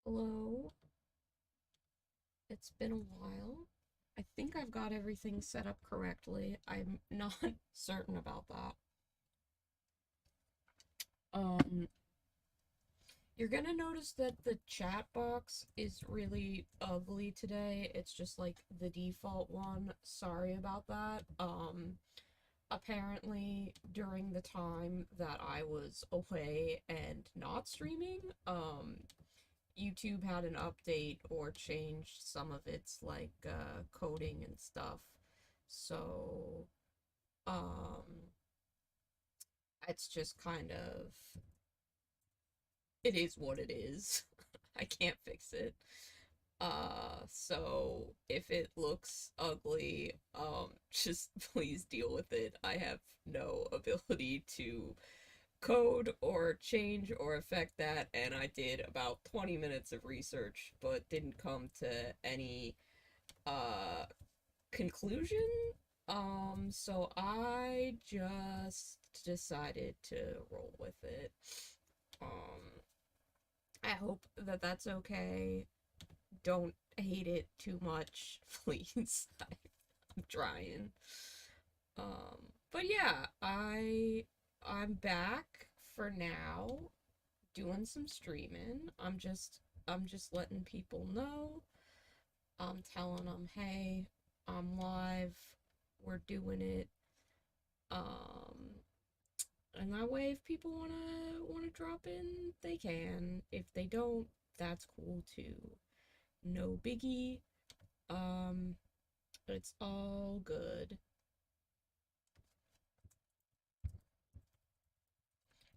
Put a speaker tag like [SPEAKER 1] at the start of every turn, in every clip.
[SPEAKER 1] Hello, it's been a while. I think I've got everything set up correctly. I'm not certain about that. Um, you're gonna notice that the chat box is really ugly today. It's just like the default one. Sorry about that. Apparently during the time that I was away and not streaming, YouTube had an update or changed some of its like coding and stuff. So um it's just kind of it is what it is. I can't fix it. So if it looks ugly, just please deal with it. I have no ability to code or change or affect that, and I did about 20 minutes of research but didn't come to any uh conclusion. So I just decided to roll with it. um I hope that that's okay. Don't hate it too much, please. I'm trying. But yeah, I'm back for now, doing some streaming. I'm just letting people know. I'm telling them, hey, I'm live. We're doing it. Um, and that way, if people wanna drop in, they can. If they don't, that's cool too. No biggie. Um, it's all good.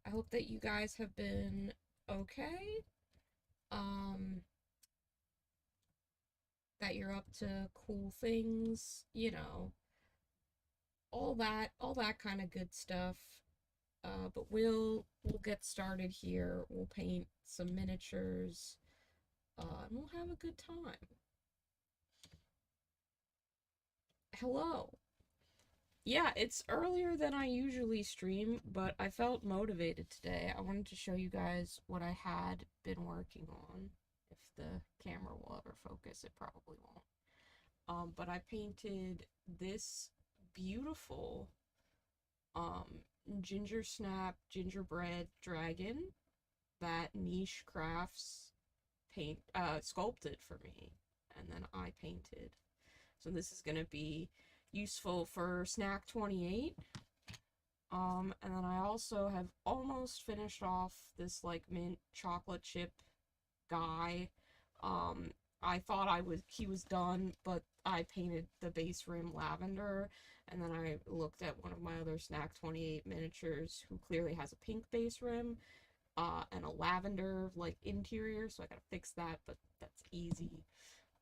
[SPEAKER 1] I hope that you guys have been okay. Um, that you're up to cool things, all that kind of good stuff. But we'll get started here. We'll paint some miniatures, and we'll have a good time. Hello. Yeah, it's earlier than I usually stream, but I felt motivated today. I wanted to show you guys what I had been working on. If the camera will ever focus, it probably won't. But I painted this beautiful um ginger snap gingerbread dragon that Niche Crafts sculpted for me, and then I painted. So this is gonna be useful for Snack 28. And then I also have almost finished off this like mint chocolate chip guy. Um, I thought he was done, but I painted the base rim lavender, and then I looked at one of my other Snack 28 miniatures who clearly has a pink base rim, and a lavender like interior, so I gotta fix that, but that's easy.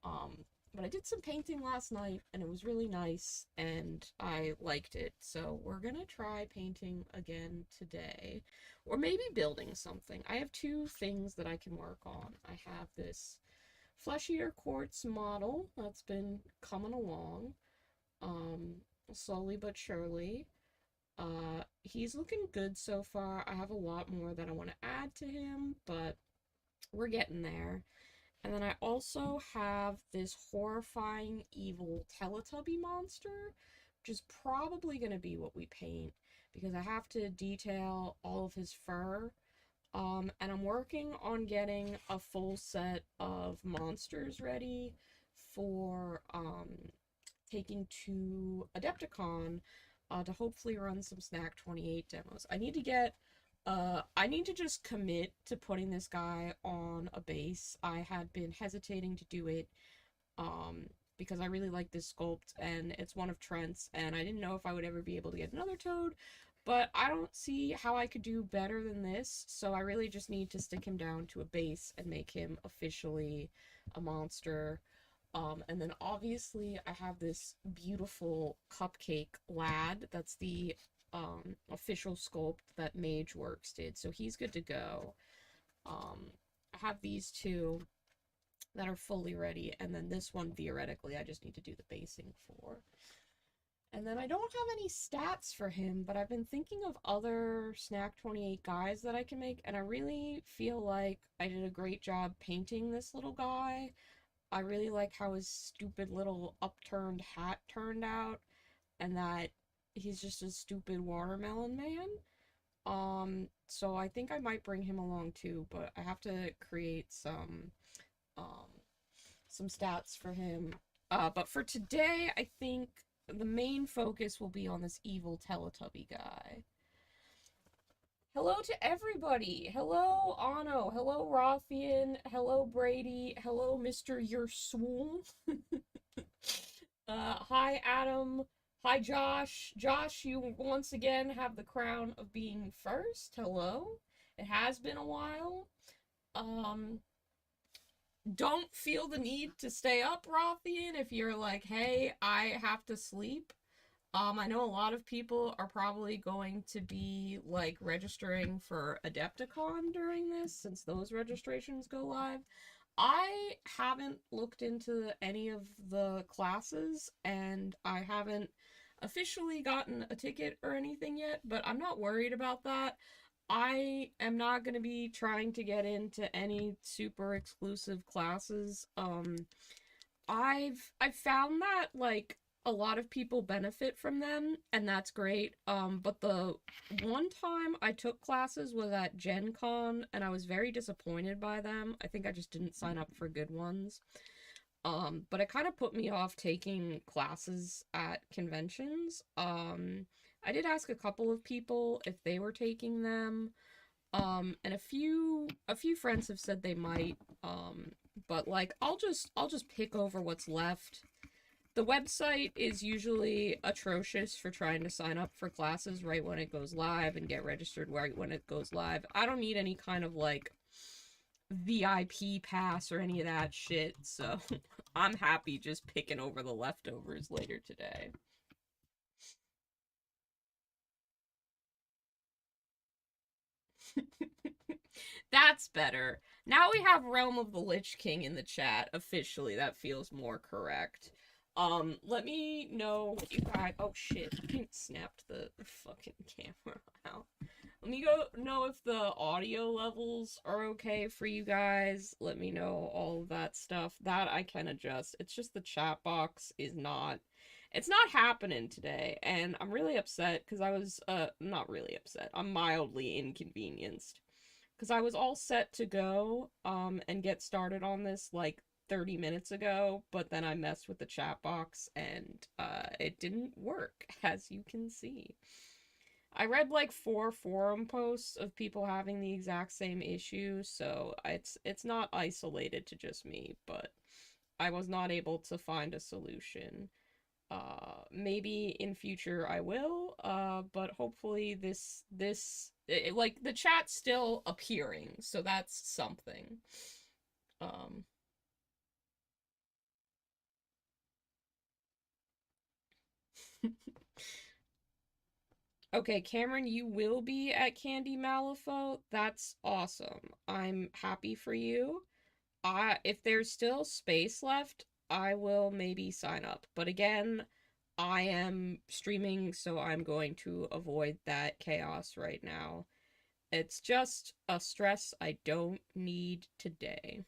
[SPEAKER 1] Um, but I did some painting last night and it was really nice and I liked it. So we're gonna try painting again today, or maybe building something. I have two things that I can work on. I have this Flesh Eater Quartz model that's been coming along, um, slowly but surely. He's looking good so far. I have a lot more that I want to add to him, but we're getting there. And then I also have this horrifying evil Teletubby monster, which is probably going to be what we paint because I have to detail all of his fur. And I'm working on getting a full set of monsters ready for taking to Adepticon, to hopefully run some Snack 28 demos. I need to just commit to putting this guy on a base. I had been hesitating to do it, because I really like this sculpt and it's one of Trent's, and I didn't know if I would ever be able to get another Toad, but I don't see how I could do better than this, so I really just need to stick him down to a base and make him officially a monster. And then obviously I have this beautiful cupcake lad. That's the official sculpt that MageWorks did, so he's good to go. I have these two that are fully ready, and then this one theoretically I just need to do the basing for. And then I don't have any stats for him, but I've been thinking of other Snack 28 guys that I can make, and I really feel like I did a great job painting this little guy. I really like how his stupid little upturned hat turned out, and that he's just a stupid watermelon man. So I think I might bring him along too, but I have to create um, some stats for him. But for today, I think the main focus will be on this evil Teletubby guy. Hello to everybody. Hello, Anno. Hello, Rothian. Hello, Brady. Hello, Mr. Your Swoon. Hi, Adam. Hi, Josh. Josh, you once again have the crown of being first. Hello. It has been a while. Um, don't feel the need to stay up, Rothian, if you're like, hey, I have to sleep. I know a lot of people are probably going to be, like, registering for Adepticon during this, since those registrations go live. I haven't looked into any of the classes, and I haven't officially gotten a ticket or anything yet, but I'm not worried about that. I am not going to be trying to get into any super exclusive classes. I've found that like a lot of people benefit from them, and that's great. But the one time I took classes was at Gen Con, and I was very disappointed by them. I think I just didn't sign up for good ones. But it kind of put me off taking classes at conventions. I did ask a couple of people if they were taking them. And a few friends have said they might. But like I'll just pick over what's left. The website is usually atrocious for trying to sign up for classes right when it goes live and get registered right when it goes live. I don't need any kind of like VIP pass or any of that shit, so I'm happy just picking over the leftovers later today. That's better. Now we have Realm of the Lich King in the chat officially. That feels more correct. Let me know if you guys. Oh shit! I snapped the fucking camera out. Let me go know if the audio levels are okay for you guys. Let me know all of that stuff. That I can adjust. It's just the chat box is not. It's not happening today, and I'm really upset because I was not really upset. I'm mildly inconvenienced because I was all set to go and get started on this like 30 minutes ago, but then I messed with the chat box and it didn't work, as you can see. I read like 4 forum posts of people having the exact same issue, so it's not isolated to just me, but I was not able to find a solution. Maybe in future I will, but hopefully like the chat's still appearing, so that's something. Um, okay, Cameron, you will be at Candy Malifaux. That's awesome. I'm happy for you. If there's still space left, I will maybe sign up. But again, I am streaming, so I'm going to avoid that chaos right now. It's just a stress I don't need today.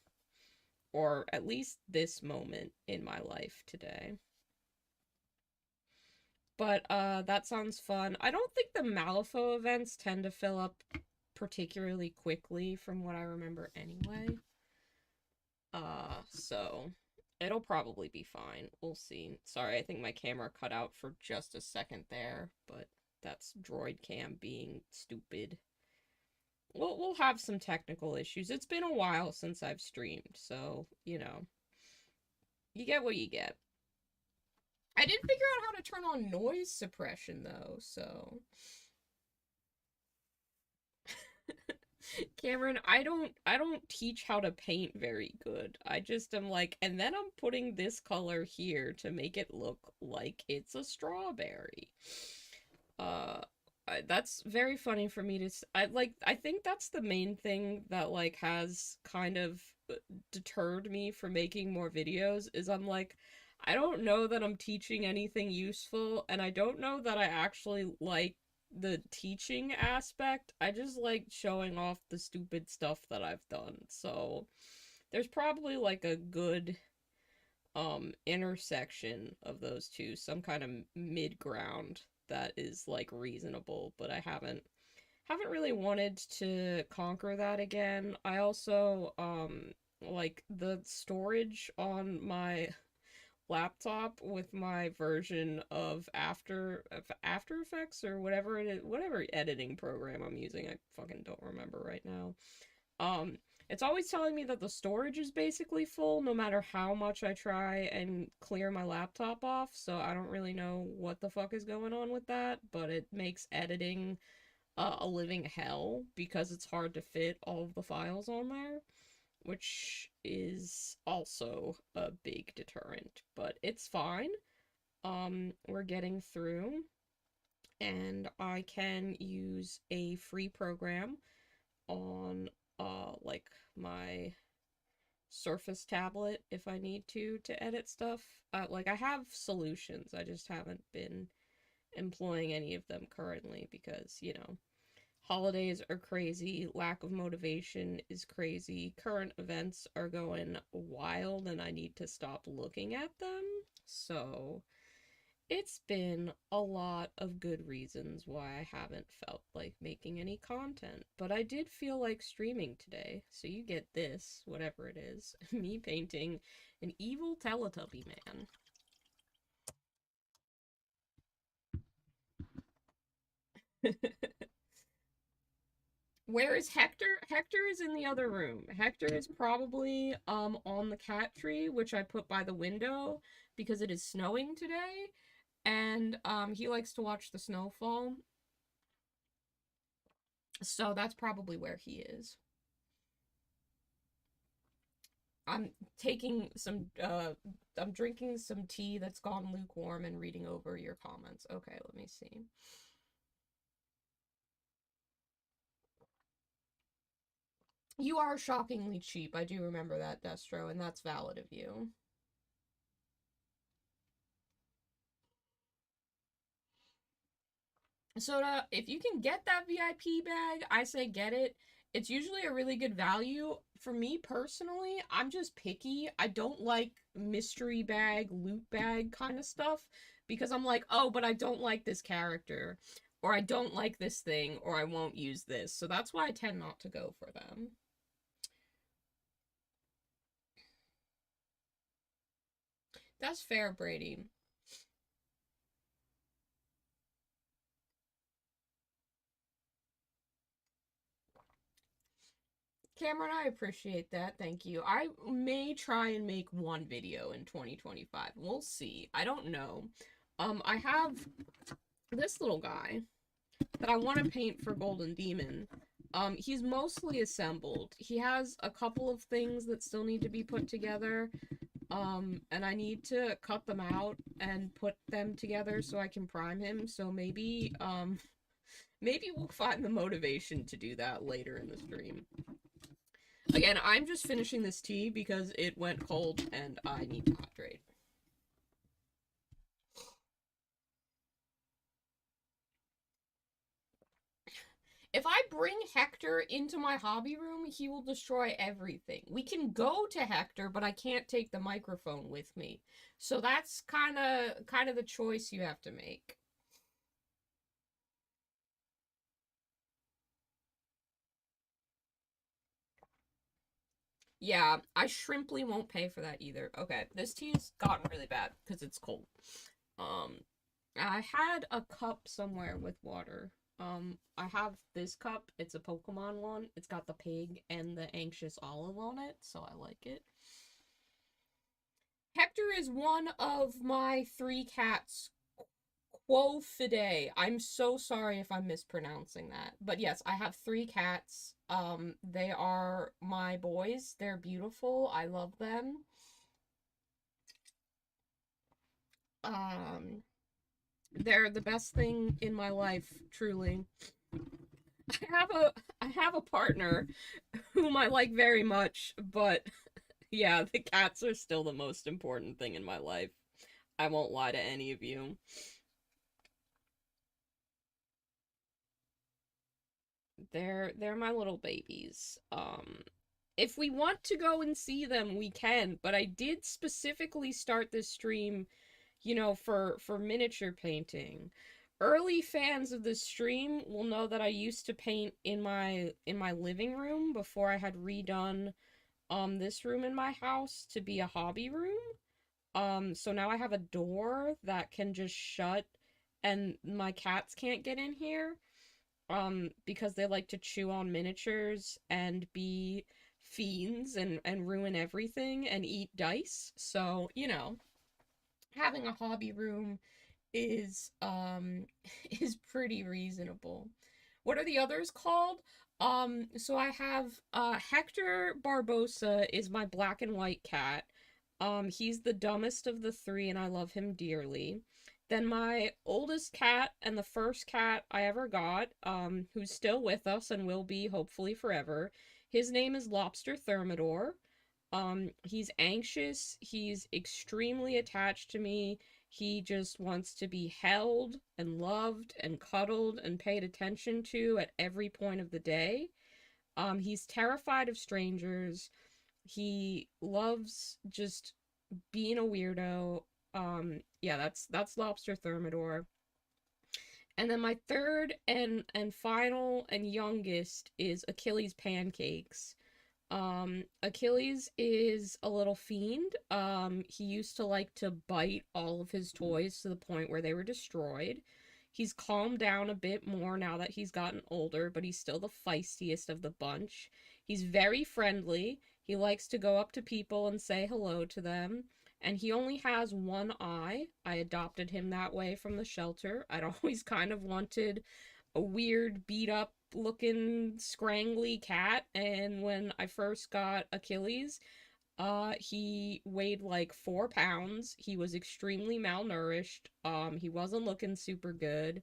[SPEAKER 1] Or at least this moment in my life today. But that sounds fun. I don't think the Malifaux events tend to fill up particularly quickly from what I remember anyway. So it'll probably be fine. We'll see. Sorry, I think my camera cut out for just a second there, but that's Droid Cam being stupid. We'll have some technical issues. It's been a while since I've streamed, so, you know, you get what you get. I did figure out how to turn on noise suppression though, so Cameron, I don't teach how to paint very good. I just am like, and then I'm putting this color here to make it look like it's a strawberry. Uh that's very funny for me to I think that's the main thing that like has kind of deterred me from making more videos is I'm like I don't know that I'm teaching anything useful, and I don't know that I actually like the teaching aspect. I just like showing off the stupid stuff that I've done. So there's probably like a good intersection of those two, some kind of mid ground that is like reasonable, but I haven't really wanted to conquer that again. I also like the storage on my laptop with my version of After Effects or whatever it is, whatever editing program I'm using. I fucking don't remember right now. Um it's always telling me that the storage is basically full no matter how much I try and clear my laptop off, so I don't really know what the fuck is going on with that, but it makes editing a living hell because it's hard to fit all of the files on there, which is also a big deterrent, but it's fine. We're getting through, and I can use a free program on like my Surface tablet if I need to edit stuff. Like I have solutions, I just haven't been employing any of them currently because, you know, holidays are crazy, lack of motivation is crazy, current events are going wild, and I need to stop looking at them. So, it's been a lot of good reasons why I haven't felt like making any content. But I did feel like streaming today, so you get this, whatever it is, me painting an evil Teletubby man. Where is Hector? Hector is in the other room. Hector is probably on the cat tree, which I put by the window because it is snowing today, and he likes to watch the snowfall. So that's probably where he is. I'm taking some I'm drinking some tea that's gone lukewarm and reading over your comments. Okay, let me see. You are shockingly cheap. I do remember that, Destro, and that's valid of you. So if you can get that VIP bag, I say get it. It's usually a really good value. For me personally, I'm just picky. I don't like mystery bag, loot bag kind of stuff because I'm like, oh, but I don't like this character, or I don't like this thing, or I won't use this. So that's why I tend not to go for them. That's fair, Brady. Cameron, I appreciate that. Thank you. I may try and make one video in 2025. We'll see. I don't know. I have this little guy that I want to paint for Golden Demon. He's mostly assembled. He has a couple of things that still need to be put together. And I need to cut them out and put them together so I can prime him. So maybe we'll find the motivation to do that later in the stream. Again, I'm just finishing this tea because it went cold and I need to hydrate. If I bring Hector into my hobby room, he will destroy everything. We can go to Hector, but I can't take the microphone with me. So that's kind of the choice you have to make. Yeah, I shrimply won't pay for that either. Okay, this tea's gotten really bad because it's cold. Um, I had a cup somewhere with water. I have this cup. It's a Pokemon one. It's got the pig and the anxious olive on it, so I like it. Hector is one of my three cats. Quo fide. I'm so sorry if I'm mispronouncing that. But yes, I have three cats. They are my boys. They're beautiful. I love them. Um, they're the best thing in my life, truly. I have a partner whom I like very much, but yeah, the cats are still the most important thing in my life. I won't lie to any of you. They're my little babies. If we want to go and see them, we can, but I did specifically start this stream, for miniature painting. Early fans of this stream will know that I used to paint in my living room before I had redone this room in my house to be a hobby room. So now I have a door that can just shut and my cats can't get in here because they like to chew on miniatures and be fiends and ruin everything and eat dice. So, having a hobby room is is pretty reasonable. What are the others called? So I have Hector Barbosa is my black and white cat. He's the dumbest of the three and I love him dearly. Then my oldest cat and the first cat I ever got, who's still with us and will be hopefully forever. His name is Lobster Thermidor. He's anxious, he's extremely attached to me. He just wants to be held and loved and cuddled and paid attention to at every point of the day. He's terrified of strangers. He loves just being a weirdo. Yeah, that's Lobster Thermidor. And then my third and final and youngest is Achilles Pancakes. Achilles is a little fiend. He used to like to bite all of his toys to the point where they were destroyed. He's calmed down a bit more now that he's gotten older, but he's still the feistiest of the bunch. He's very friendly. He likes to go up to people and say hello to them. And he only has one eye. I adopted him that way from the shelter. I'd always kind of wanted a weird, beat up looking, scrangly cat. And when I first got Achilles, he weighed like 4 pounds. He was extremely malnourished. He wasn't looking super good.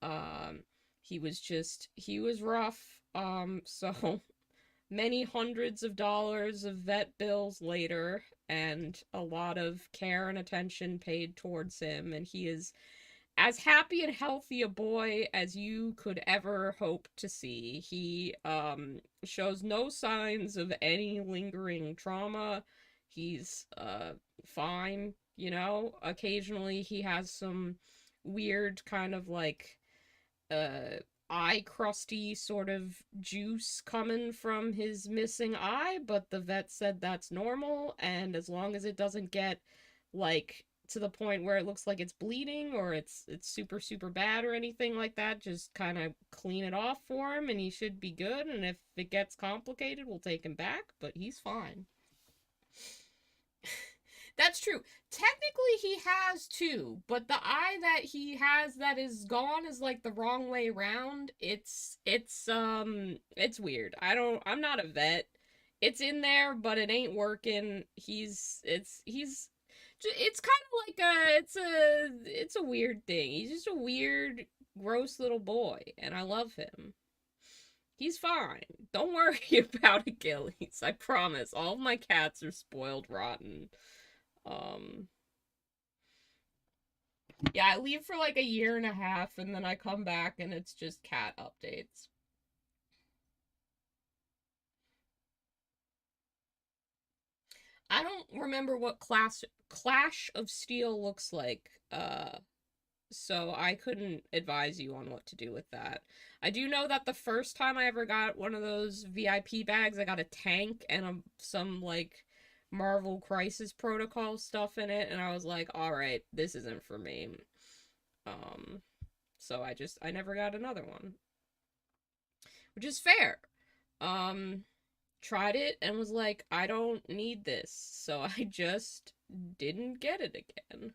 [SPEAKER 1] Um, he was rough. So many hundreds of dollars of vet bills later, and a lot of care and attention paid towards him, and he is as happy and healthy a boy as you could ever hope to see. He shows no signs of any lingering trauma. He's fine, Occasionally he has some weird kind of like uh eye crusty sort of juice coming from his missing eye, but the vet said that's normal, and as long as it doesn't get like to the point where it looks like it's bleeding or it's super super bad or anything like that, just kind of clean it off for him and he should be good, and if it gets complicated we'll take him back, but he's fine. That's true. Technically, he has two, but the eye that he has that is gone is like the wrong way around. It's weird. I'm not a vet. It's in there, but it ain't working. It's kind of like it's a weird thing. He's just a weird, gross little boy, and I love him. He's fine. Don't worry about Achilles. I promise. All of my cats are spoiled rotten. Um, yeah, I leave for like a year and a half and then I come back and it's just cat updates. I don't remember what Clash of Steel looks like. So I couldn't advise you on what to do with that. I do know that the first time I ever got one of those VIP bags, I got a tank and some like Marvel Crisis Protocol stuff in it, and I was like, all right, this isn't for me. Um, so I never got another one, which is fair. Um, Tried it and was like, I don't need this, so I just didn't get it again.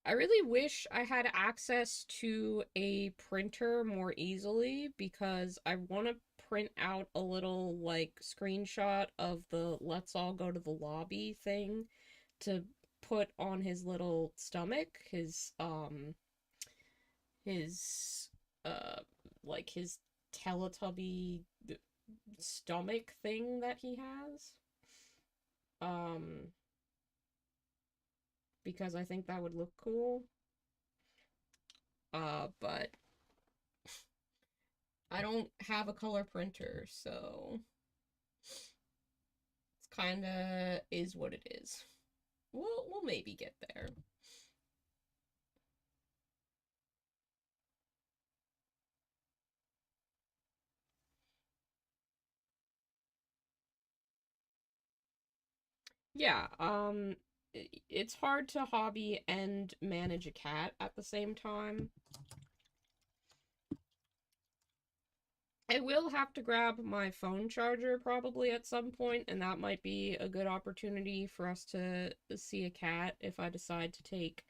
[SPEAKER 1] I really wish I had access to a printer more easily because I want to print out a little like screenshot of the let's all go to the lobby thing to put on his little stomach, his uh like his Teletubby stomach thing that he has. Um, because I think that would look cool. But I don't have a color printer, so it's kinda is what it is. We'll maybe get there. Yeah, it's hard to hobby and manage a cat at the same time. I will have to grab my phone charger probably at some point, and that might be a good opportunity for us to see a cat if I decide to take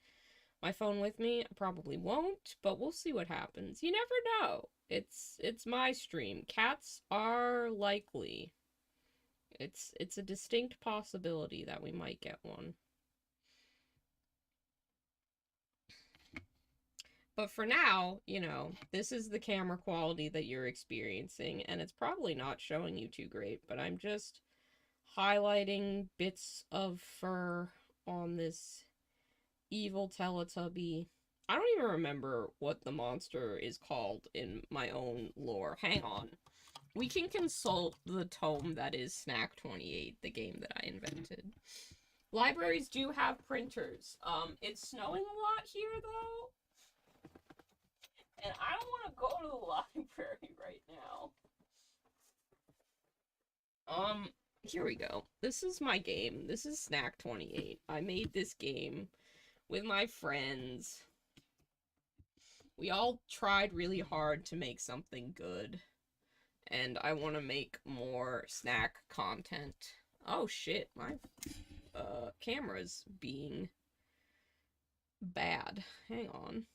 [SPEAKER 1] my phone with me. I probably won't, but we'll see what happens. You never know. It's my stream. Cats are likely. It's a distinct possibility that we might get one. But for now, this is the camera quality that you're experiencing, and it's probably not showing you too great, but I'm just highlighting bits of fur on this evil Teletubby. I don't even remember what the monster is called in my own lore. Hang on. We can consult the tome that is Snack 28, the game that I invented. Libraries do have printers. It's snowing a lot here, though. And I don't want to go to the library right now. Here we go. This is my game. This is Snack 28. I made this game with my friends. We all tried really hard to make something good. And I want to make more snack content. Oh shit, my camera's being bad. Hang on.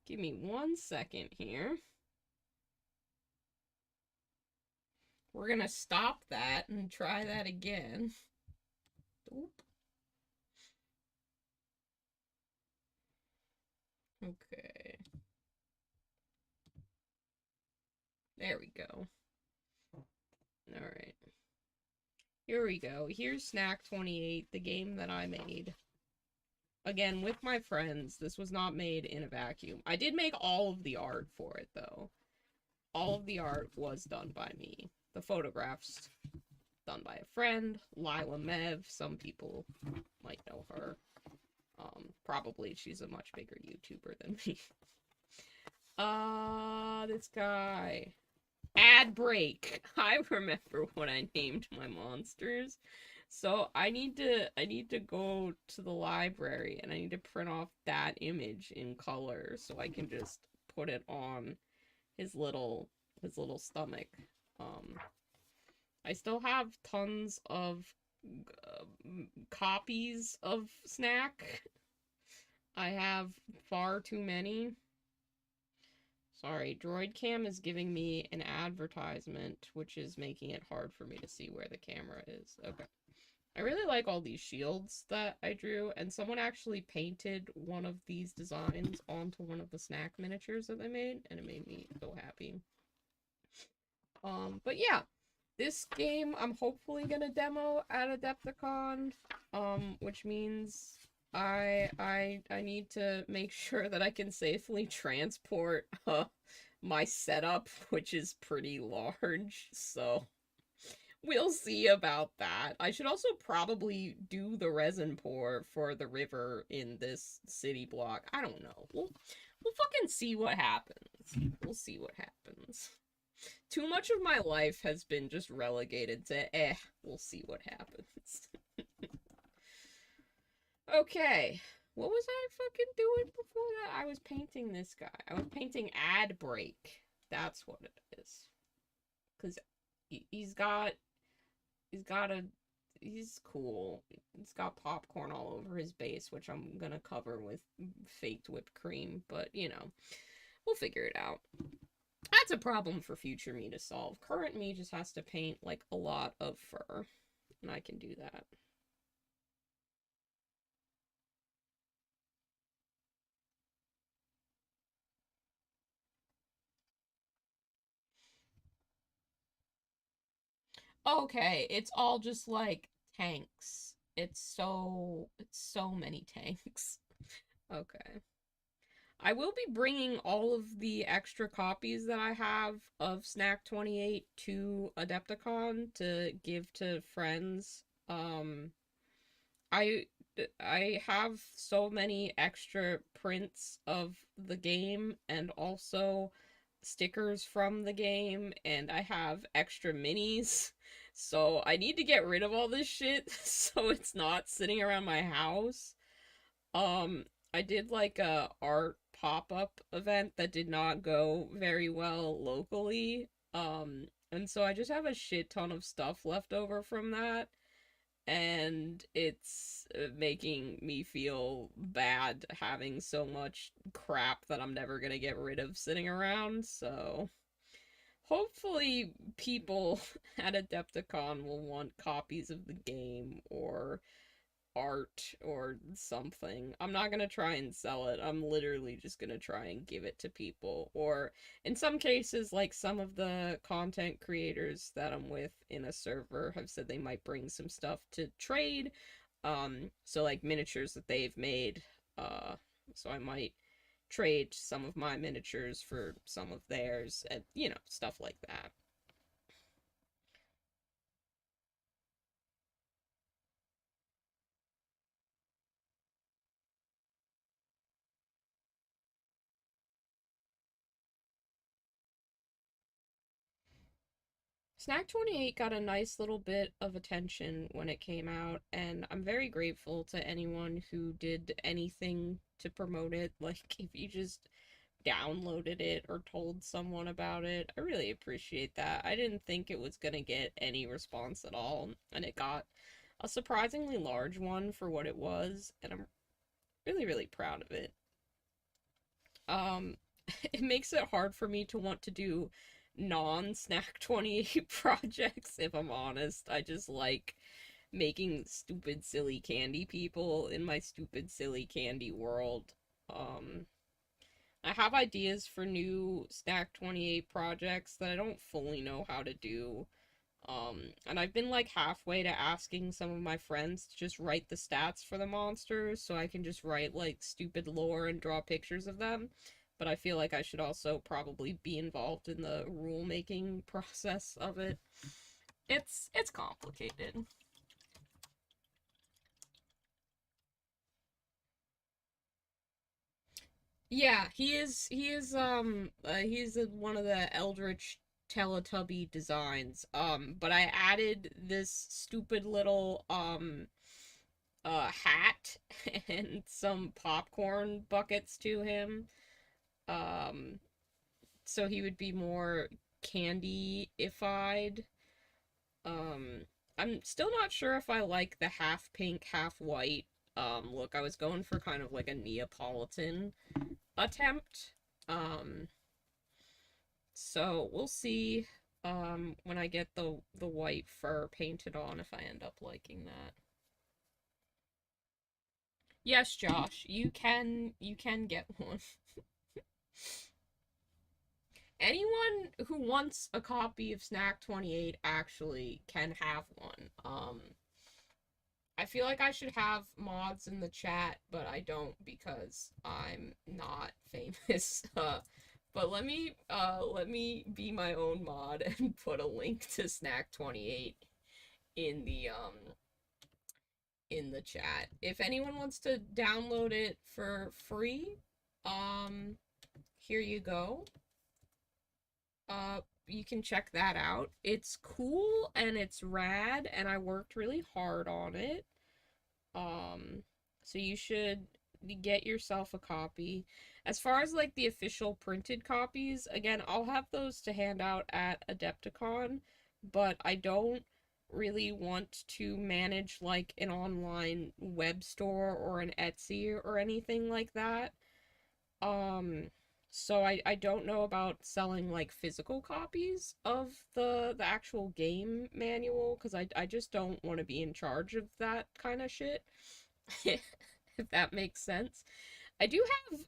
[SPEAKER 1] Give me 1 second here. We're gonna stop that and try that again. Oop. Okay. There we go. Alright. Here we go. Here's Snack 28, the game that I made. Again, with my friends. This was not made in a vacuum. I did make all of the art for it, though. All of the art was done by me. The photographs done by a friend, Lila Mev. Some people might know her. Probably she's a much bigger YouTuber than me. This guy. Ad break. I remember what I named my monsters. So I need to go to the library and I need to print off that image in color so I can just put it on his little stomach. I still have tons of copies of Snack. I have far too many. Sorry, Droid Cam is giving me an advertisement, which is making it hard for me to see where the camera is. Okay. I really like all these shields that I drew, and someone actually painted one of these designs onto one of the snack miniatures that they made, and it made me so happy. But yeah, this game I'm hopefully gonna demo at Adepticon, which means I need to make sure that I can safely transport my setup, which is pretty large, so we'll see about that. I should also probably do the resin pour for the river in this city block. I don't know. We'll fucking see what happens. We'll see what happens. Too much of my life has been just relegated to, we'll see what happens. Okay. What was I fucking doing before that? I was painting this guy. I was painting Ad Break. That's what it is. Because he's cool. He's got popcorn all over his base, which I'm gonna cover with faked whipped cream, but, we'll figure it out. That's a problem for future me to solve. Current me just has to paint, like, a lot of fur, and I can do that. Okay, it's all just like tanks. It's so many tanks. Okay. I will be bringing all of the extra copies that I have of Snack 28 to Adepticon to give to friends. I I have so many extra prints of the game and also stickers from the game, and I have extra minis. So I need to get rid of all this shit so it's not sitting around my house. Um, I did like a art pop-up event that did not go very well locally. And so I just have a shit ton of stuff left over from that, and it's making me feel bad having so much crap that I'm never gonna get rid of sitting around. So hopefully people at Adepticon will want copies of the game or art or something. I'm not gonna try and sell it. I'm literally just gonna try and give it to people. Or in some cases, like some of the content creators that I'm with in a server have said they might bring some stuff to trade. So like miniatures that they've made. Uh, so I might trade some of my miniatures for some of theirs, and stuff like that. Snack 28 got a nice little bit of attention when it came out, and I'm very grateful to anyone who did anything to promote it. Like, if you just downloaded it or told someone about it, I really appreciate that. I didn't think it was gonna get any response at all, and it got a surprisingly large one for what it was, and I'm really, really proud of it. Um, it makes it hard for me to want to do non-Snack 28 projects, if I'm honest. I just like making stupid, silly candy people in my stupid, silly candy world. Um, I have ideas for new Snack 28 projects that I don't fully know how to do. And I've been like halfway to asking some of my friends to just write the stats for the monsters so I can just write like stupid lore and draw pictures of them. But I feel like I should also probably be involved in the rule making process of it. It's complicated. Yeah, he's one of the Eldritch Teletubby designs. But I added this stupid little hat and some popcorn buckets to him. Um, so he would be more candy-ified. Um, I'm still not sure if I like the half pink, half white look. I was going for kind of like a Neapolitan attempt. Um, so we'll see when I get the white fur painted on if I end up liking that. Yes, Josh, you can get one. Anyone who wants a copy of Snack 28 actually can have one. I feel like I should have mods in the chat, but I don't because I'm not famous. But let me be my own mod and put a link to Snack 28 in the chat. If anyone wants to download it for free, um here you go. You can check that out. It's cool and it's rad and I worked really hard on it. Um, so you should get yourself a copy. As far as like the official printed copies, again, I'll have those to hand out at Adepticon, but I don't really want to manage like an online web store or an Etsy or anything like that. Um, so I don't know about selling like physical copies of the actual game manual because I just don't want to be in charge of that kind of shit. If that makes sense. I do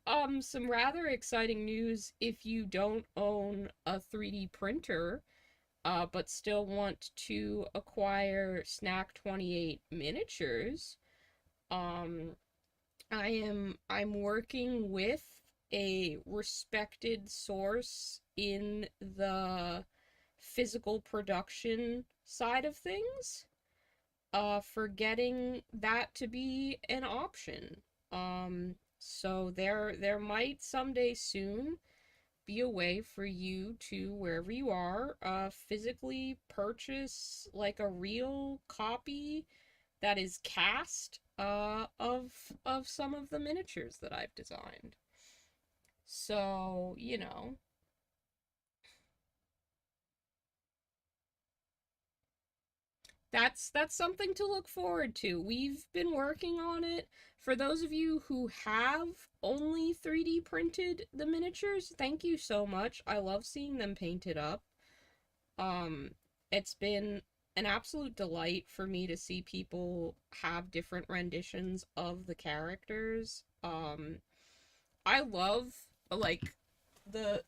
[SPEAKER 1] have some rather exciting news if you don't own a 3D printer. but still want to acquire Snack 28 miniatures, um, I'm working with a respected source in the physical production side of things, for getting that to be an option. So there might someday soon be a way for you to, wherever you are, physically purchase like a real copy that is cast, of some of the miniatures that I've designed. So, that's something to look forward to. We've been working on it. For those of you who have only 3D printed the miniatures, thank you so much. I love seeing them painted up. Um, it's been an absolute delight for me to see people have different renditions of the characters. I love, like, the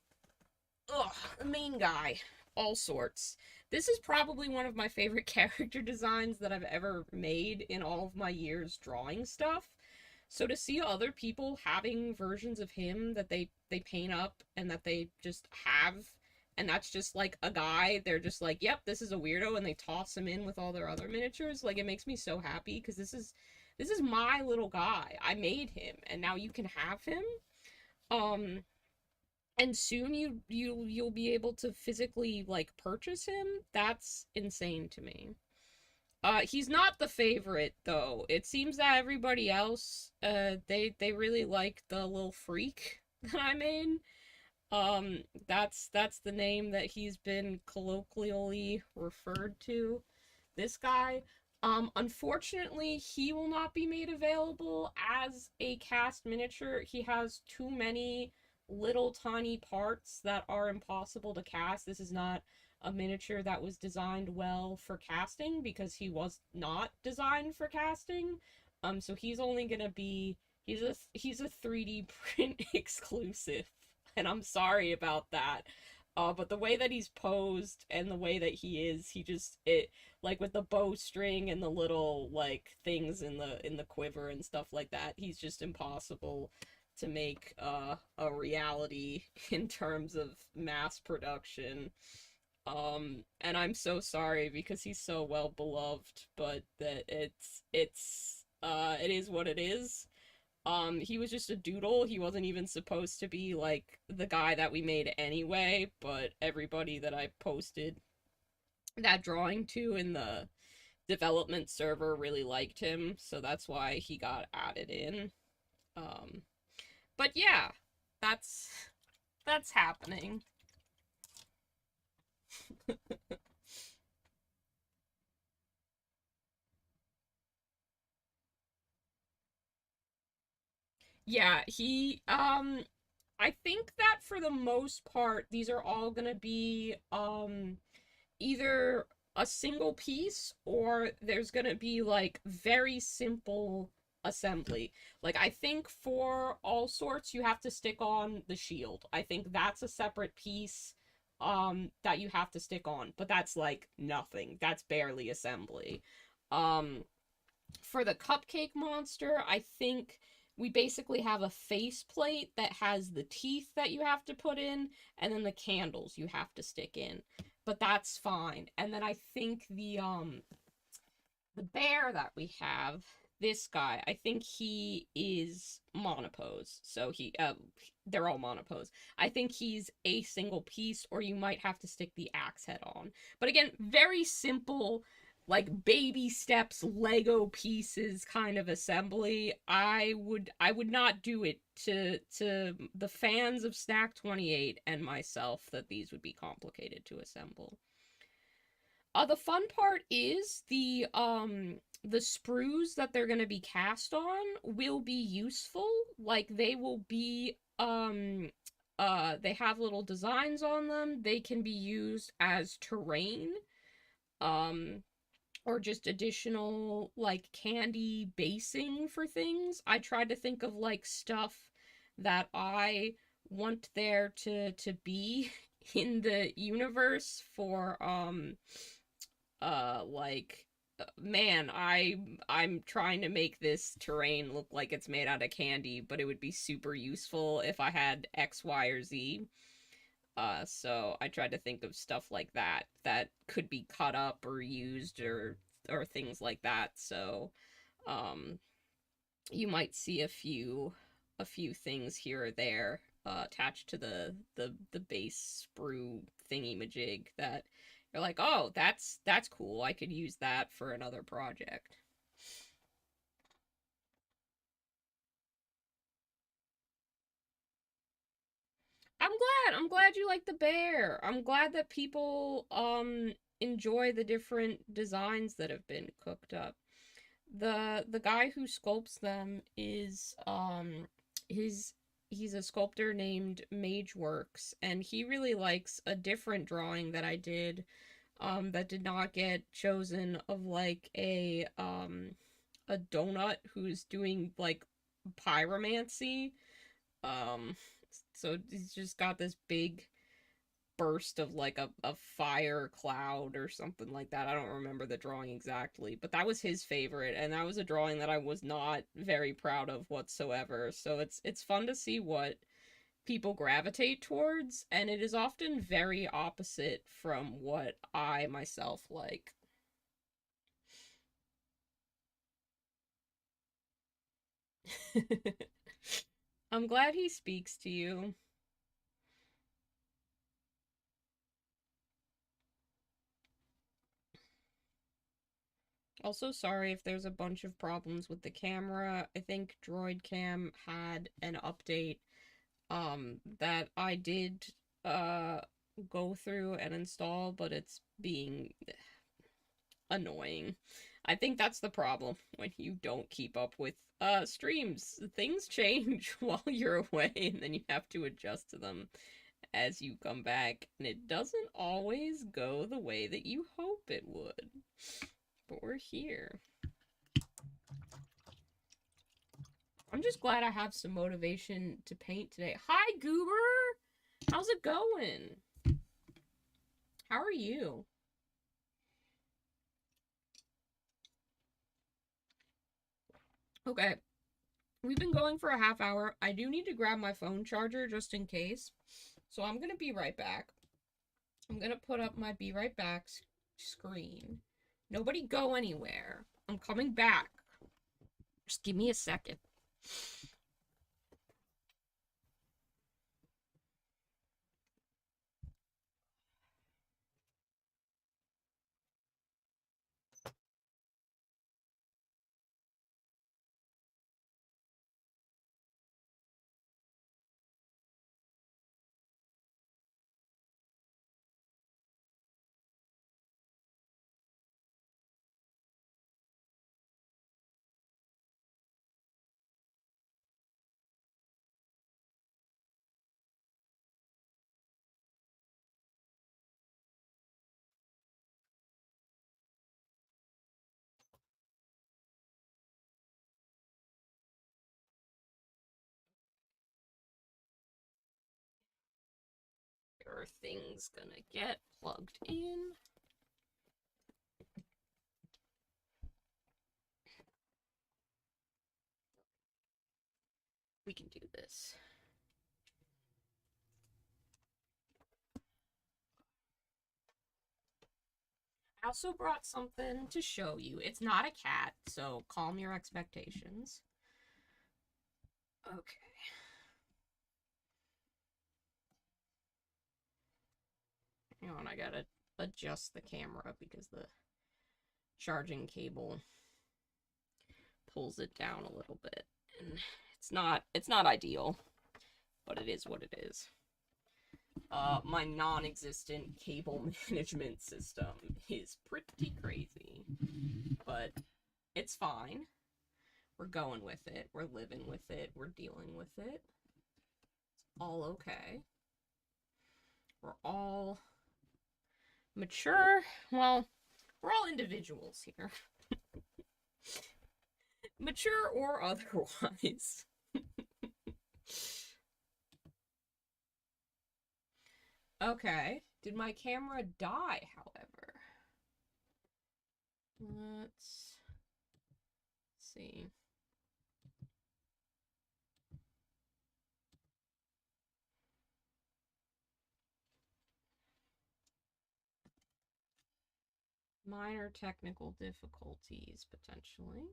[SPEAKER 1] the main guy, all sorts. This is probably one of my favorite character designs that I've ever made in all of my years drawing stuff. So to see other people having versions of him that they paint up and that they just have, and that's just like a guy, they're just like, "Yep, this is a weirdo," and they toss him in with all their other miniatures. Like, it makes me so happy because this is my little guy. I made him and now you can have him. Um and soon you'll be able to physically like purchase him. That's insane to me. He's not the favorite though. It seems that everybody else, they really like the little freak that I made. That's the name that he's been colloquially referred to. This guy, unfortunately, he will not be made available as a cast miniature. He has too many little tiny parts that are impossible to cast. This is not a miniature that was designed well for casting because he was not designed for casting. So he's only gonna be he's a 3D print exclusive, and I'm sorry about that. But the way that he's posed and the way that he is, he just it like with the bowstring and the little like things in the quiver and stuff like that, he's just impossible to make a reality in terms of mass production. And I'm so sorry because he's so well beloved, but that it is what it is. He was just a doodle. He wasn't even supposed to be like the guy that we made anyway, but everybody that I posted that drawing to in the development server really liked him, so that's why he got added in. Um, but yeah, that's that's happening. Yeah, I think that for the most part these are all going to be either a single piece or there's going to be like very simple assembly. Like, I think for all sorts you have to stick on the shield. I think that's a separate piece that you have to stick on, but that's like nothing. That's barely assembly. Um for the cupcake monster, I think we basically have a faceplate that has the teeth that you have to put in, and then the candles you have to stick in. But that's fine. And then I think the bear that we have, this guy, I think he is monopose. So they're all monopose. I think he's a single piece, or you might have to stick the axe head on. But again, very simple, like baby steps, Lego pieces kind of assembly. I would not do it to the fans of Snack 28 and myself that these would be complicated to assemble. The fun part is the sprues that they're gonna be cast on will be useful. Like, they will be they have little designs on them. They can be used as terrain. Um or just additional like candy basing for things. I tried to think of like stuff that I want there to be in the universe for like man, I'm trying to make this terrain look like it's made out of candy, but it would be super useful if I had X, Y, or Z. So I tried to think of stuff like that that could be cut up or used or things like that. So um you might see a few things here or there attached to the base sprue thingy majig that you're like, oh, that's cool. I could use that for another project. I'm glad you like the bear. I'm glad that people enjoy the different designs that have been cooked up. The guy who sculpts them is his he's a sculptor named Mageworks, and he really likes a different drawing that I did that did not get chosen, of like a donut who's doing like pyromancy. um so he's just got this big burst of like a fire cloud or something like that. I don't remember the drawing exactly, but that was his favorite, and that was a drawing that I was not very proud of whatsoever. So it's fun to see what people gravitate towards, and it is often very opposite from what I myself like. I'm glad he speaks to you. Also, sorry if there's a bunch of problems with the camera. I think Droid Cam had an update that I did uh go through and install, but it's being annoying. I think that's the problem when you don't keep up with streams. Things change while you're away, and then you have to adjust to them as you come back, and it doesn't always go the way that you hope it would. But we're here. I'm just glad I have some motivation to paint today. Hi, Goober! How's it going? How are you? Okay, we've been going for a half hour. I do need to grab my phone charger just in case. So I'm gonna be right back. I'm gonna put up my be right back screen. Nobody go anywhere. I'm coming back. Just give me a second. Are things gonna get plugged in? We can do this. I also brought something to show you. It's not a cat, so calm your expectations. Okay. Hang on, I gotta adjust the camera because the charging cable pulls it down a little bit. And it's not ideal, but it is what it is. My non-existent cable management system is pretty crazy, but it's fine. We're going with it. We're living with it. We're dealing with it. It's all okay. We're all mature. Well, we're all individuals here. Mature or otherwise. Okay. Did my camera die, however? Let's see. Minor technical difficulties, potentially.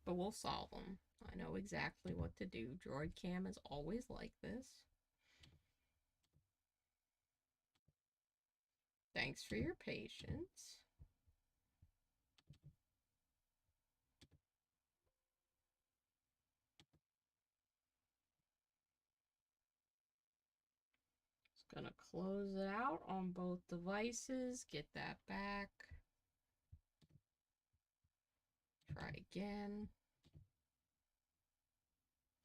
[SPEAKER 1] But we'll solve them. I know exactly what to do. Droid Cam is always like this. Thanks for your patience. Just gonna close it out on both devices. Get that back. Try again.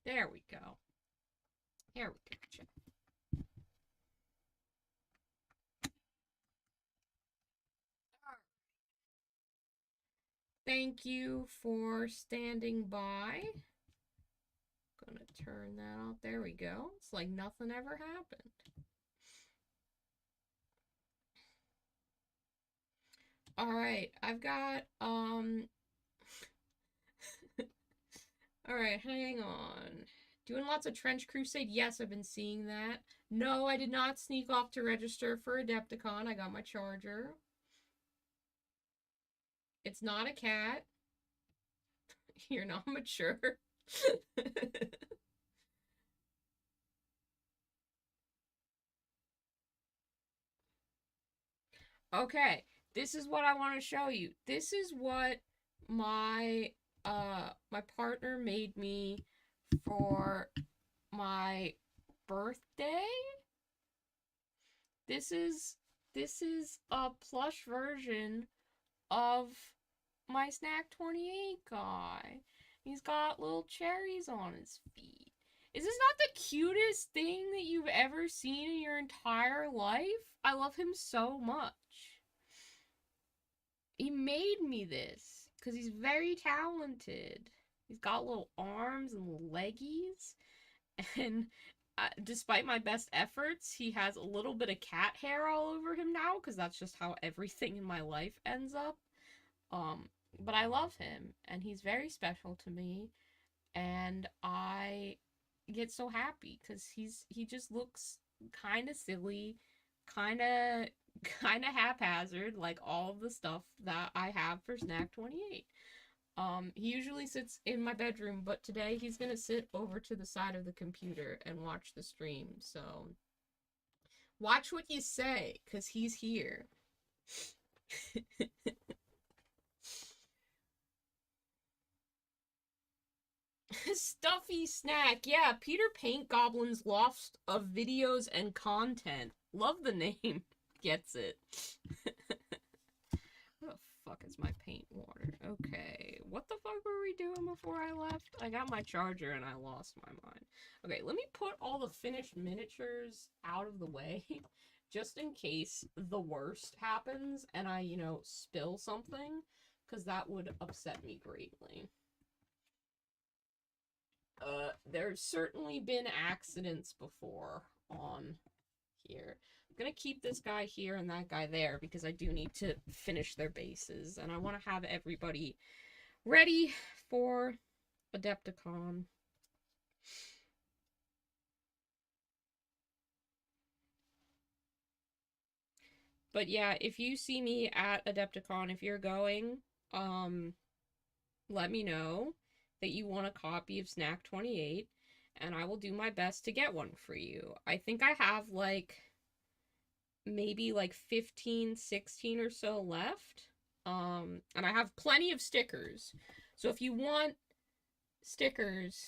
[SPEAKER 1] There we go. Here we go. Thank you for standing by. Gonna turn that off. There we go. It's like nothing ever happened. Alright, I've got, Alright, hang on. Doing lots of Trench Crusade? Yes, I've been seeing that. No, I did not sneak off to register for Adepticon. I got my charger. It's not a cat. You're not mature. Okay, this is what I want to show you. This is what my my partner made me for my birthday. This is a plush version of my Snack 28 guy. He's got little cherries on his feet. Is this not the cutest thing that you've ever seen in your entire life? I love him so much. He made me this because he's very talented. He's got little arms and little leggies. And despite my best efforts, he has a little bit of cat hair all over him now because that's just how everything in my life ends up. But I love him, and he's very special to me, and I get so happy because he just looks kind of silly, kind of kind of haphazard, like all of the stuff that I have for Snack 28. He usually sits in my bedroom, but today he's gonna sit over to the side of the computer and watch the stream. So watch what you say, cause he's here. Stuffy snack. Yeah, Peter Paint Goblin's loft of videos and content. Love the name. Gets it. What the fuck is my paint water? Okay, what the fuck were we doing before I left? I got my charger and I lost my mind. Okay, let me put all the finished miniatures out of the way just in case the worst happens and I, spill something, because that would upset me greatly. There's certainly been accidents before on here. I'm gonna keep this guy here and that guy there because I do need to finish their bases, and I want to have everybody ready for Adepticon. But yeah, if you see me at Adepticon, if you're going, let me know that you want a copy of Snack 28, and I will do my best to get one for you. I think I have maybe 15, 16 or so left. And I have plenty of stickers. So if you want stickers,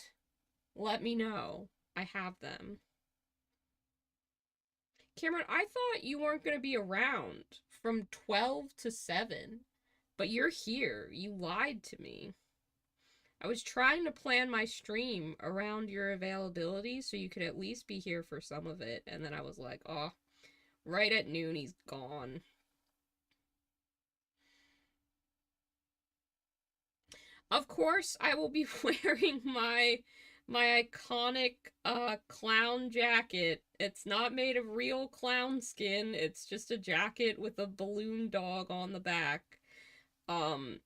[SPEAKER 1] let me know. I have them. Cameron, I thought you weren't going to be around from 12 to 7, but you're here. You lied to me. I was trying to plan my stream around your availability so you could at least be here for some of it, and then I was like, oh, right at noon he's gone. Of course, I will be wearing my my iconic clown jacket. It's not made of real clown skin. It's just a jacket with a balloon dog on the back. Um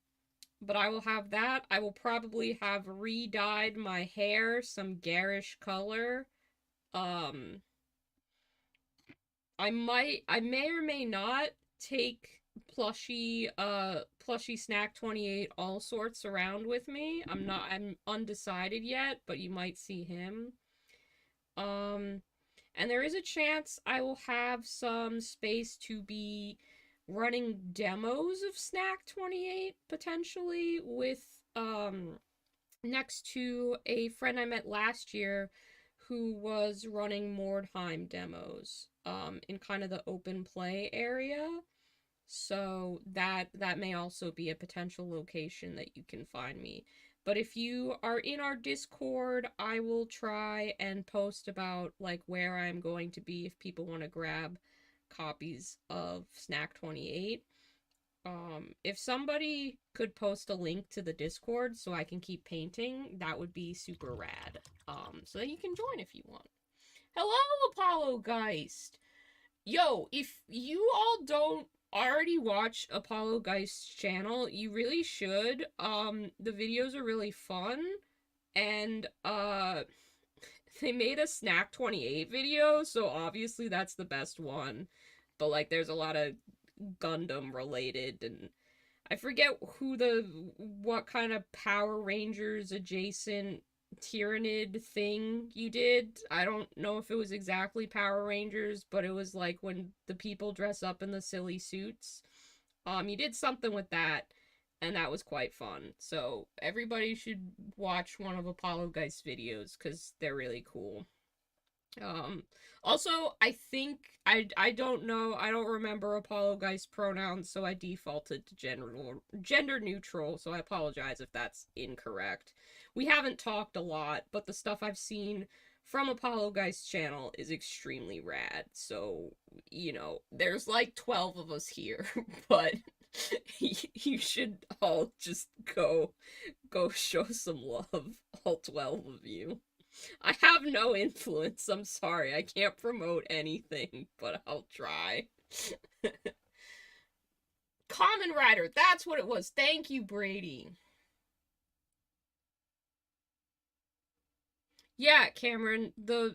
[SPEAKER 1] but I will have that. I will probably have re-dyed my hair some garish color. Um I may or may not take plushie snack 28 all sorts around with me. I'm undecided yet, but you might see him. Um and there is a chance I will have some space to be running demos of snack 28 potentially with next to a friend I met last year who was running Mordheim demos in kind of the open play area. So that may also be a potential location that you can find me. But if you are in our Discord, I will try and post about like where I'm going to be if people want to grab copies of Snack 28. If somebody could post a link to the Discord so I can keep painting, that would be super rad. So that you can join if you want. Hello, Apollo Geist! Yo, if you all don't already watch Apollo Geist's channel, you really should. The videos are really fun, and, they made a Snack 28 video, so obviously that's the best one. But, like, there's a lot of Gundam related, and I forget what kind of Power Rangers adjacent Tyrannid thing you did. I don't know if it was exactly Power Rangers, but it was like when the people dress up in the silly suits. You did something with that, and that was quite fun. So everybody should watch one of Apollo Geist's videos because they're really cool. Um, Also, I think I don't know. I don't remember Apollo Geist pronouns, so I defaulted to gender neutral. So I apologize if that's incorrect. We haven't talked a lot, but the stuff I've seen from Apollo Geist's channel is extremely rad. So there's like 12 of us here, but you should all just go show some love, all 12 of you. I have no influence. I'm sorry. I can't promote anything, but I'll try. Common Rider. That's what it was. Thank you, Brady. Yeah, Cameron, the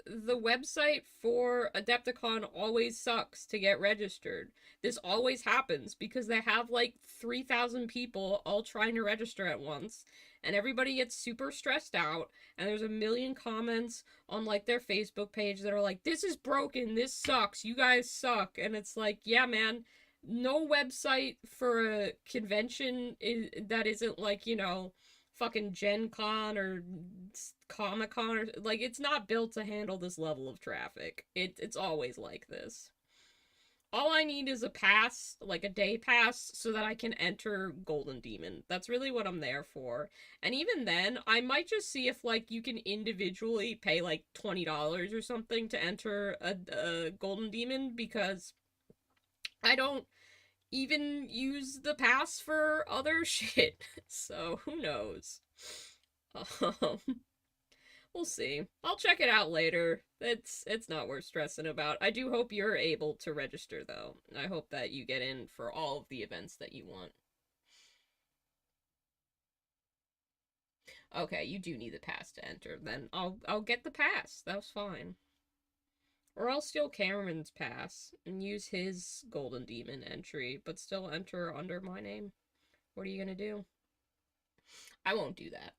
[SPEAKER 1] website for Adepticon always sucks to get registered. This always happens because they have like 3,000 people all trying to register at once, and everybody gets super stressed out, and there's a million comments on like their Facebook page that are like, "This is broken, this sucks, you guys suck." And it's like, "Yeah, man, no website for a convention that isn't like, fucking Gen Con or Comic Con or like it's not built to handle this level of traffic. It's always like this. All I need is a pass, like a day pass, so that I can enter Golden Demon. That's really what I'm there for. And even then, I might just see if like you can individually pay like $20 or something to enter a Golden Demon because I don't even use the pass for other shit. So who knows? Um, we'll see. I'll check it out later. It's not worth stressing about. I do hope you're able to register though. I hope that you get in for all of the events that you want. Okay, you do need the pass to enter. Then I'll get the pass. That's fine. Or I'll steal Cameron's pass and use his Golden Demon entry, but still enter under my name. What are you gonna do? I won't do that.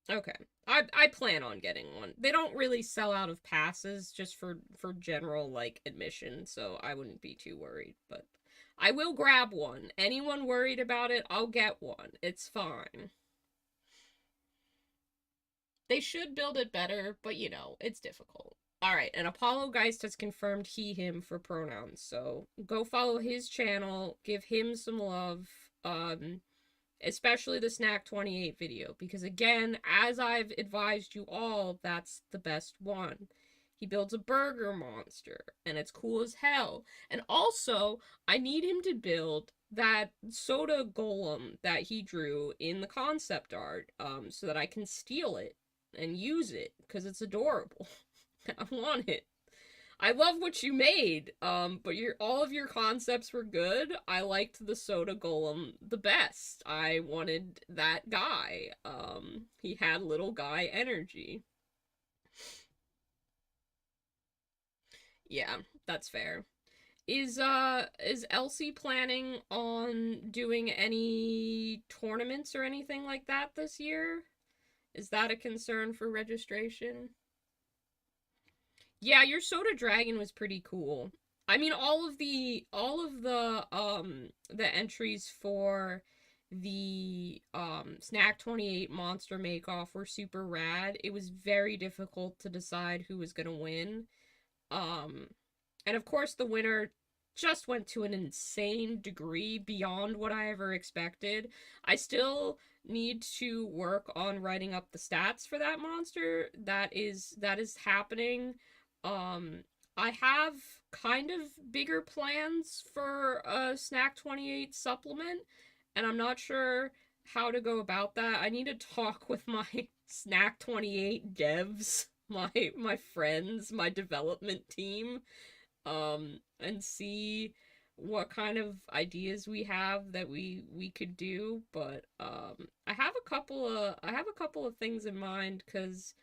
[SPEAKER 1] Okay. I plan on getting one. They don't really sell out of passes just for general like admission, so I wouldn't be too worried, but I will grab one. Anyone worried about it, I'll get one. It's fine. They should build it better, but it's difficult. Alright, and Apollo Geist has confirmed he, him for pronouns, so go follow his channel, give him some love, especially the Snack 28 video, because again, as I've advised you all, that's the best one. He builds a burger monster, and it's cool as hell. And also, I need him to build that soda golem that he drew in the concept art, so that I can steal it and use it because it's adorable. I want it. I love what you made, but your all of your concepts were good. I liked the soda golem the best. I wanted that guy. He had little guy energy. Yeah, that's fair. Is Elsie planning on doing any tournaments or anything like that this year? Is that a concern for registration? Yeah, your Soda Dragon was pretty cool. I mean, all of the entries for the Snack 28 Monster Make-Off were super rad. It was very difficult to decide who was going to win. Um and of course the winner just went to an insane degree beyond what I ever expected. I still need to work on writing up the stats for that monster. That is happening. Um I have kind of bigger plans for a Snack 28 supplement, and I'm not sure how to go about that. I need to talk with my Snack 28 devs, my friends, my development team, and see what kind of ideas we have that we could do. But I have a couple of things in mind because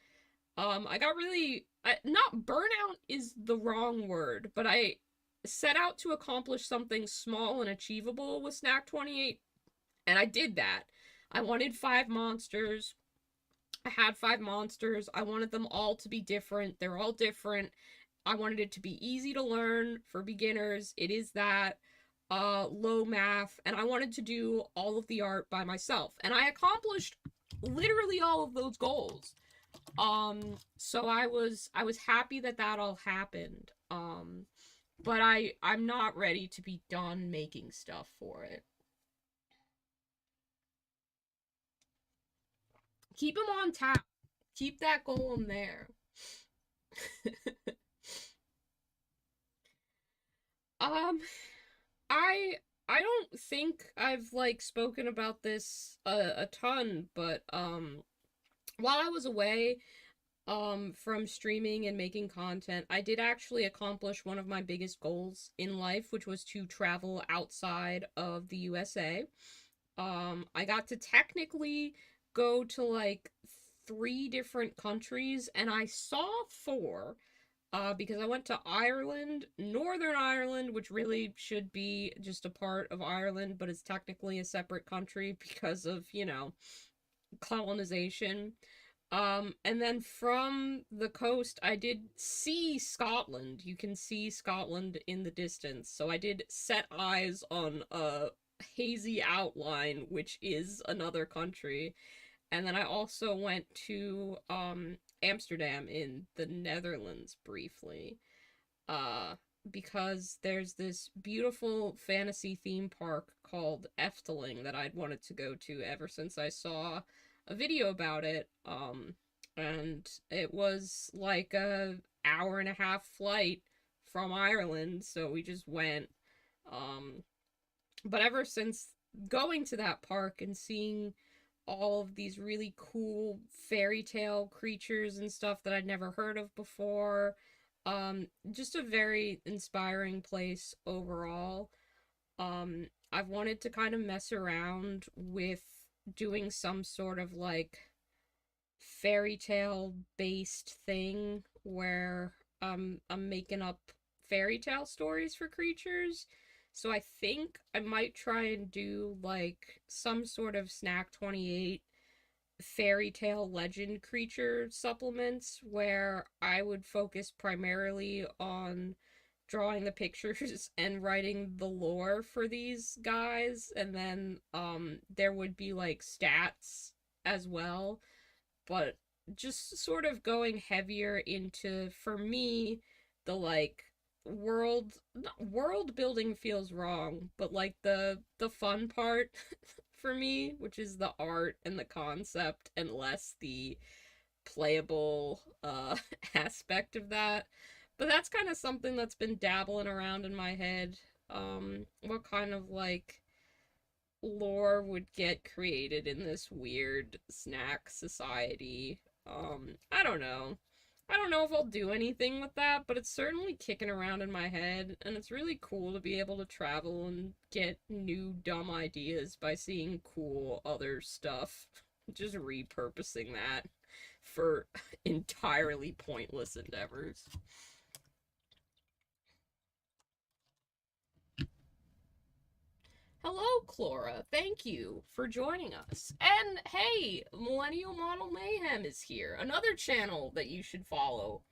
[SPEAKER 1] I got really not burnout is the wrong word, but I set out to accomplish something small and achievable with Snack 28, and I did that. I wanted 5 monsters. I had 5 monsters. I wanted them all to be different. They're all different. I wanted it to be easy to learn for beginners. It is that low math, and I wanted to do all of the art by myself. And I accomplished literally all of those goals. So I was happy that that all happened. But I'm not ready to be done making stuff for it. Keep him on tap. Keep that golem there. Um, I I don't think I've like spoken about this a ton, but while I was away from streaming and making content, I did actually accomplish one of my biggest goals in life, which was to travel outside of the USA. I got to technically go to like 3 different countries, and I saw four, because I went to Ireland, Northern Ireland, which really should be just a part of Ireland, but it's technically a separate country because of, colonization. And then from the coast, I did see Scotland. You can see Scotland in the distance. So I did set eyes on a hazy outline, which is another country. And then I also went to Amsterdam in the Netherlands briefly. Uh because there's this beautiful fantasy theme park called Efteling that I'd wanted to go to ever since I saw a video about it. And it was like a hour and a half flight from Ireland, so we just went. Um but ever since going to that park and seeing all of these really cool fairy tale creatures and stuff that I'd never heard of before, just a very inspiring place overall. I've wanted to kind of mess around with doing some sort of like fairy tale based thing where I'm making up fairy tale stories for creatures. So I think I might try and do like some sort of Snack 28 fairy tale legend creature supplements where I would focus primarily on drawing the pictures and writing the lore for these guys, and then there would be like stats as well, but just sort of going heavier into, for me, the like world building feels wrong, but like the fun part for me, which is the art and the concept and less the playable aspect of that. But that's kind of something that's been dabbling around in my head. What kind of like lore would get created in this weird snack society. I don't know. I don't know if I'll do anything with that, but it's certainly kicking around in my head, and it's really cool to be able to travel and get new dumb ideas by seeing cool other stuff. Just repurposing that for entirely pointless endeavors. Hello, Clora. Thank you for joining us. And hey, Millennial Model Mayhem is here. Another channel that you should follow.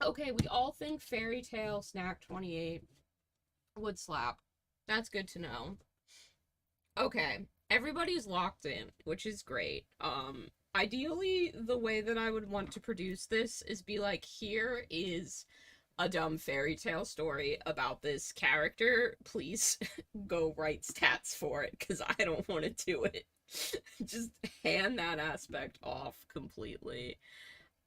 [SPEAKER 1] Okay, we all think Fairy Tale Snack 28 would slap. That's good to know. Okay, everybody's locked in, which is great. Ideally, the way that I would want to produce this is be like, here is a dumb fairy tale story about this character. Please go write stats for it, because I don't want to do it. Just hand that aspect off completely.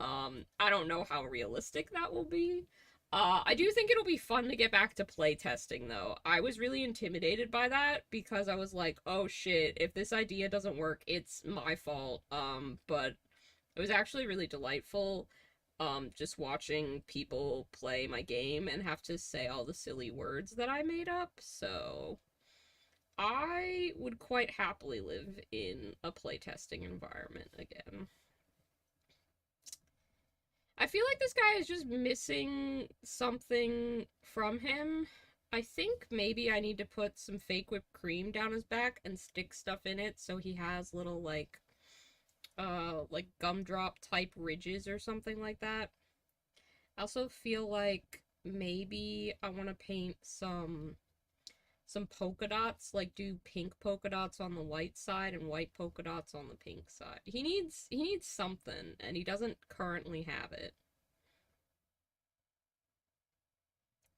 [SPEAKER 1] I don't know how realistic that will be. I do think it'll be fun to get back to playtesting, though. I was really intimidated by that because I was like, oh shit, if this idea doesn't work, it's my fault. But it was actually really delightful, just watching people play my game and have to say all the silly words that I made up, so I would quite happily live in a playtesting environment again. I feel like this guy is just missing something from him. I think maybe I need to put some fake whipped cream down his back and stick stuff in it so he has little, like gumdrop type ridges or something like that. I also feel like maybe I want to paint some polka dots, like do pink polka dots on the white side and white polka dots on the pink side. He needs something, and he doesn't currently have it.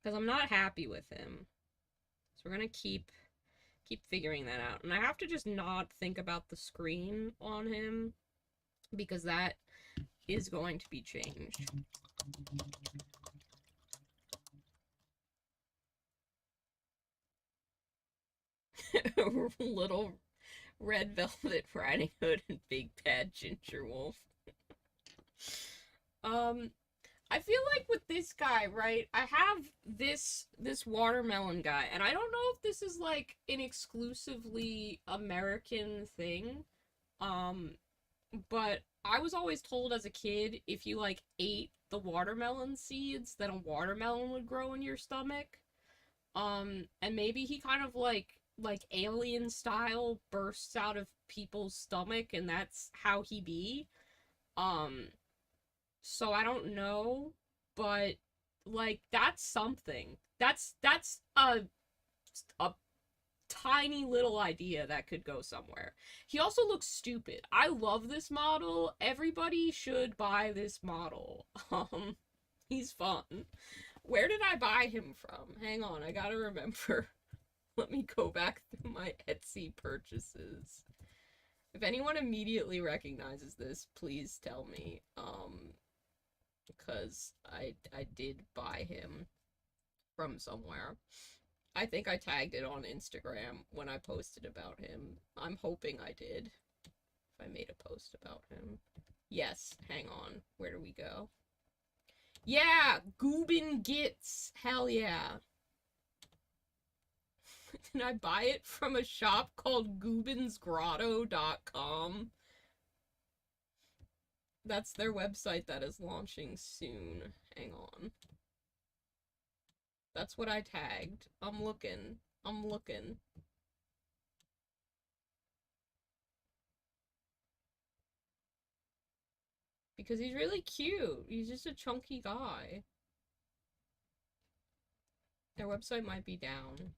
[SPEAKER 1] Because I'm not happy with him. So we're gonna keep figuring that out. And I have to just not think about the screen on him, because that is going to be changed. Little Red Velvet Riding Hood and Big Bad Ginger Wolf. um, I feel like with this guy, right? I have this watermelon guy, and I don't know if this is like an exclusively American thing. Um, but I was always told as a kid, if you like ate the watermelon seeds, then a watermelon would grow in your stomach. And maybe he kind of like alien style bursts out of people's stomach, and that's how he be. Um, so I don't know, but like that's something. That's a tiny little idea that could go somewhere. He also looks stupid. I love this model. Everybody should buy this model. He's fun. Where did I buy him from? Hang on, I gotta remember. Let me go back through my Etsy purchases. If anyone immediately recognizes this, please tell me. Because I did buy him from somewhere. I think I tagged it on Instagram when I posted about him. I'm hoping I did. If I made a post about him. Yes, hang on. Where do we go? Yeah, Goobin Gits. Hell yeah. Did I buy it from a shop called goobinsgrotto.com? That's their website that is launching soon. Hang on. That's what I tagged. I'm looking. I'm looking. Because he's really cute. He's just a chunky guy. Their website might be down.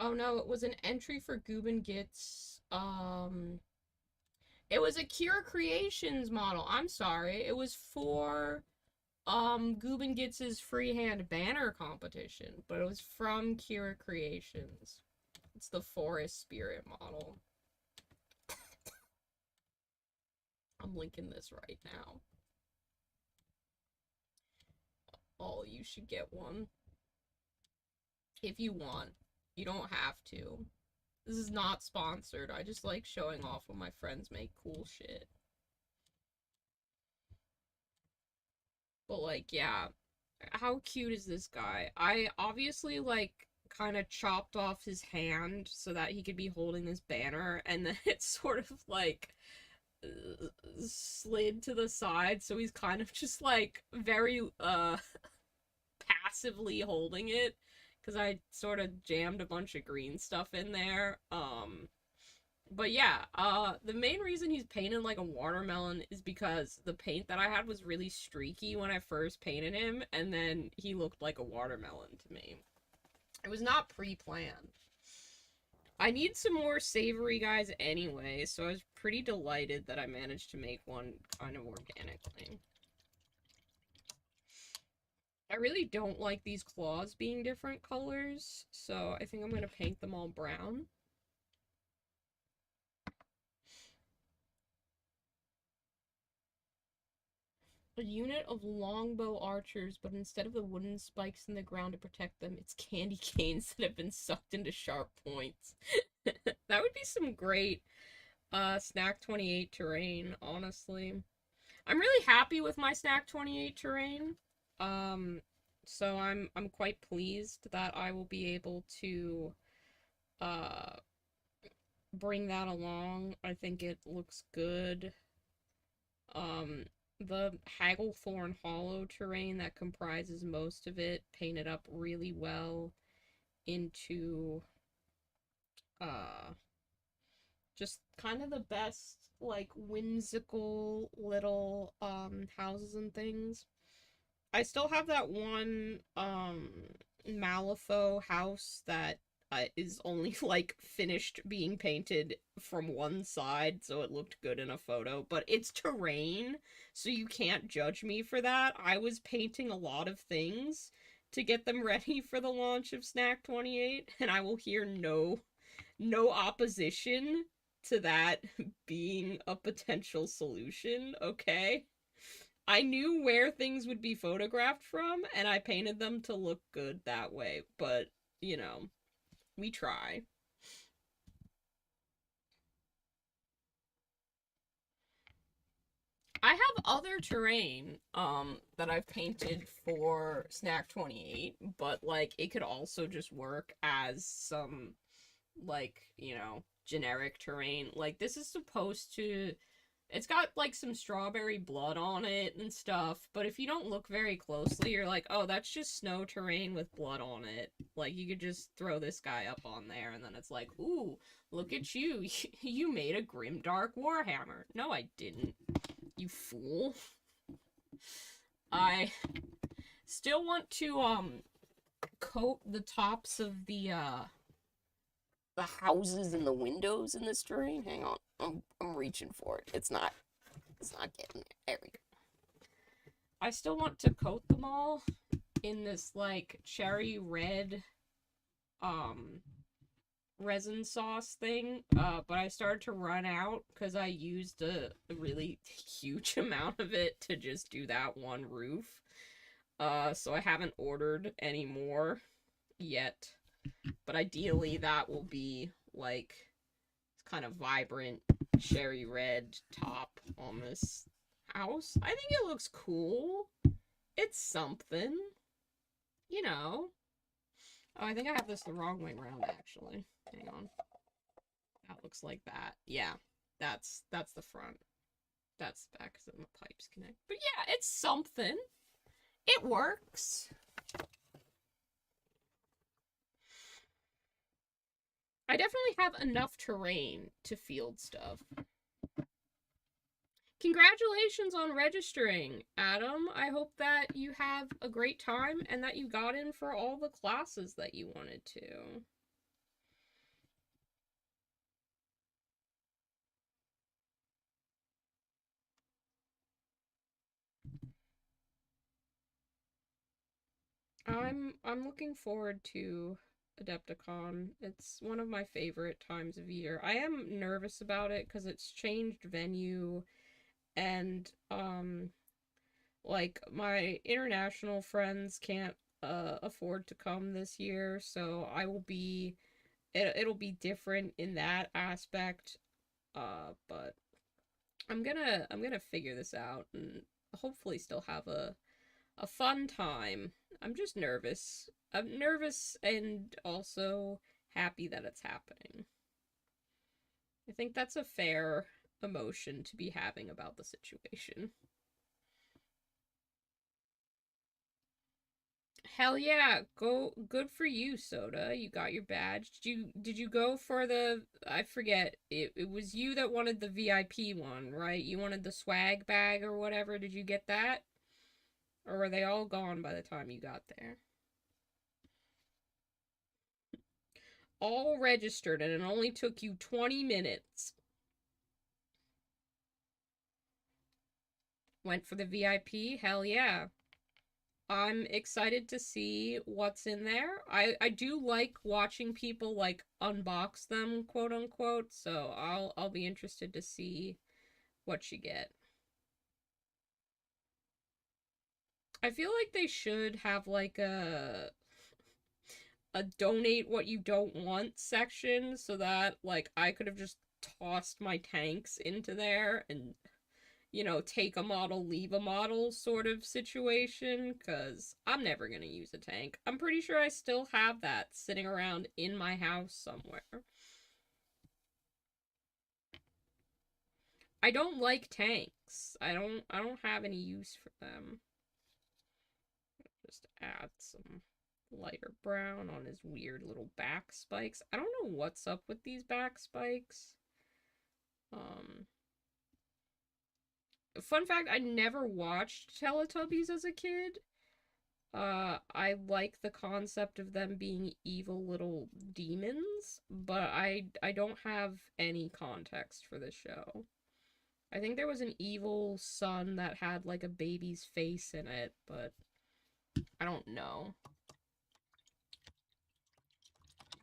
[SPEAKER 1] Oh no, it was an entry for Goobin Gits. It was a Cure Creations model. I'm sorry. It was for Goobin Gits' freehand banner competition, but it was from Cure Creations. It's the Forest Spirit model. I'm linking this right now. Oh, you should get one. If you want. You don't have to. This is not sponsored. I just like showing off when my friends make cool shit. But, like, yeah. How cute is this guy? I obviously, like, kind of chopped off his hand so that he could be holding this banner, and then it's sort of, like, slid to the side, so he's kind of just, like, very, passively holding it, because I sort of jammed a bunch of green stuff in there. But yeah, the main reason he's painted like a watermelon is because the paint that I had was really streaky when I first painted him, and then he looked like a watermelon to me. It was not pre-planned. I need some more savory guys anyway, so I was pretty delighted that I managed to make one kind of organically. I really don't like these claws being different colors, so I think I'm going to paint them all brown. A unit of longbow archers, but instead of the wooden spikes in the ground to protect them, it's candy canes that have been sucked into sharp points. That would be some great Snack 28 terrain, honestly. I'm really happy with my Snack 28 terrain. So I'm quite pleased that I will be able to uh bring that along. I think it looks good. Um, the Hagglethorn Hollow terrain that comprises most of it painted up really well into uh just kind of the best like whimsical little houses and things. I still have that one Malifaux house that is only like finished being painted from one side, so it looked good in a photo. But it's terrain, so you can't judge me for that. I was painting a lot of things to get them ready for the launch of Snack 28, and I will hear no opposition to that being a potential solution, okay? I knew where things would be photographed from, and I painted them to look good that way, but, you know, we try. I have other terrain, that I've painted for Snack 28, but, like, it could also just work as some, like, you know, generic terrain. Like, this is supposed to it's got like some strawberry blood on it and stuff, but if you don't look very closely, you're like, oh, that's just snow terrain with blood on it. Like, you could just throw this guy up on there, and then it's like, ooh, look at you. You made a grimdark warhammer. No, I didn't, you fool. I still want to, coat the tops of the houses and the windows in this terrain. Hang on, I'm reaching for it. It's not getting there. There we go. I still want to coat them all in this like cherry red resin sauce thing, but I started to run out because I used a really huge amount of it to just do that one roof. So I haven't ordered any more yet, but ideally that will be like kind of vibrant cherry red top on this house. I think it looks cool. It's something, you know. Oh, I think I have this the wrong way around, actually. Hang on. That looks like that. Yeah, that's the front. That's the back because the pipes connect. But yeah, it's something. It works. I definitely have enough terrain to field stuff. Congratulations on registering, Adam. I hope that you have a great time and that you got in for all the classes that you wanted to. I'm looking forward to Adepticon. It's one of my favorite times of year. I am nervous about it because it's changed venue and like my international friends can't afford to come this year, so I will be it'll be different in that aspect. But I'm gonna figure this out and hopefully still have a fun time. I'm just nervous. I'm nervous and also happy that it's happening. I think that's a fair emotion to be having about the situation. Hell yeah, go good for you, Soda. You got your badge. Did you go for the I forget. It was you that wanted the VIP one, right? You wanted the swag bag or whatever. Did you get that? Or were they all gone by the time you got there? All registered and it only took you 20 minutes. Went for the VIP? Hell yeah. I'm excited to see what's in there. I do like watching people like unbox them, quote unquote, so I'll be interested to see what you get. I feel like they should have like a donate what you don't want section so that like I could have just tossed my tanks into there and take a model, leave a model sort of situation, because I'm never going to use a tank. I'm pretty sure I still have that sitting around in my house somewhere. I don't like tanks. I don't have any use for them. Just add some lighter brown on his weird little back spikes. I don't know what's up with these back spikes. Um Fun fact, I never watched Teletubbies as a kid. I like the concept of them being evil little demons, but I don't have any context for this show. I think there was an evil son that had like a baby's face in it, but I don't know.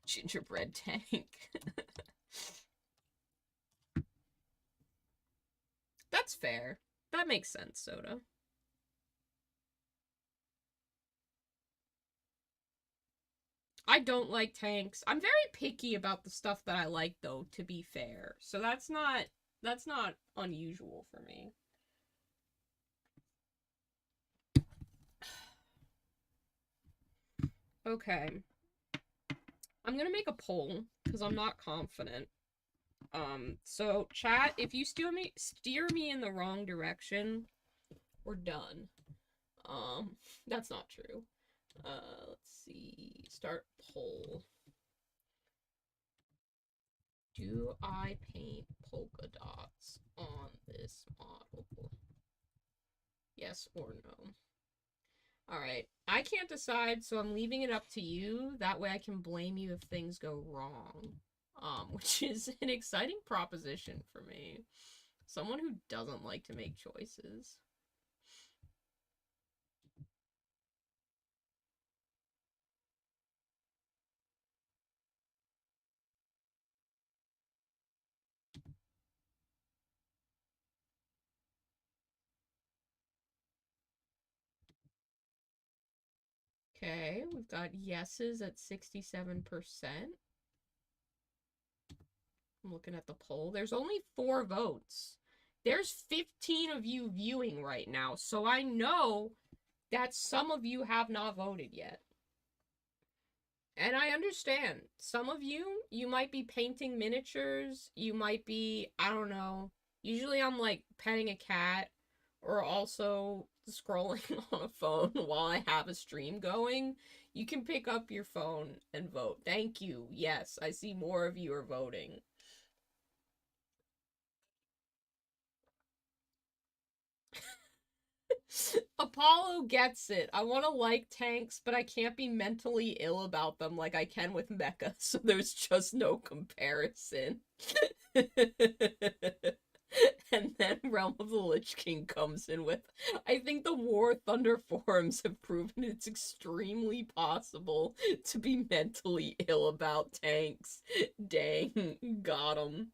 [SPEAKER 1] Gingerbread tank. That's fair. That makes sense, Soda. I don't like tanks. I'm very picky about the stuff that I like though, to be fair. So that's not unusual for me. Okay. I'm gonna make a poll because I'm not confident. So chat, if you steer me in the wrong direction, we're done. That's not true. Let's see. Start poll. Do I paint polka dots on this model? Yes or no? Alright. I can't decide, so I'm leaving it up to you. That way I can blame you if things go wrong. Which is an exciting proposition for me. Someone who doesn't like to make choices. Okay, we've got yeses at 67%. I'm looking at the poll. There's only 4 votes. There's 15 of you viewing right now, so I know that some of you have not voted yet. And I understand. Some of you might be painting miniatures. You might be, I don't know. Usually I'm like petting a cat or also scrolling on a phone while I have a stream going. You can pick up your phone and vote. Thank you. Yes, I see more of you are voting. Apollo gets it. I want to like tanks, but I can't be mentally ill about them like I can with mecha, so there's just no comparison. And then Realm of the Lich King comes in with, I think the War Thunder forums have proven it's extremely possible to be mentally ill about tanks. Dang, got him.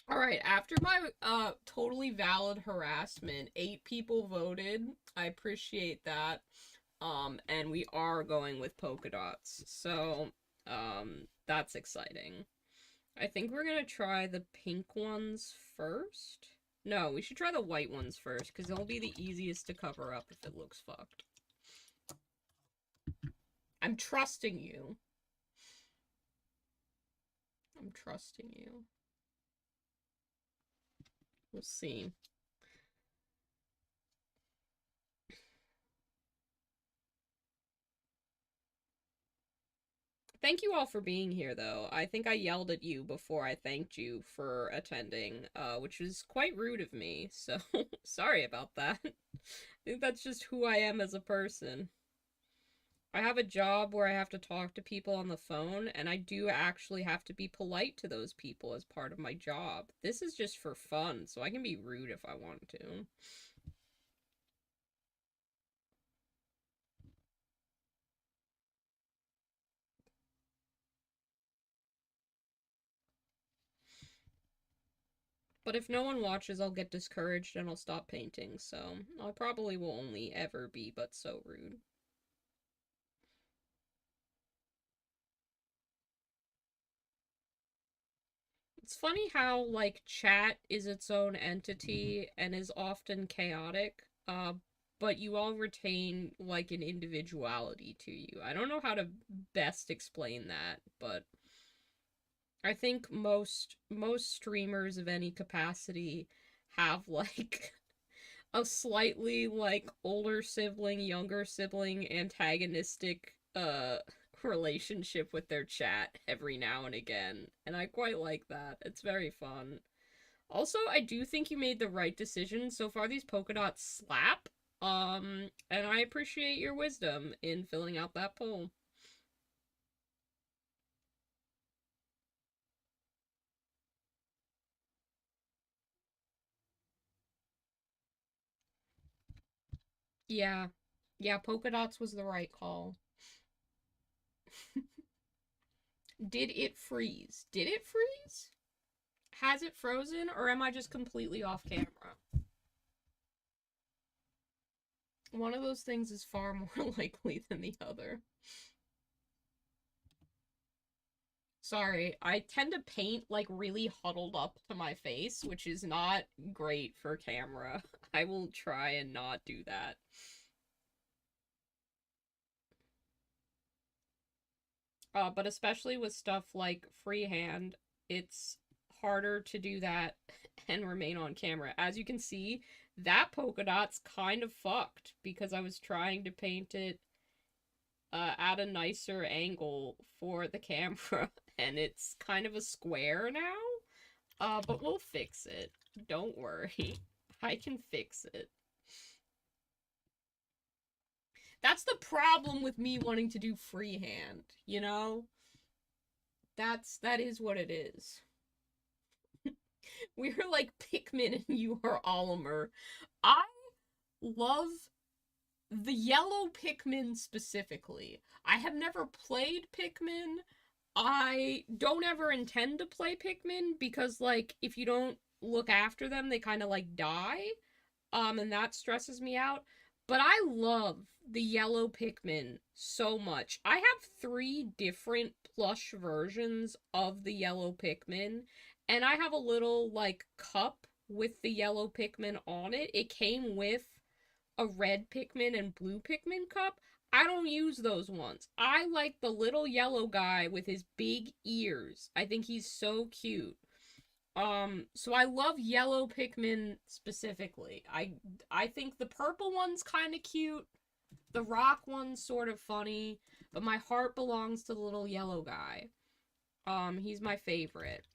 [SPEAKER 1] All right, after my totally valid harassment, 8 people voted. I appreciate that. And we are going with polka dots. So, that's exciting. I think we're gonna try the pink ones first. No, we should try the white ones first, because they'll be the easiest to cover up if it looks fucked. I'm trusting you. I'm trusting you. We'll see. Thank you all for being here, though. I think I yelled at you before I thanked you for attending, which was quite rude of me, so sorry about that. I think that's just who I am as a person. I have a job where I have to talk to people on the phone, and I do actually have to be polite to those people as part of my job. This is just for fun, so I can be rude if I want to. But if no one watches, I'll get discouraged and I'll stop painting, so I probably will only ever be but so rude. It's funny how, like, chat is its own entity and is often chaotic, but you all retain, like, an individuality to you. I don't know how to best explain that, but I think most streamers of any capacity have, like, a slightly, like, older sibling, younger sibling, antagonistic, relationship with their chat every now and again, and I quite like that. It's very fun. Also, I do think you made the right decision. So far, these polka dots slap. And I appreciate your wisdom in filling out that poll. Yeah. Yeah, polka dots was the right call. Did it freeze? Did it freeze? Has it frozen, or am I just completely off camera? One of those things is far more likely than the other. Sorry, I tend to paint like really huddled up to my face, which is not great for camera. I will try and not do that. But especially with stuff like freehand, it's harder to do that and remain on camera. As you can see, that polka dot's kind of fucked because I was trying to paint it at a nicer angle for the camera, and it's kind of a square now. But we'll fix it. Don't worry. I can fix it. That's the problem with me wanting to do freehand, you know? That is what it is. We're like Pikmin and you are Olimer. I love the yellow Pikmin specifically. I have never played Pikmin. I don't ever intend to play Pikmin because, like, if you don't look after them, they kind of like die. And that stresses me out. But I love the yellow Pikmin so much. I have 3 different plush versions of the yellow Pikmin, and I have a little, like, cup with the yellow Pikmin on it. It came with a red Pikmin and blue Pikmin cup. I don't use those ones. I like the little yellow guy with his big ears. I think he's so cute. So I love yellow Pikmin specifically. I think the purple one's kind of cute. The rock one's sort of funny, but my heart belongs to the little yellow guy. He's my favorite.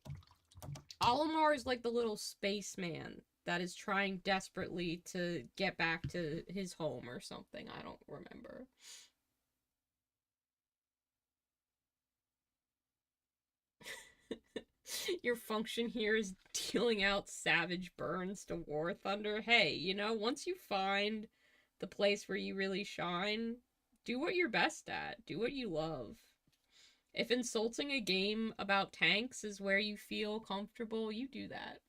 [SPEAKER 1] Olimar is like the little spaceman that is trying desperately to get back to his home or something. I don't remember. Your function here is dealing out savage burns to War Thunder. Hey, once you find the place where you really shine, do what you're best at. Do what you love. If insulting a game about tanks is where you feel comfortable, you do that.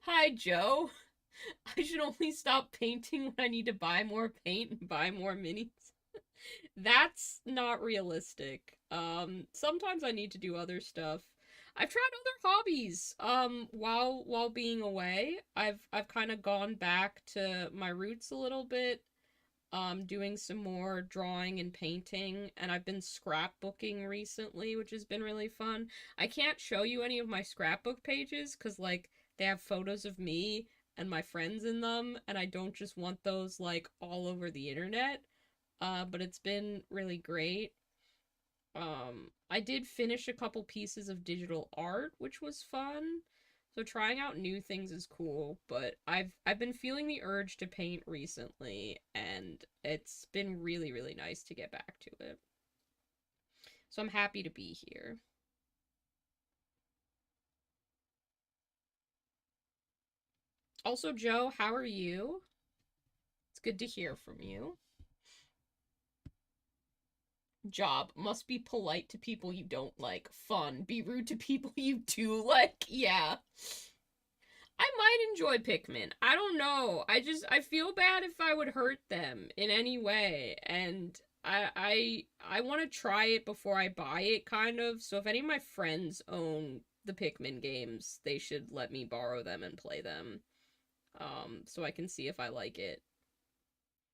[SPEAKER 1] Hi, Joe. I should only stop painting when I need to buy more paint and buy more minis. That's not realistic. Sometimes I need to do other stuff. I've tried other hobbies. While being away, I've kind of gone back to my roots a little bit. Doing some more drawing and painting, and I've been scrapbooking recently, which has been really fun. I can't show you any of my scrapbook pages because, like, they have photos of me and my friends in them, and I don't just want those, like, all over the internet. But it's been really great. I did finish a couple pieces of digital art, which was fun. So trying out new things is cool, but I've been feeling the urge to paint recently, and it's been really, really nice to get back to it. So I'm happy to be here. Also, Joe, how are you? It's good to hear from you. Job. Must be polite to people you don't like. Fun. Be rude to people you do like. Yeah. I might enjoy Pikmin. I don't know. I feel bad if I would hurt them in any way, and I want to try it before I buy it, kind of. So if any of my friends own the Pikmin games, they should let me borrow them and play them. So I can see if I like it.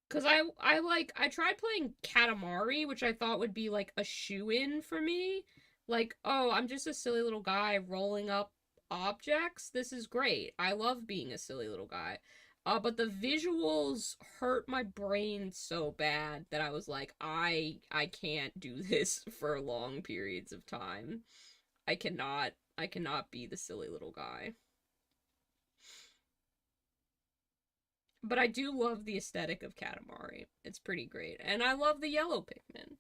[SPEAKER 1] Cause I tried playing Katamari, which I thought would be like a shoe in for me. Like, oh, I'm just a silly little guy rolling up objects. This is great. I love being a silly little guy. But the visuals hurt my brain so bad that I was like, I can't do this for long periods of time. I cannot be the silly little guy. But I do love the aesthetic of Katamari. It's pretty great. And I love the yellow Pikmin.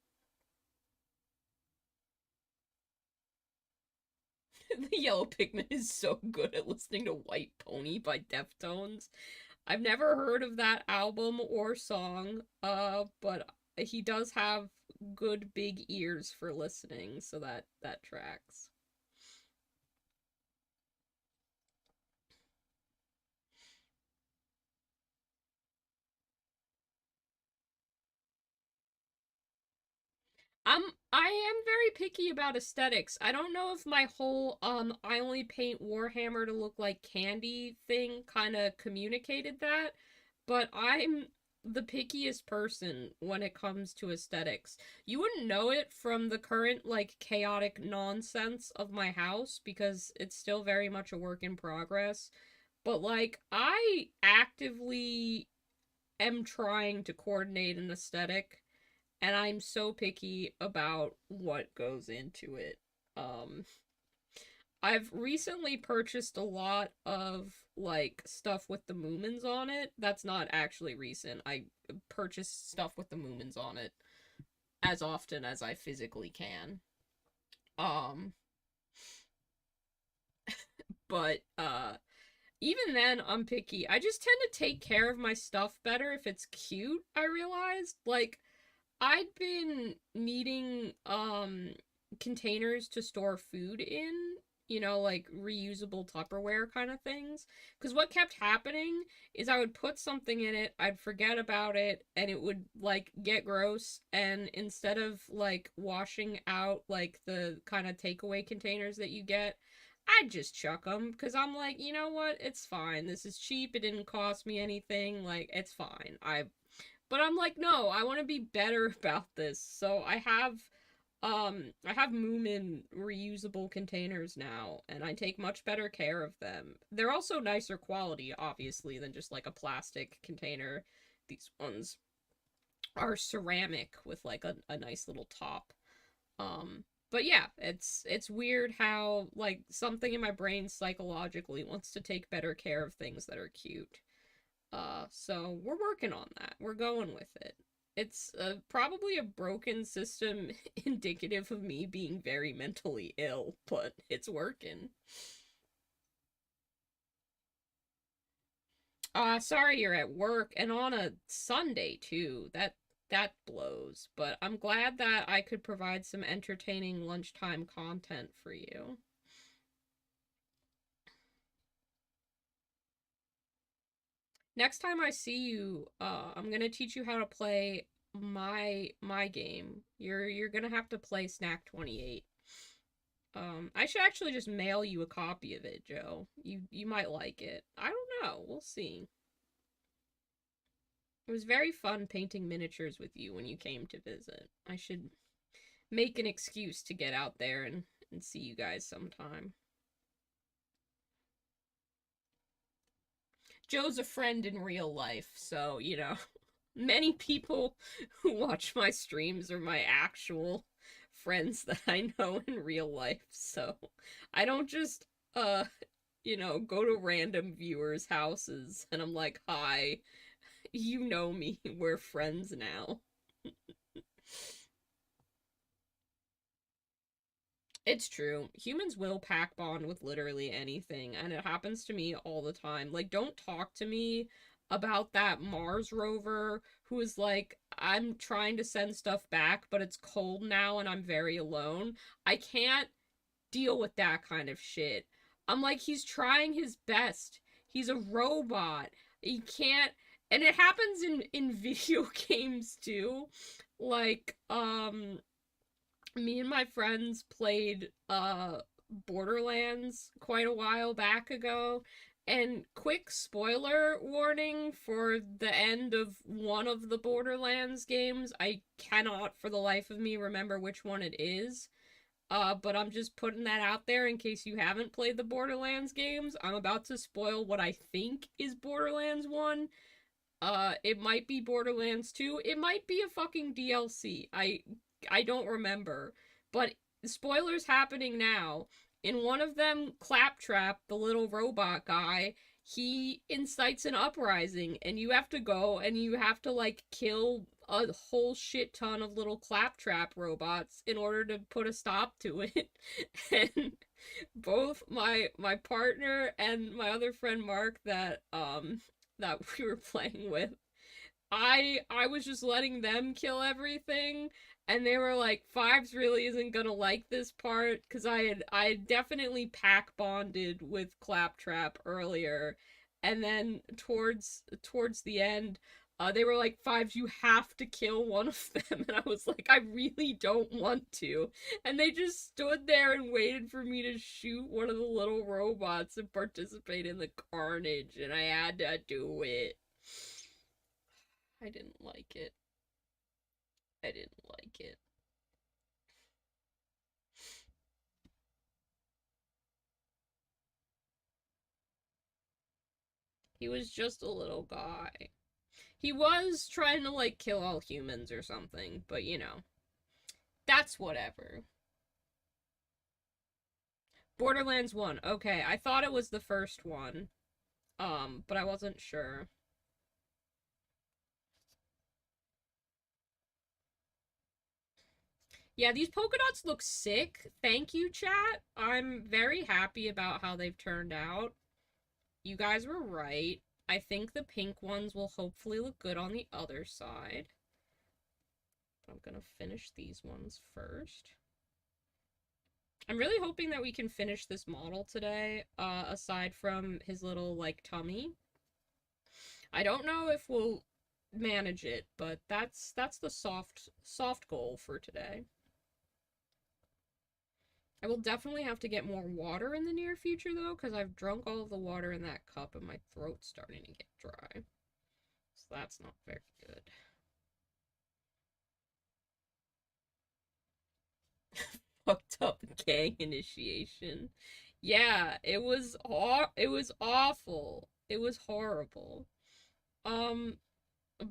[SPEAKER 1] The yellow Pikmin is so good at listening to White Pony by Deftones. I've never heard of that album or song, but he does have good big ears for listening, so that tracks. I'm I am very picky about aesthetics. I don't know if my whole I only paint Warhammer to look like candy thing kind of communicated that, but I'm the pickiest person when it comes to aesthetics. You wouldn't know it from the current like chaotic nonsense of my house because it's still very much a work in progress, but like I actively am trying to coordinate an aesthetic and I'm so picky about what goes into it. Um, I've recently purchased a lot of like stuff with the Moomins on it. That's not actually recent. I purchase stuff with the Moomins on it as often as I physically can. Um, but even then I'm picky. I just tend to take care of my stuff better if it's cute, I realized. Like I'd been needing containers to store food in, like reusable Tupperware kind of things. Cuz what kept happening is I would put something in it, I'd forget about it, and it would like get gross, and instead of like washing out like the kind of takeaway containers that you get, I'd just chuck them because I'm like, you know what? It's fine. This is cheap. It didn't cost me anything. Like, it's fine. But I'm like, no, I want to be better about this. So I have Moomin reusable containers now, and I take much better care of them. They're also nicer quality, obviously, than just like a plastic container. These ones are ceramic with like a nice little top. But yeah, it's weird how like something in my brain psychologically wants to take better care of things that are cute. So we're working on that. We're going with it. It's probably a broken system indicative of me being very mentally ill, but it's working. Sorry you're at work and on a Sunday too. That blows. But I'm glad that I could provide some entertaining lunchtime content for you. Next time I see you, I'm gonna teach you how to play my game. You're gonna have to play Snack 28. I should actually just mail you a copy of it, Joe. You might like it. I don't know. We'll see. It was very fun painting miniatures with you when you came to visit. I should make an excuse to get out there and see you guys sometime. Joe's a friend in real life, so, many people who watch my streams are my actual friends that I know in real life, so I don't just, go to random viewers' houses and I'm like, hi, you know me, we're friends now. It's true. Humans will pack bond with literally anything, and it happens to me all the time. Like, don't talk to me about that Mars rover who is like, I'm trying to send stuff back, but it's cold now and I'm very alone. I can't deal with that kind of shit. I'm like, he's trying his best. He's a robot. He can't. And it happens in video games too. Like, me and my friends played Borderlands quite a while back ago, and quick spoiler warning for the end of one of the Borderlands games. I cannot for the life of me remember which one it is. But I'm just putting that out there in case you haven't played the Borderlands games. I'm about to spoil what I think is Borderlands 1. It might be Borderlands 2. It might be a fucking DLC. I don't remember. But spoilers happening now. In one of them, Claptrap, the little robot guy, he incites an uprising, and you have to go and you have to like kill a whole shit ton of little Claptrap robots in order to put a stop to it. And both my partner and my other friend Mark that we were playing with, I was just letting them kill everything, and they were like, Fives really isn't gonna like this part because I had definitely pack bonded with Claptrap earlier, and then towards the end, they were like, Fives, you have to kill one of them, and I was like, I really don't want to, and they just stood there and waited for me to shoot one of the little robots and participate in the carnage, and I had to do it. I didn't like it. I didn't like it. He was just a little guy. He was trying to, like, kill all humans or something, but that's whatever. Borderlands 1. Okay, I thought it was the first one. But I wasn't sure. Yeah, these polka dots look sick. Thank you, chat. I'm very happy about how they've turned out. You guys were right. I think the pink ones will hopefully look good on the other side. I'm gonna finish these ones first. I'm really hoping that we can finish this model today, aside from his little, like, tummy. I don't know if we'll manage it, but that's the soft goal for today. I will definitely have to get more water in the near future, though, because I've drunk all of the water in that cup and my throat's starting to get dry. So that's not very good. Fucked up gang initiation. Yeah, it was awful. It was horrible. Um,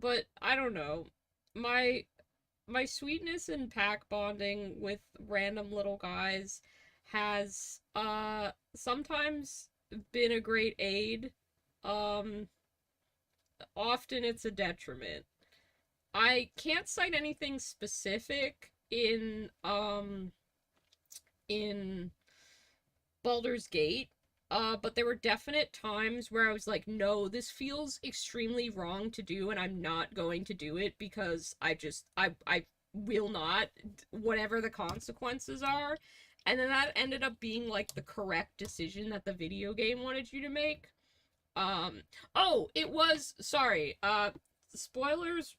[SPEAKER 1] but I don't know. My my sweetness and pack bonding with random little guys has sometimes been a great aid. Um, Often it's a detriment. I can't cite anything specific in Baldur's Gate, But there were definite times where I was like, no, this feels extremely wrong to do, and I'm not going to do it because I will not, whatever the consequences are. And then that ended up being like the correct decision that the video game wanted you to make. Um, oh, it was, sorry, spoilers,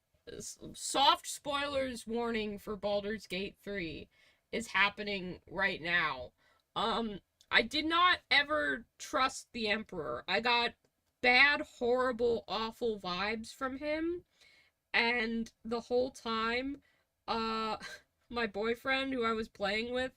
[SPEAKER 1] soft spoilers warning for Baldur's Gate 3 is happening right now. Um, I did not ever trust the Emperor. I got bad, horrible, awful vibes from him, and the whole time, uh, my boyfriend who I was playing with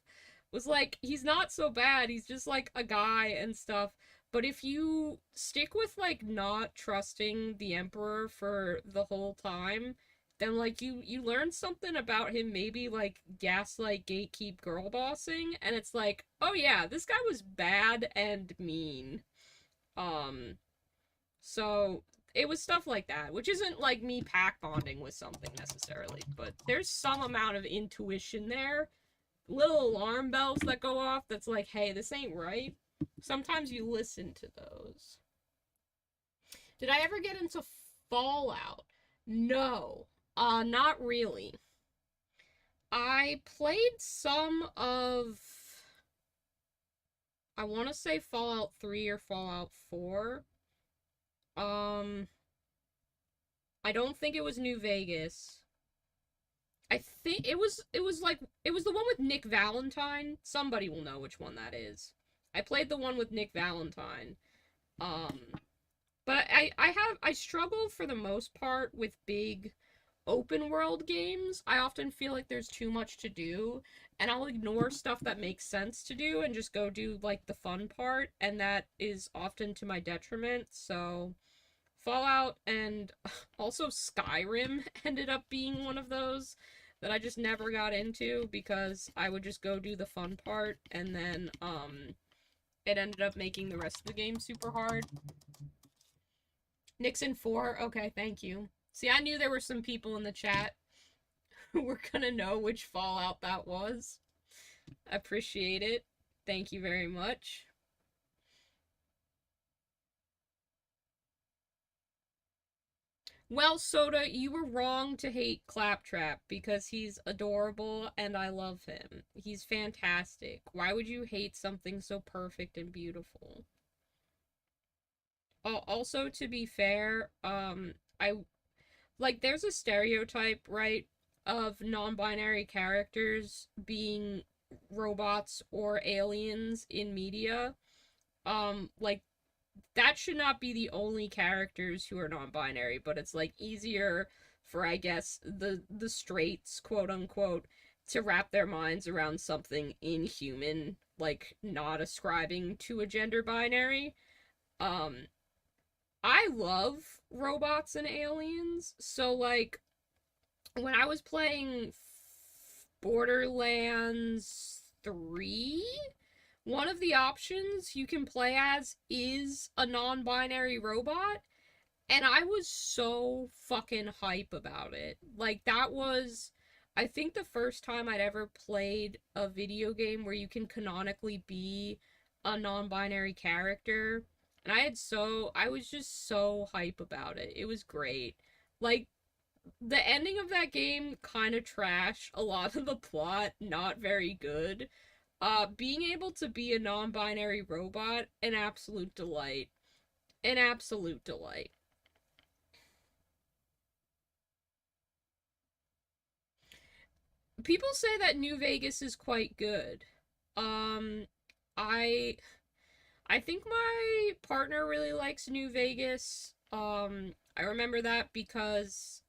[SPEAKER 1] was like, he's not so bad, he's just like a guy and stuff. But if you stick with like not trusting the Emperor for the whole time, then like you learn something about him, maybe like gaslight, gatekeep, girl bossing, and it's like, oh yeah, this guy was bad and mean. Um, so it was stuff like that, which isn't like me pack bonding with something necessarily, but there's some amount of intuition there. Little alarm bells that go off that's like, hey, this ain't right. Sometimes you listen to those. Did I ever get into Fallout? No. Not really. I played some of, I want to say Fallout 3 or Fallout 4. Um I don't think it was New Vegas. I think it was like it was the one with Nick Valentine. Somebody will know which one that is. I played the one with Nick Valentine. Um but I struggle for the most part with big open world games. I often feel like there's too much to do, and I'll ignore stuff that makes sense to do and just go do like the fun part, and that is often to my detriment. So Fallout and also Skyrim ended up being one of those that I just never got into because I would just go do the fun part, and then it ended up making the rest of the game super hard. Nixon 4, okay, thank you. See, I knew there were some people in the chat who were gonna know which Fallout that was. I appreciate it. Thank you very much. Well, Soda, you were wrong to hate Claptrap because he's adorable and I love him. He's fantastic. Why would you hate something so perfect and beautiful? Also, to be fair, I like there's a stereotype, right, of non-binary characters being robots or aliens in media. Like that should not be the only characters who are non-binary, but it's like easier for I guess the straights, quote unquote, to wrap their minds around something inhuman, like not ascribing to a gender binary. Um I love robots and aliens, so like when I was playing Borderlands 3, one of the options you can play as is a non binary robot, and I was so fucking hype about it. Like, that was, I think, the first time I'd ever played a video game where you can canonically be a non binary character. And I was just so hype about it. It was great. Like, the ending of that game kind of trash. A lot of the plot not very good. Being able to be a non-binary robot, an absolute delight. An absolute delight. People say that New Vegas is quite good. Um, I I think my partner really likes New Vegas. I remember that because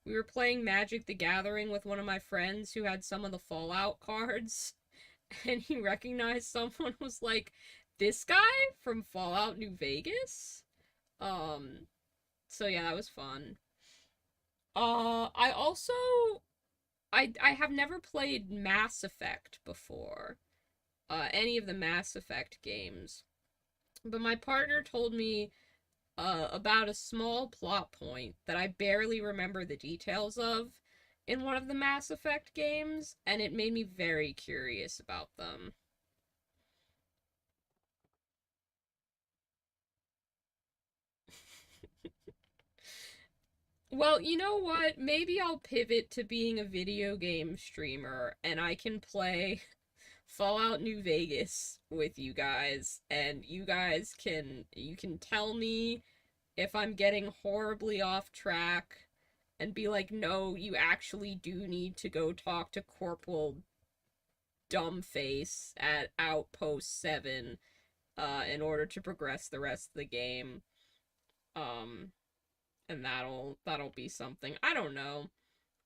[SPEAKER 1] we were playing Magic the Gathering with one of my friends who had some of the Fallout cards, and he recognized someone was like, "This guy from Fallout New Vegas?" Um, so yeah, that was fun. I also I have never played Mass Effect before. Any of the Mass Effect games. But my partner told me about a small plot point that I barely remember the details of in one of the Mass Effect games, and it made me very curious about them. Well, you know what? Maybe I'll pivot to being a video game streamer and I can play Fallout New Vegas with you guys and you guys can tell me if I'm getting horribly off track and be like, "No, you actually do need to go talk to Corporal Dumbface at Outpost 7 in order to progress the rest of the game." Um and that'll be something. I don't know.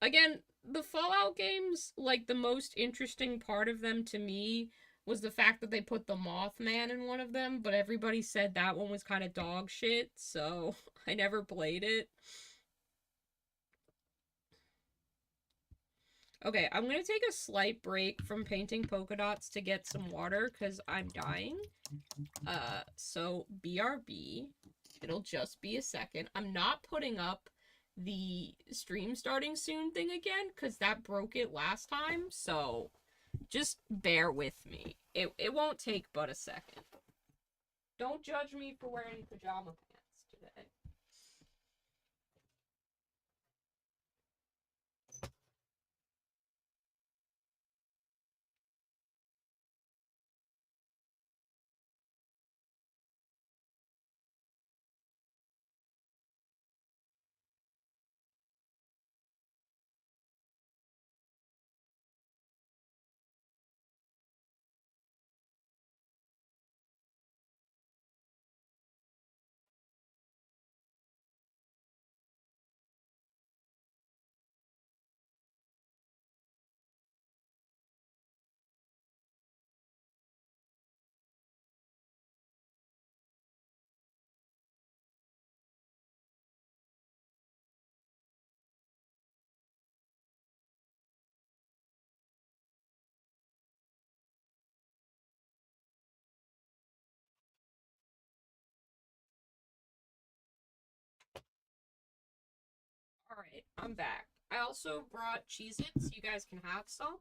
[SPEAKER 1] Again, the Fallout games, like the most interesting part of them to me was the fact that they put the Mothman in one of them, but everybody said that one was kind of dog shit, so I never played it. Okay, I'm gonna take a slight break from painting polka dots to get some water because I'm dying. So BRB. It'll just be a second. I'm not putting up the stream starting soon thing again because that broke it last time, so just bear with me. It won't take but a second. Don't judge me for wearing pajama pants today. Alright, I'm back. I also brought Cheez Its. You guys can have some.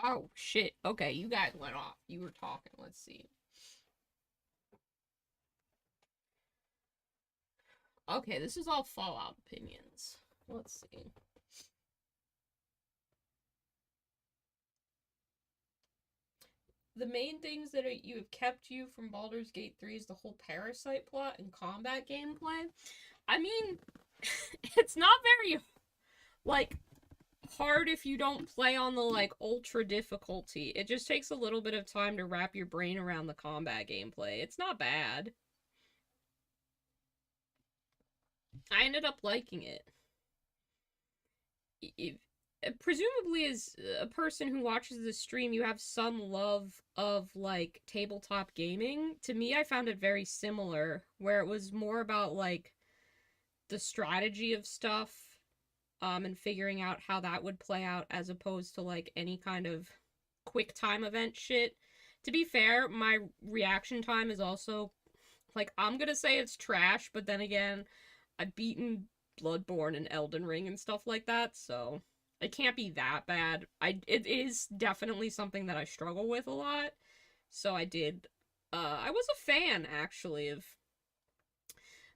[SPEAKER 1] Oh, shit. Okay, you guys went off. You were talking. Let's see. Okay, this is all Fallout opinions. Let's see. The main things that you have kept you from Baldur's Gate 3 is the whole parasite plot and combat gameplay. I mean, it's not very, like, hard if you don't play on the, like, ultra difficulty. It just takes a little bit of time to wrap your brain around the combat gameplay. It's not bad. I ended up liking it. If, presumably as a person who watches the stream, you have some love of like tabletop gaming. To me, I found it very similar, where it was more about like the strategy of stuff and figuring out how that would play out as opposed to like any kind of quick time event shit. To be fair, my reaction time is also like, I'm gonna say it's trash, but then again, I've beaten Bloodborne and Elden Ring and stuff like that, so it can't be that bad. It is definitely something that I struggle with a lot. So I was a fan actually of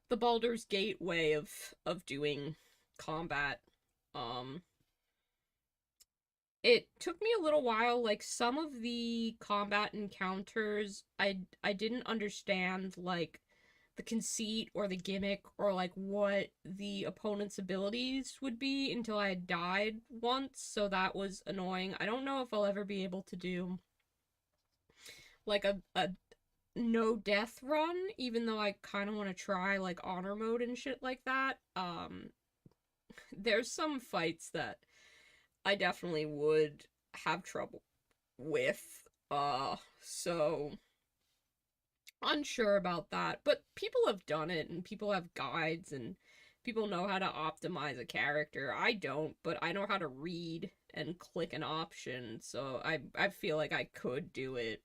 [SPEAKER 1] the Baldur's Gate way of doing combat. Um it took me a little while, like some of the combat encounters I didn't understand like the conceit or the gimmick or like what the opponent's abilities would be until I had died once, so that was annoying. I don't know if I'll ever be able to do like a no death run, even though I kind of want to try like honor mode and shit like that. There's some fights that I definitely would have trouble with. So unsure about that, but people have done it and people have guides and people know how to optimize a character. I don't, but I know how to read and click an option, so I feel like I could do it.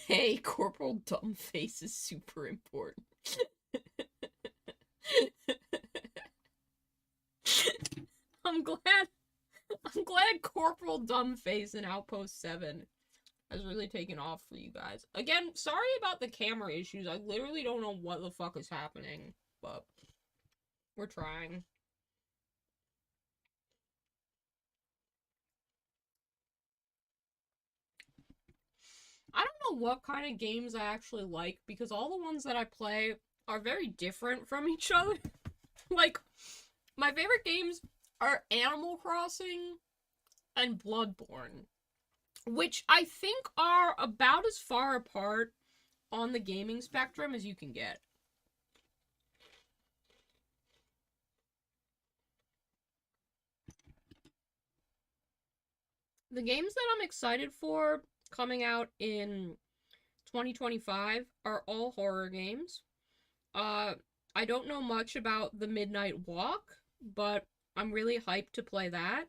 [SPEAKER 1] Hey, Corporal Dumbface is super important. I'm glad Corporal Dumbface in Outpost 7 has really taken off for you guys. Again, sorry about the camera issues. I literally don't know what the fuck is happening, but we're trying. I don't know what kind of games I actually like because all the ones that I play are very different from each other. Like, my favorite games are Animal Crossing and Bloodborne, which I think are about as far apart on the gaming spectrum as you can get. The games that I'm excited for coming out in 2025 are all horror games. Uh, I don't know much about The Midnight Walk, but I'm really hyped to play that.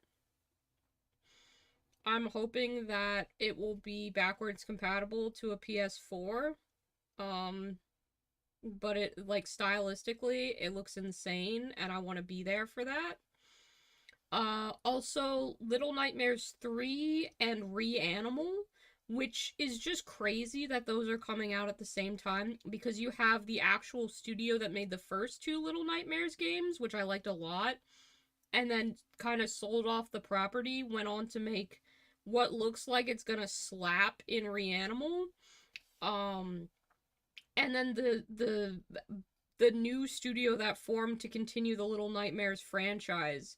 [SPEAKER 1] I'm hoping that it will be backwards compatible to a PS4. Um, but it, like, stylistically, it looks insane, and I want to be there for that. Also, Little Nightmares 3 and Reanimal, which is just crazy that those are coming out at the same time because you have the actual studio that made the first two Little Nightmares games, which I liked a lot, and then kind of sold off the property, went on to make what looks like it's gonna slap in Reanimal. Um, and then the new studio that formed to continue the Little Nightmares franchise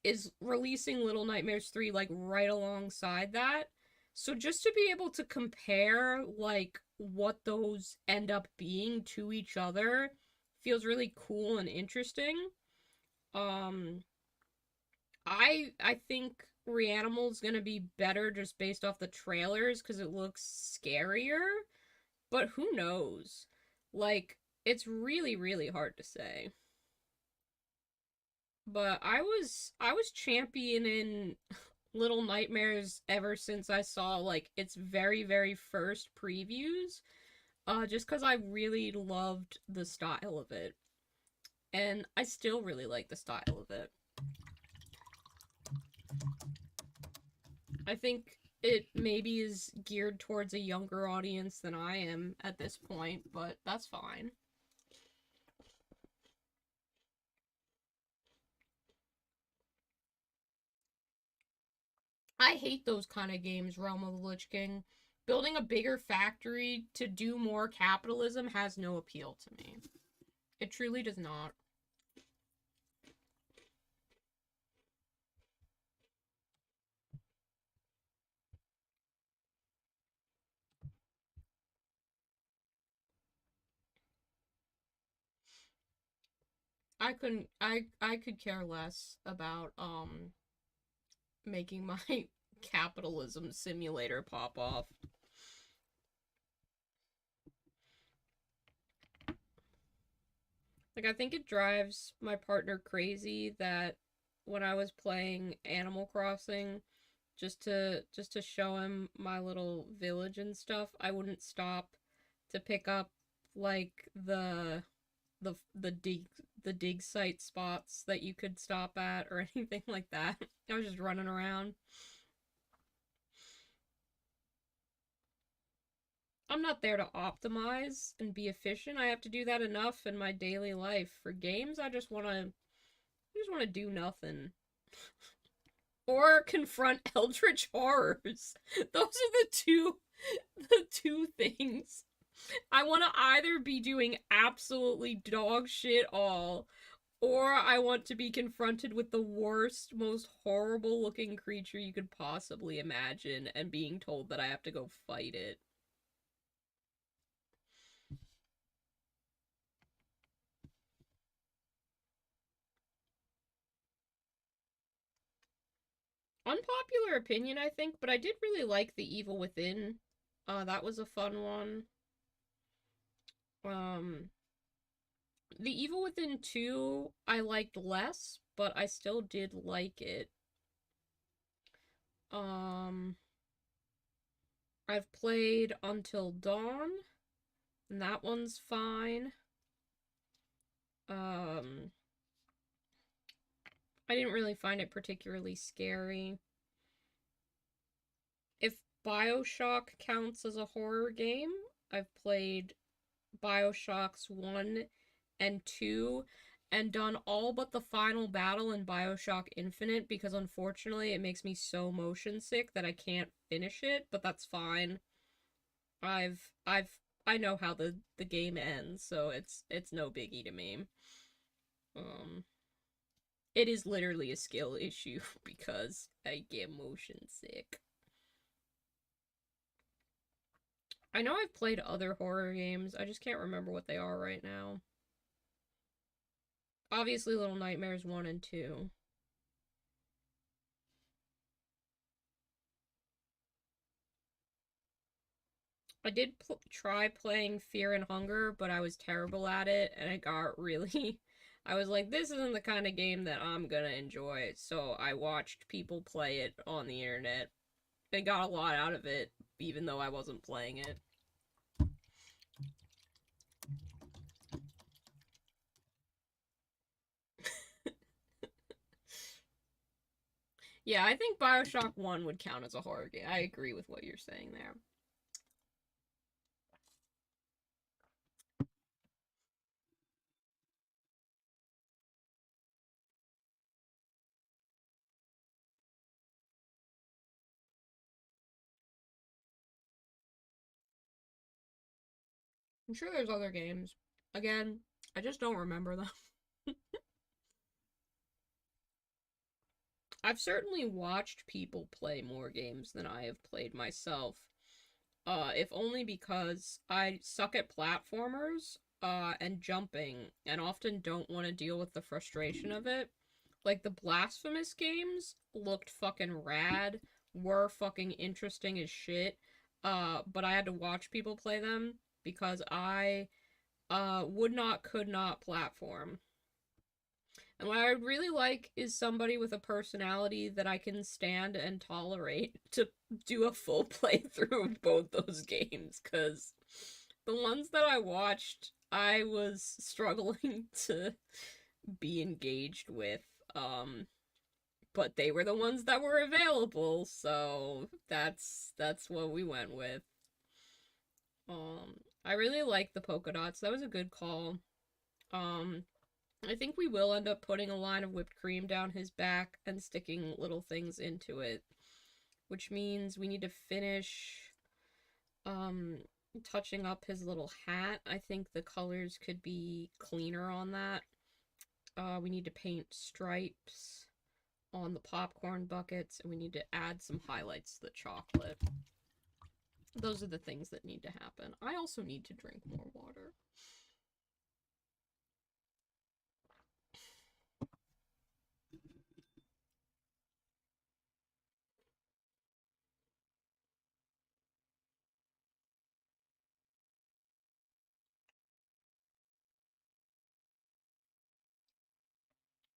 [SPEAKER 1] is releasing Little Nightmares 3 like right alongside that. So just to be able to compare like what those end up being to each other feels really cool and interesting. Um I think Reanimal's going to be better just based off the trailers cuz it looks scarier, but who knows? Like it's really hard to say. But I was championing Little Nightmares ever since I saw like its very first previews. Just cuz I really loved the style of it. And I still really like the style of it. I think it maybe is geared towards a younger audience than I am at this point, but that's fine. I hate those kind of games, Realm of the Lich King. Building a bigger factory to do more capitalism has no appeal to me. It truly does not. I could care less about making my capitalism simulator pop off. Like I think it drives my partner crazy that when I was playing Animal Crossing just to show him my little village and stuff, I wouldn't stop to pick up like the dig site spots that you could stop at or anything like that. I was just running around. I'm not there to optimize and be efficient. I have to do that enough in my daily life. For games, I just want to do nothing or confront eldritch horrors. Those are the two things. I want to either be doing absolutely dog shit all, or I want to be confronted with the worst, most horrible looking creature you could possibly imagine and being told that I have to go fight it. Unpopular opinion, I think, but I did really like The Evil Within. That was a fun one. Um, The Evil Within 2, I liked less, but I still did like it. Um, I've played Until Dawn, and that one's fine. Um, I didn't really find it particularly scary. If BioShock counts as a horror game, I've played BioShocks 1 and 2 and done all but the final battle in BioShock Infinite because unfortunately it makes me so motion sick that I can't finish it, but that's fine. I've I know how the game ends, so it's no biggie to me. Um it is literally a skill issue because I get motion sick. I know I've played other horror games, I just can't remember what they are right now. Obviously Little Nightmares 1 and 2. I did try playing Fear and Hunger, but I was terrible at it, and it got really. I was like, this isn't the kind of game that I'm gonna enjoy, so I watched people play it on the internet. I got a lot out of it, even though I wasn't playing it. Yeah, I think Bioshock 1 would count as a horror game. I agree with what you're saying there. I'm sure there's other games. Again, I just don't remember them. I've certainly watched people play more games than I have played myself. If only because I suck at platformers, and jumping, and often don't want to deal with the frustration of it. Like, the Blasphemous games looked fucking rad, were fucking interesting as shit, but I had to watch people play them because I, would not, could not platform. And what I would really like is somebody with a personality that I can stand and tolerate to do a full playthrough of both those games, because the ones that I watched, I was struggling to be engaged with. But they were the ones that were available, so that's what we went with. I really like the polka dots. That was a good call. Um, I think we will end up putting a line of whipped cream down his back and sticking little things into it, which means we need to finish um touching up his little hat. I think the colors could be cleaner on that. We need to paint stripes on the popcorn buckets, and we need to add some highlights to the chocolate. Those are the things that need to happen. I also need to drink more water.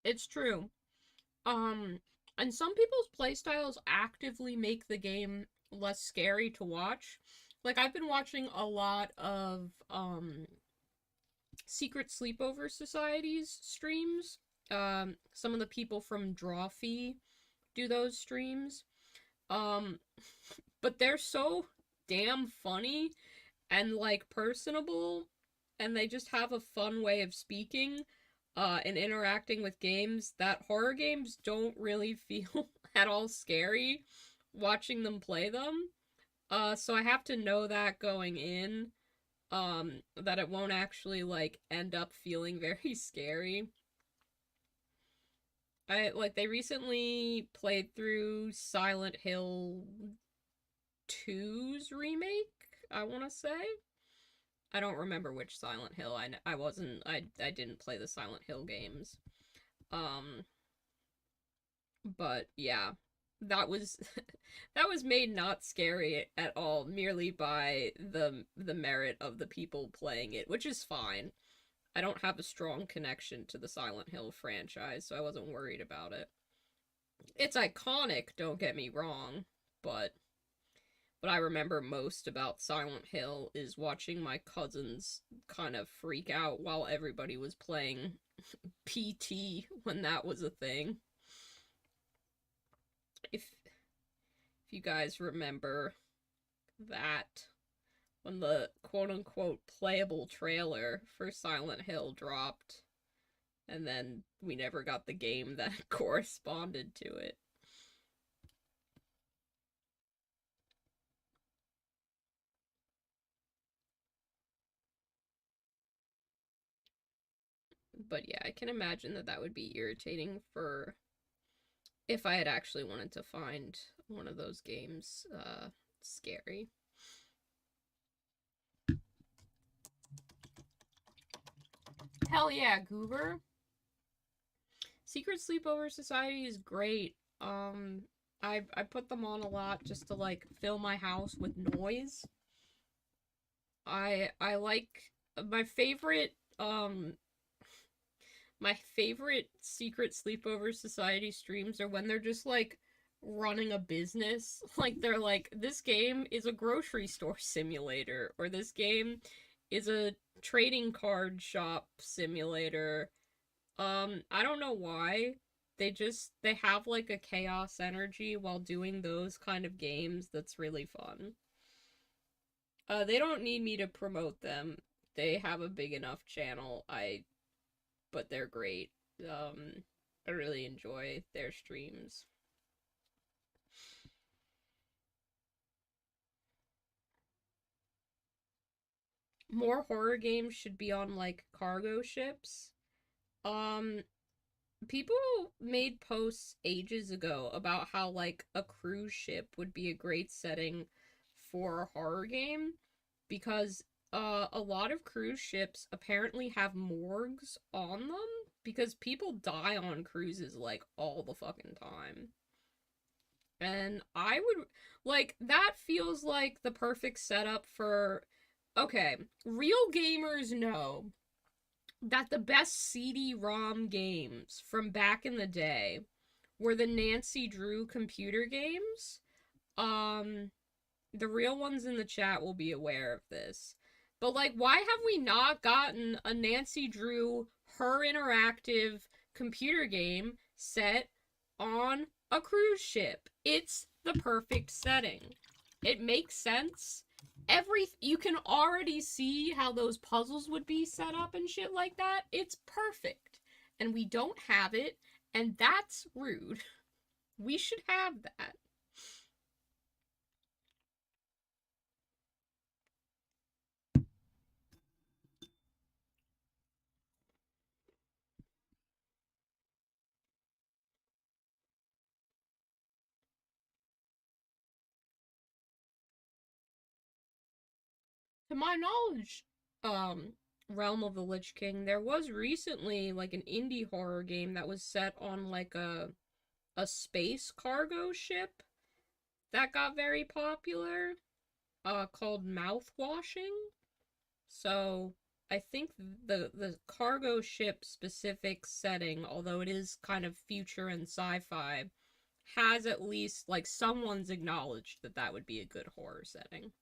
[SPEAKER 1] It's true. Um, and some people's playstyles actively make the game less scary to watch. Like, I've been watching a lot of secret sleepover societies streams. Some of the people from Drawfee do those streams. Um, but they're so damn funny and like personable, and they just have a fun way of speaking and interacting with games that horror games don't really feel at all scary watching them play them. So I have to know that going in, that it won't actually like end up feeling very scary. I like they recently played through Silent Hill 2's remake, I want to say. I don't remember which Silent Hill. I wasn't I didn't play the Silent Hill games. Um but yeah, that was that was made not scary at all merely by the merit of the people playing it, which is fine. I don't have a strong connection to the Silent Hill franchise, so I wasn't worried about it. It's iconic, don't get me wrong, but what I remember most about Silent Hill is watching my cousins kind of freak out while everybody was playing PT when that was a thing. If you guys remember that when the quote unquote playable trailer for Silent Hill dropped, and then we never got the game that corresponded to it. But yeah, I can imagine that that would be irritating for if I had actually wanted to find one of those games. Scary. Hell yeah, Goober. Secret Sleepover Society is great. I put them on a lot just to like fill my house with noise. I like my favorite my favorite Secret Sleepover Society streams are when they're just like running a business. Like they're like, this game is a grocery store simulator, or this game is a trading card shop simulator. I don't know why. They have like a chaos energy while doing those kind of games that's really fun. They don't need me to promote them. They have a big enough channel. But they're great. I really enjoy their streams. More horror games should be on like cargo ships. Um, People made posts ages ago about how like a cruise ship would be a great setting for a horror game because a lot of cruise ships apparently have morgues on them because people die on cruises like all the fucking time. And I would like that feels like the perfect setup for okay, real gamers know that the best CD-ROM games from back in the day were the Nancy Drew computer games. Um the real ones in the chat will be aware of this. But like why have we not gotten a Nancy Drew her interactive computer game set on a cruise ship? It's the perfect setting. It makes sense. You can already see how those puzzles would be set up and shit like that. It's perfect. And we don't have it, and that's rude. We should have that. To my knowledge, Realm of the Lich King, there was recently like an indie horror game that was set on like a space cargo ship that got very popular, called Mouthwashing. So I think the cargo ship specific setting, although it is kind of future and sci-fi, has at least like someone's acknowledged that that would be a good horror setting.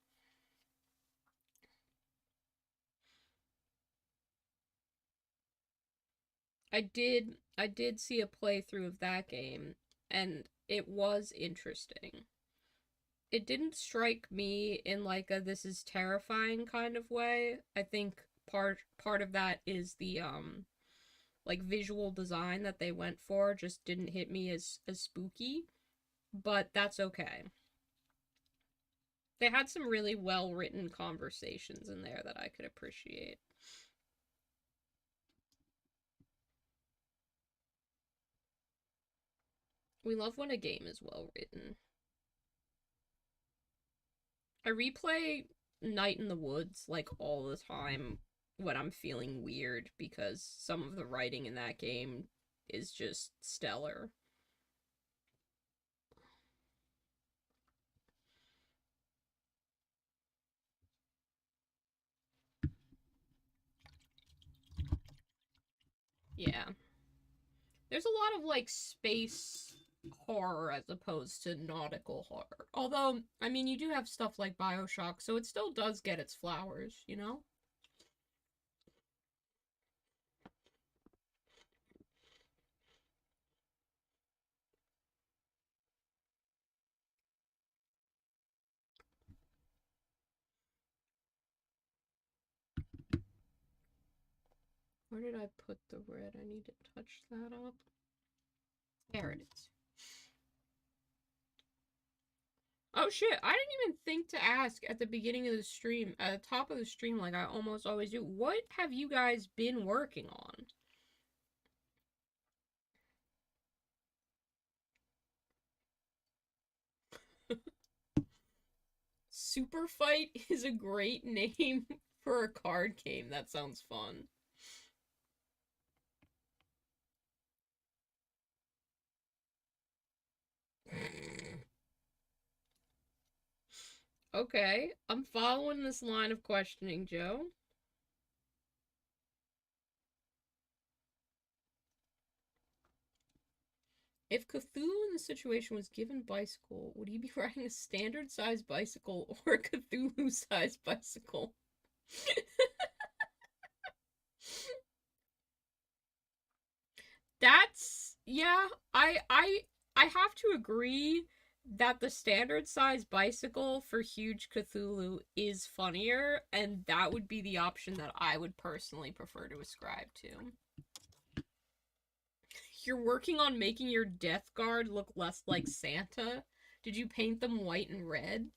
[SPEAKER 1] I did see a playthrough of that game and it was interesting. It didn't strike me in like a this is terrifying kind of way. I think part of that is the like visual design that they went for just didn't hit me as spooky, but that's okay. They had some really well written conversations in there that I could appreciate. We love when a game is well written. I replay Night in the Woods like all the time when I'm feeling weird because some of the writing in that game is just stellar. Yeah. There's a lot of like space horror as opposed to nautical horror. Although, I mean, you do have stuff like BioShock, so it still does get its flowers, you know? Where did I put the red? I need to touch that up. There it is. Oh shit, I didn't even think to ask at the beginning of the stream, at the top of the stream like I almost always do. What have you guys been working on? Super Fight is a great name for a card game. That sounds fun. Okay, I'm following this line of questioning, Joe. If Cthulhu in the situation was given bicycle, would he be riding a standard sized bicycle or a Cthulhu sized bicycle? That's yeah, I have to agree that the standard size bicycle for huge Cthulhu is funnier, and that would be the option that I would personally prefer to ascribe to. You're working on making your Death Guard look less like Santa? Did you paint them white and red?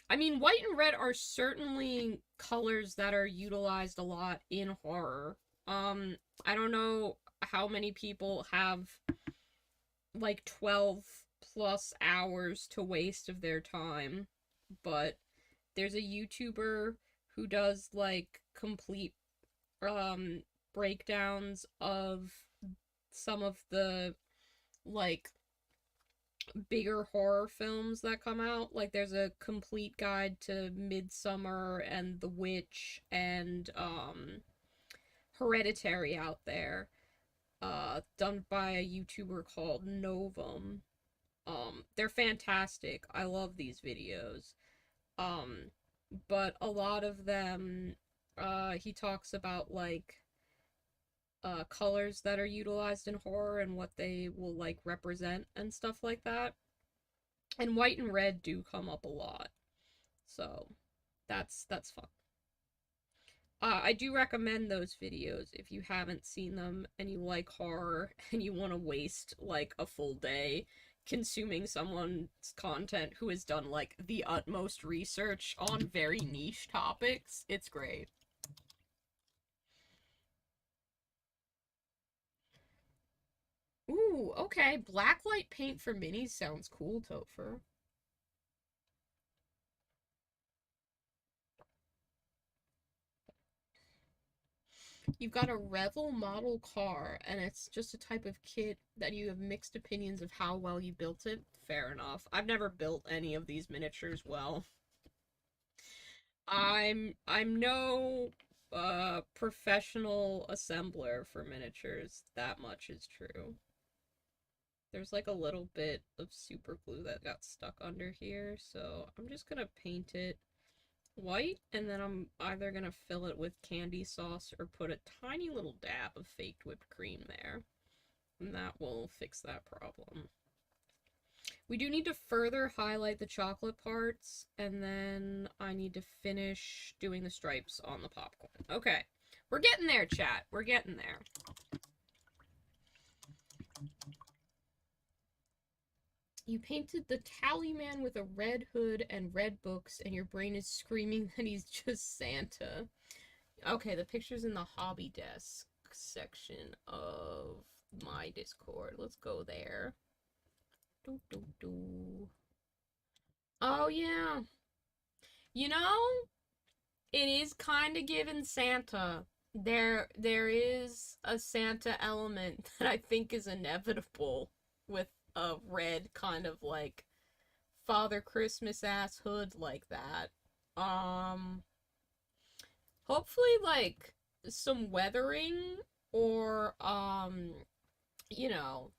[SPEAKER 1] I mean, white and red are certainly colors that are utilized a lot in horror. I don't know how many people have like 12 plus hours to waste of their time, but there's a YouTuber who does like complete breakdowns of some of the like bigger horror films that come out. Like there's a complete guide to Midsummer and The Witch and Hereditary out there, done by a YouTuber called Novum. They're fantastic. I love these videos. Um, but a lot of them, he talks about like colors that are utilized in horror and what they will like represent and stuff like that. And white and red do come up a lot. So that's fun. I do recommend those videos if you haven't seen them and you like horror and you want to waste like a full day consuming someone's content who has done like the utmost research on very niche topics. It's great. Ooh, okay. Blacklight paint for minis sounds cool, Topher. You've got a Revel model car, and it's just a type of kit that you have mixed opinions of how well you built it. Fair enough. I've never built any of these miniatures well. I'm no professional assembler for miniatures. That much is true. There's like a little bit of super glue that got stuck under here, so I'm just gonna paint it white, and then I'm either gonna fill it with candy sauce or put a tiny little dab of faked whipped cream there. And that will fix that problem. We do need to further highlight the chocolate parts, and then I need to finish doing the stripes on the popcorn. Okay, we're getting there, chat. We're getting there. You painted the tally man with a red hood and red books, and your brain is screaming that he's just Santa. Okay, the picture's in the hobby desk section of my Discord. Let's go there. Doo, doo, doo. Oh, yeah. You know, it is kind of given Santa. There is a Santa element that I think is inevitable with a red kind of like Father Christmas ass hood like that. Hopefully like some weathering or you know,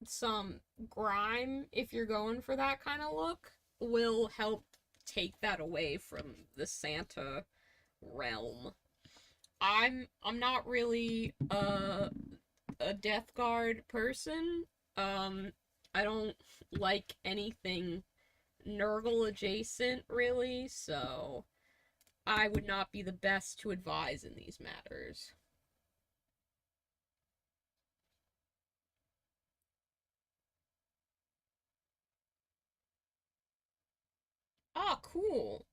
[SPEAKER 1] some grime if you're going for that kind of look will help take that away from the Santa realm. I'm not really a Death Guard person. I don't like anything Nurgle adjacent really, so I would not be the best to advise in these matters. Ah, cool.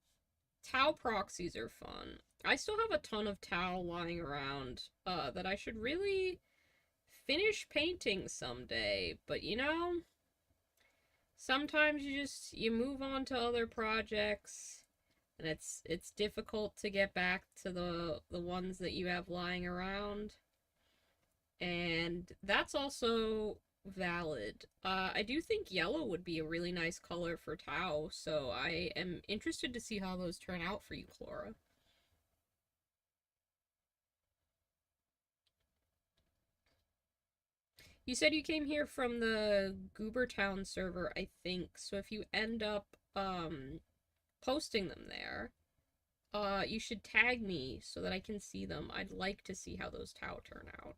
[SPEAKER 1] Tau proxies are fun. I still have a ton of tau lying around that I should really finish painting someday, but sometimes you move on to other projects and it's difficult to get back to the ones that you have lying around. And that's also valid. I do think yellow would be a really nice color for Tau, so I am interested to see how those turn out for you, Clara. You said you came here from the Goobertown server, I think. So if you end up posting them there, you should tag me so that I can see them. I'd like to see how those Tau turn out.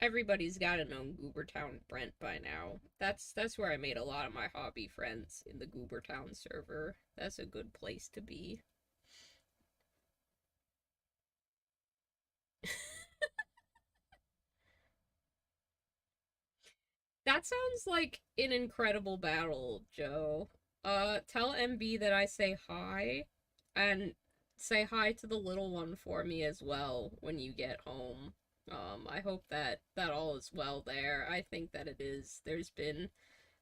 [SPEAKER 1] Everybody's gotta know Goobertown Brent by now. That's where I made a lot of my hobby friends, in the Goobertown server. That's a good place to be. That sounds like an incredible battle, Joe. Tell MB that I say hi, and say hi to the little one for me as well when you get home. I hope that all is well there. I think that it is. There's been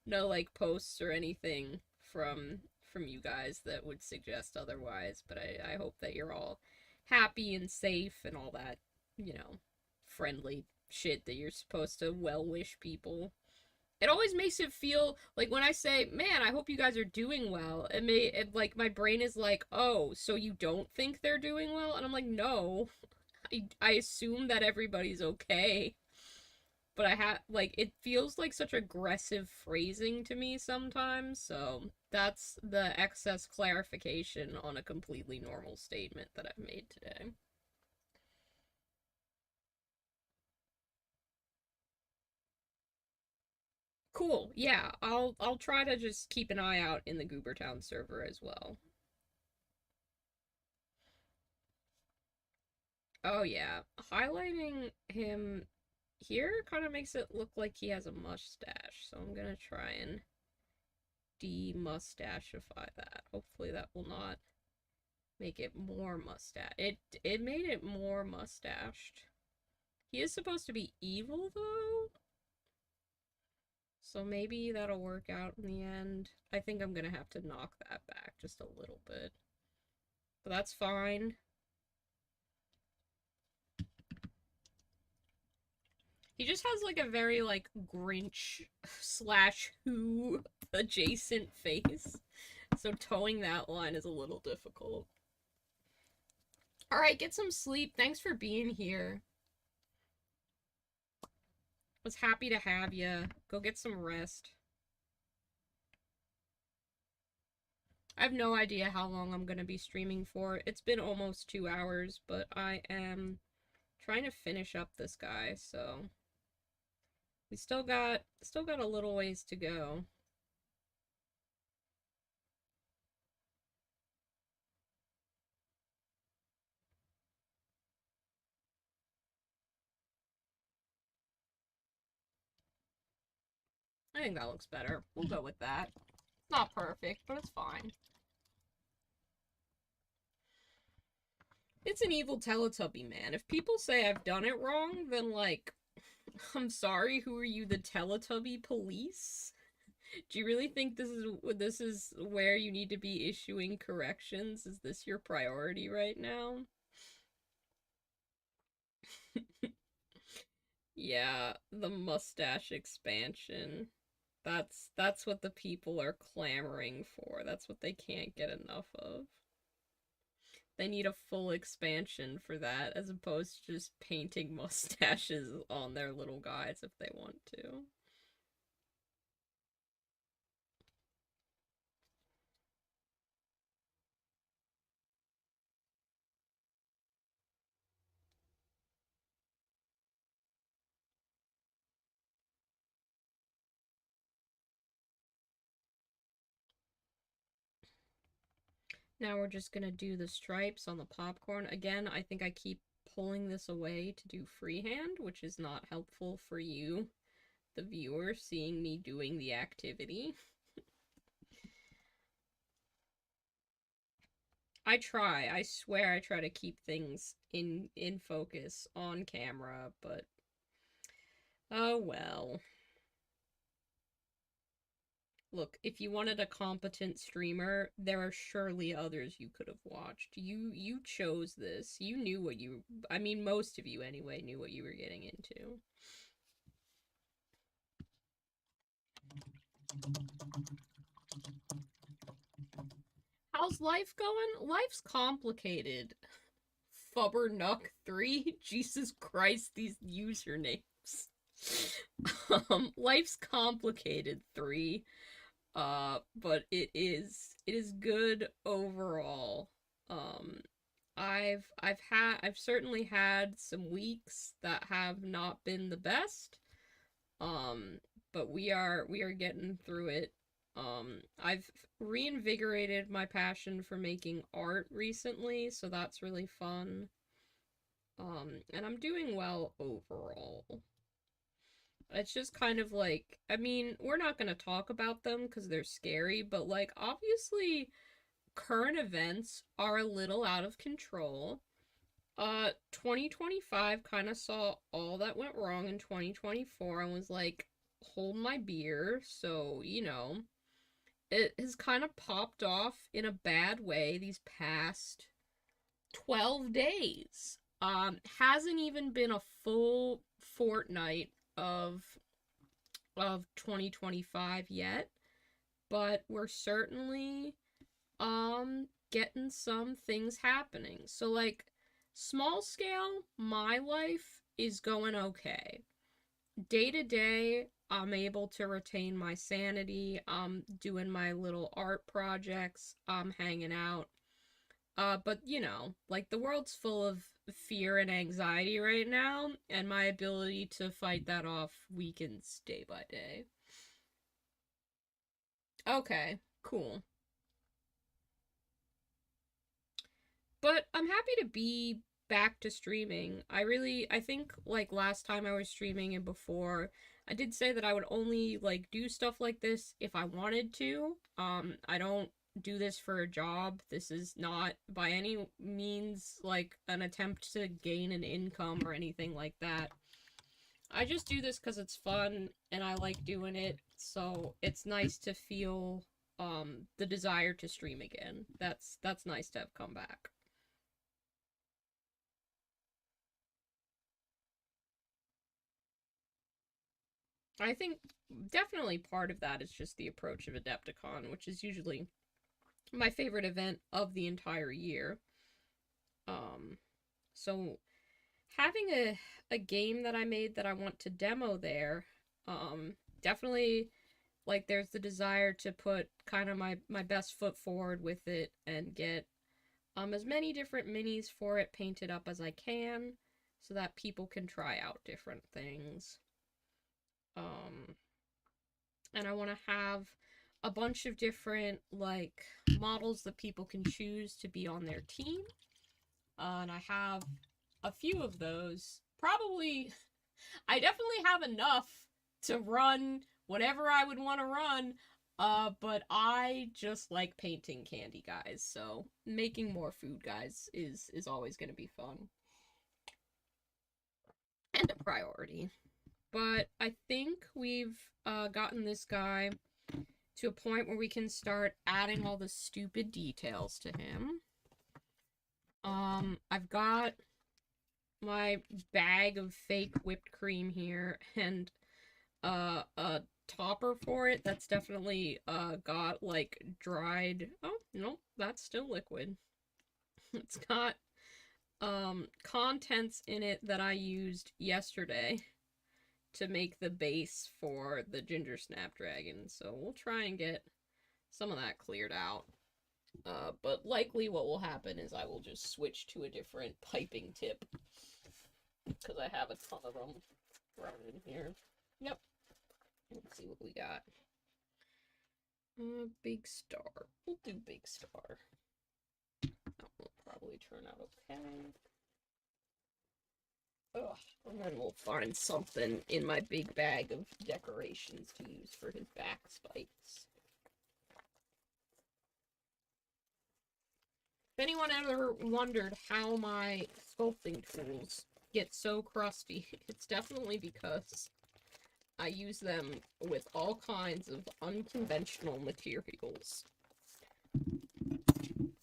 [SPEAKER 1] no like posts or anything from you guys that would suggest otherwise, but I hope that you're all happy and safe and all that, you know, friendly shit that you're supposed to well wish people. It always makes it feel like when I say, "Man, I hope you guys are doing well." Like my brain is like, "Oh, so you don't think they're doing well?" And I'm like, "No, I assume that everybody's okay." But I have like it feels like such aggressive phrasing to me sometimes, so that's the excess clarification on a completely normal statement that I've made today. Cool. Yeah, I'll try to just keep an eye out in the Goobertown server as well. Oh yeah, highlighting him here kind of makes it look like he has a mustache, so I'm gonna try and de-mustachify that. Hopefully that will not make it more mustache. It made it more mustached. He is supposed to be evil though, so maybe that'll work out in the end. I think I'm gonna have to knock that back just a little bit, but that's fine. He just has like a very like Grinch slash Who adjacent face, so towing that line is a little difficult. All right, get some sleep. Thanks for being here. Was happy to have you. Go get some rest. I have no idea how long I'm going to be streaming for. It's been almost 2 hours, but I am trying to finish up this guy, so we still got a little ways to go. I think that looks better. We'll go with that. It's not perfect, but it's fine. It's an evil Teletubby, man. If people say I've done it wrong, then like, I'm sorry. Who are you, the Teletubby police? Do you really think this is where you need to be issuing corrections? Is this your priority right now? Yeah, the mustache expansion. That's what the people are clamoring for. That's what they can't get enough of. They need a full expansion for that as opposed to just painting mustaches on their little guys if they want to. Now we're just gonna do the stripes on the popcorn. Again, I think I keep pulling this away to do freehand, which is not helpful for you, the viewer, seeing me doing the activity. I swear I try to keep things in focus on camera, but oh well. Look, if you wanted a competent streamer, there are surely others you could have watched. You chose this. You knew what you I mean most of you anyway knew what you were getting into. How's life going? Life's complicated. Fubbernuck3. Jesus Christ, these usernames. Life's complicated 3. But it is good overall. Um, I've certainly had some weeks that have not been the best. Um, but we are getting through it. I've reinvigorated my passion for making art recently, so that's really fun. And I'm doing well overall. It's just kind of like, I mean, we're not going to talk about them because they're scary, but like, obviously, current events are a little out of control. 2025 kind of saw all that went wrong in 2024 and was like, hold my beer. So, it has kind of popped off in a bad way these past 12 days. Hasn't even been a full fortnight of 2025 yet, but we're certainly getting some things happening. So like small scale, my life is going okay. Day to day, I'm able to retain my sanity. I'm doing my little art projects. I'm hanging out. But like the world's full of fear and anxiety right now, and my ability to fight that off weakens day by day. Okay, cool. But I'm happy to be back to streaming. I think like last time I was streaming and before, I did say that I would only like do stuff like this if I wanted to. I don't do this for a job. This is not by any means like an attempt to gain an income or anything like that. I just do this because it's fun and I like doing it. So it's nice to feel the desire to stream again. That's nice to have come back. I think definitely part of that is just the approach of Adepticon, which is usually my favorite event of the entire year. Um, so having a game that I made that I want to demo there, definitely like there's the desire to put kind of my best foot forward with it and get as many different minis for it painted up as I can so that people can try out different things. Um, and I want to have a bunch of different like models that people can choose to be on their team. And I have a few of those. Probably, I definitely have enough to run whatever I would want to run. But I just like painting candy guys, so making more food guys is always going to be fun and a priority. But I think we've gotten this guy to a point where we can start adding all the stupid details to him. I've got my bag of fake whipped cream here and a topper for it that's definitely got like dried. Oh, no, that's still liquid. It's got contents in it that I used yesterday to make the base for the ginger snapdragon. So we'll try and get some of that cleared out. But likely what will happen is I will just switch to a different piping tip because I have a ton of them thrown in here. Yep. Let's see what we got. Big star. We'll do big star. probably turn out okay. Ugh, and then we'll find something in my big bag of decorations to use for his back spikes. If anyone ever wondered how my sculpting tools get so crusty, it's definitely because I use them with all kinds of unconventional materials.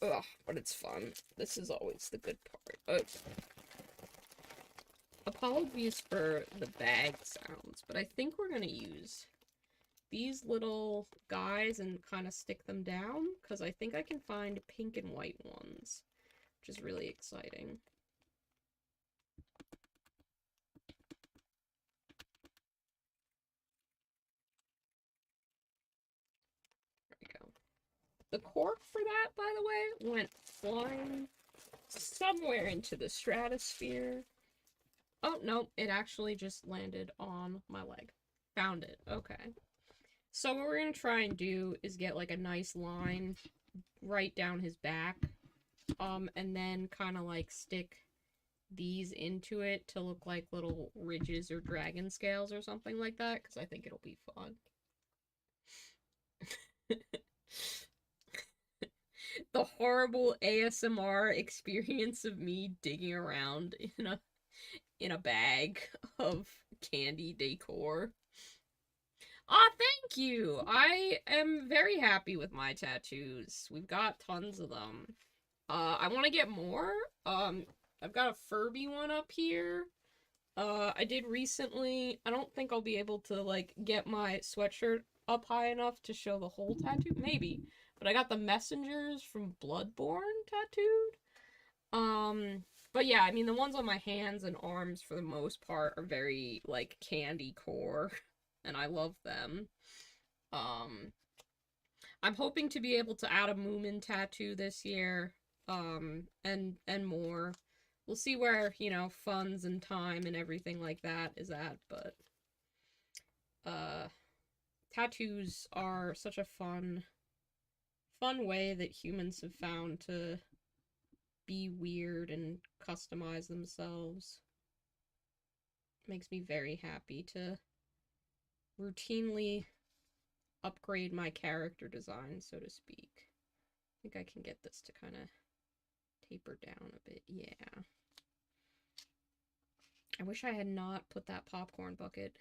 [SPEAKER 1] Ugh, but it's fun. This is always the good part. Apologies for the bag sounds, but I think we're gonna use these little guys and kind of stick them down, because I think I can find pink and white ones, which is really exciting. There we go. The cork for that, by the way, went flying somewhere into the stratosphere. Oh, no, it actually just landed on my leg. Found it. Okay. So what we're going to try and do is get, like, a nice line right down his back. And then kind of, like, stick these into it to look like little ridges or dragon scales or something like that, because I think it'll be fun. The horrible ASMR experience of me digging around in a bag of candy decor. Aw, thank you! I am very happy with my tattoos. We've got tons of them. I want to get more. I've got a Furby one up here. I did recently. I don't think I'll be able to, like, get my sweatshirt up high enough to show the whole tattoo. Maybe. But I got the messengers from Bloodborne tattooed. But yeah, I mean, the ones on my hands and arms, for the most part, are very, like, candy core. And I love them. I'm hoping to be able to add a Moomin tattoo this year. And more. We'll see where, you know, funds and time and everything like that is at, but tattoos are such a fun way that humans have found to be weird and customize themselves. Makes me very happy to routinely upgrade my character design, so to speak. I think I can get this to kind of taper down a bit. Yeah. I wish I had not put that popcorn bucket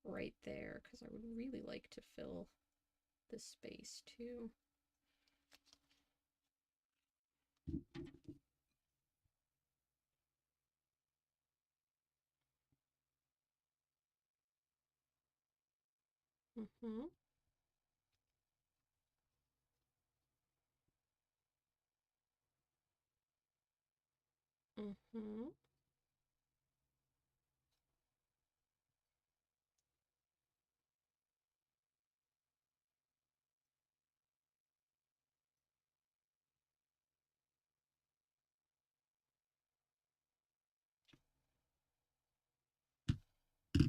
[SPEAKER 1] right there, because I would really like to fill this space too. Mm-hmm. Mm-hmm.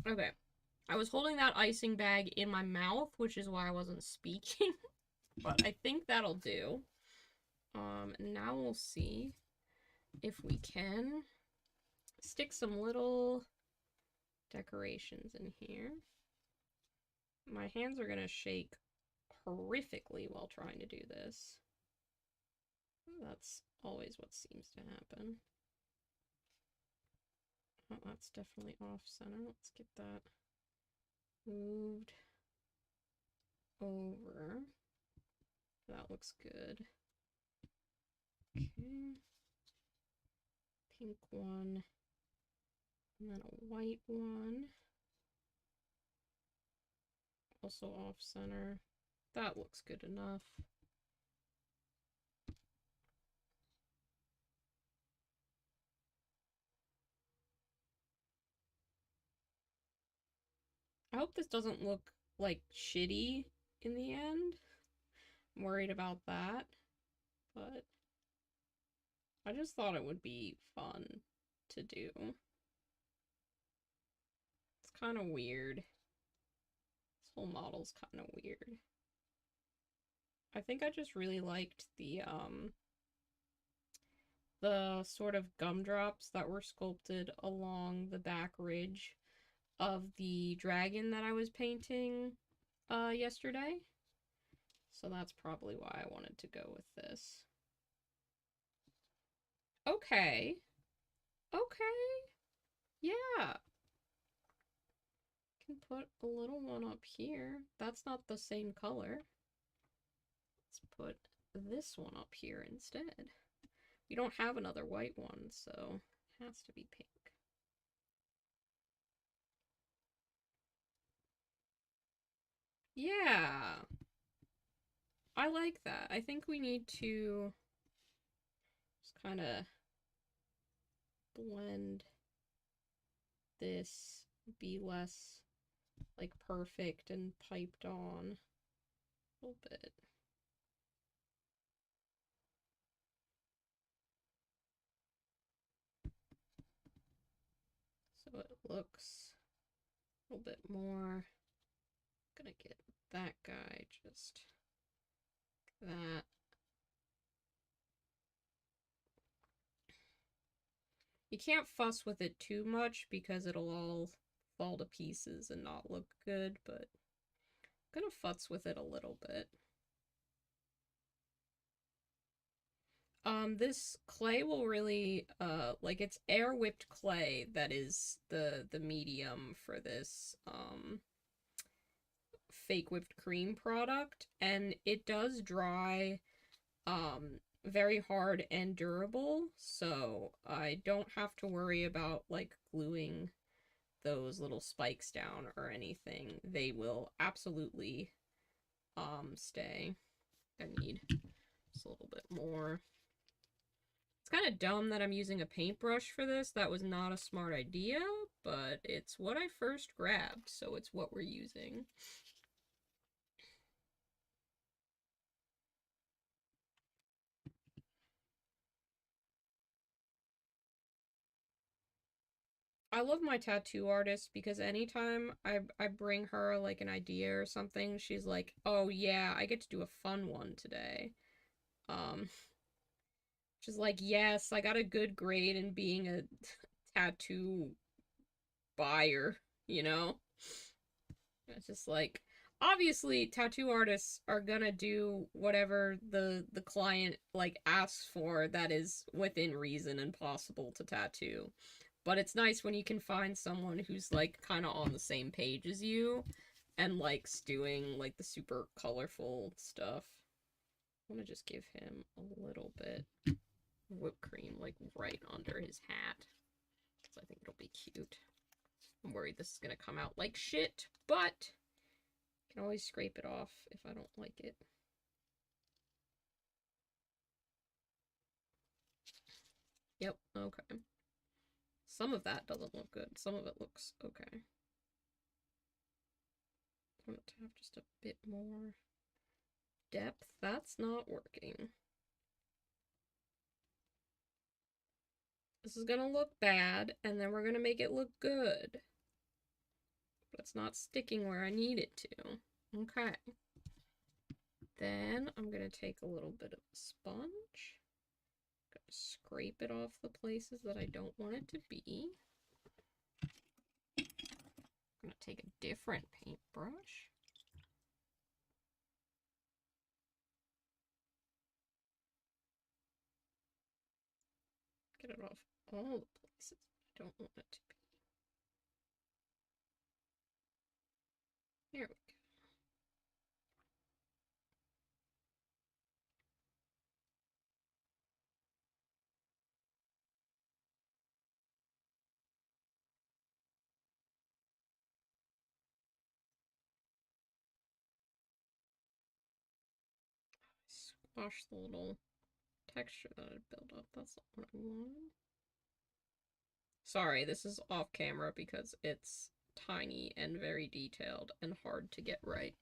[SPEAKER 1] Okay. I was holding that icing bag in my mouth, which is why I wasn't speaking. But I think that'll do. Now we'll see if we can stick some little decorations in here. My hands are gonna shake horrifically while trying to do this. That's always what seems to happen. Oh, that's definitely off center. Let's get that moved over. That looks good. Okay. Pink one. And then a white one. Also off center. That looks good enough. I hope this doesn't look, like, shitty in the end. I'm worried about that. But I just thought it would be fun to do. It's kind of weird. This whole model's kind of weird. I think I just really liked the sort of gumdrops that were sculpted along the back ridge of the dragon that I was painting yesterday. So that's probably why I wanted to go with this. Okay. Okay. Yeah. Can put a little one up here. That's not the same color. Let's put this one up here instead. We don't have another white one, so it has to be pink. Yeah. I like that. I think we need to just kind of blend this, be less like perfect and piped on a little bit. So it looks a little bit more. I'm gonna get that guy just that. You can't fuss with it too much because it'll all fall to pieces and not look good, but I'm gonna futz with it a little bit. This clay will really, like it's air whipped clay that is the medium for this, fake whipped cream product, and it does dry, very hard and durable, so I don't have to worry about, like, gluing those little spikes down or anything. They will absolutely, stay. I need just a little bit more. It's kind of dumb that I'm using a paintbrush for this. That was not a smart idea, but it's what I first grabbed, so it's what we're using. I love my tattoo artist because anytime I bring her like an idea or something, she's like, "Oh yeah, I get to do a fun one today." Um, she's like, "Yes, I got a good grade in being a tattoo buyer, you know?" It's just like obviously tattoo artists are gonna do whatever the client like asks for that is within reason and possible to tattoo. But it's nice when you can find someone who's like kind of on the same page as you and likes doing like the super colorful stuff. I want to just give him a little bit of whipped cream like right under his hat because I think it'll be cute. I'm worried this is gonna come out like shit, but I can always scrape it off if I don't like it. Yep, okay. Some of that doesn't look good. Some of it looks okay. I want it to have just a bit more depth. That's not working. This is gonna look bad, and then we're gonna make it look good. But it's not sticking where I need it to. Okay. Then I'm gonna take a little bit of a sponge. Gonna scrape it off the places that I don't want it to be. I'm gonna take a different paintbrush. Get it off all the places I don't want it to be. There we go. Squash the little texture that had built up. That's not what I want. Sorry, this is off camera because it's tiny and very detailed and hard to get right.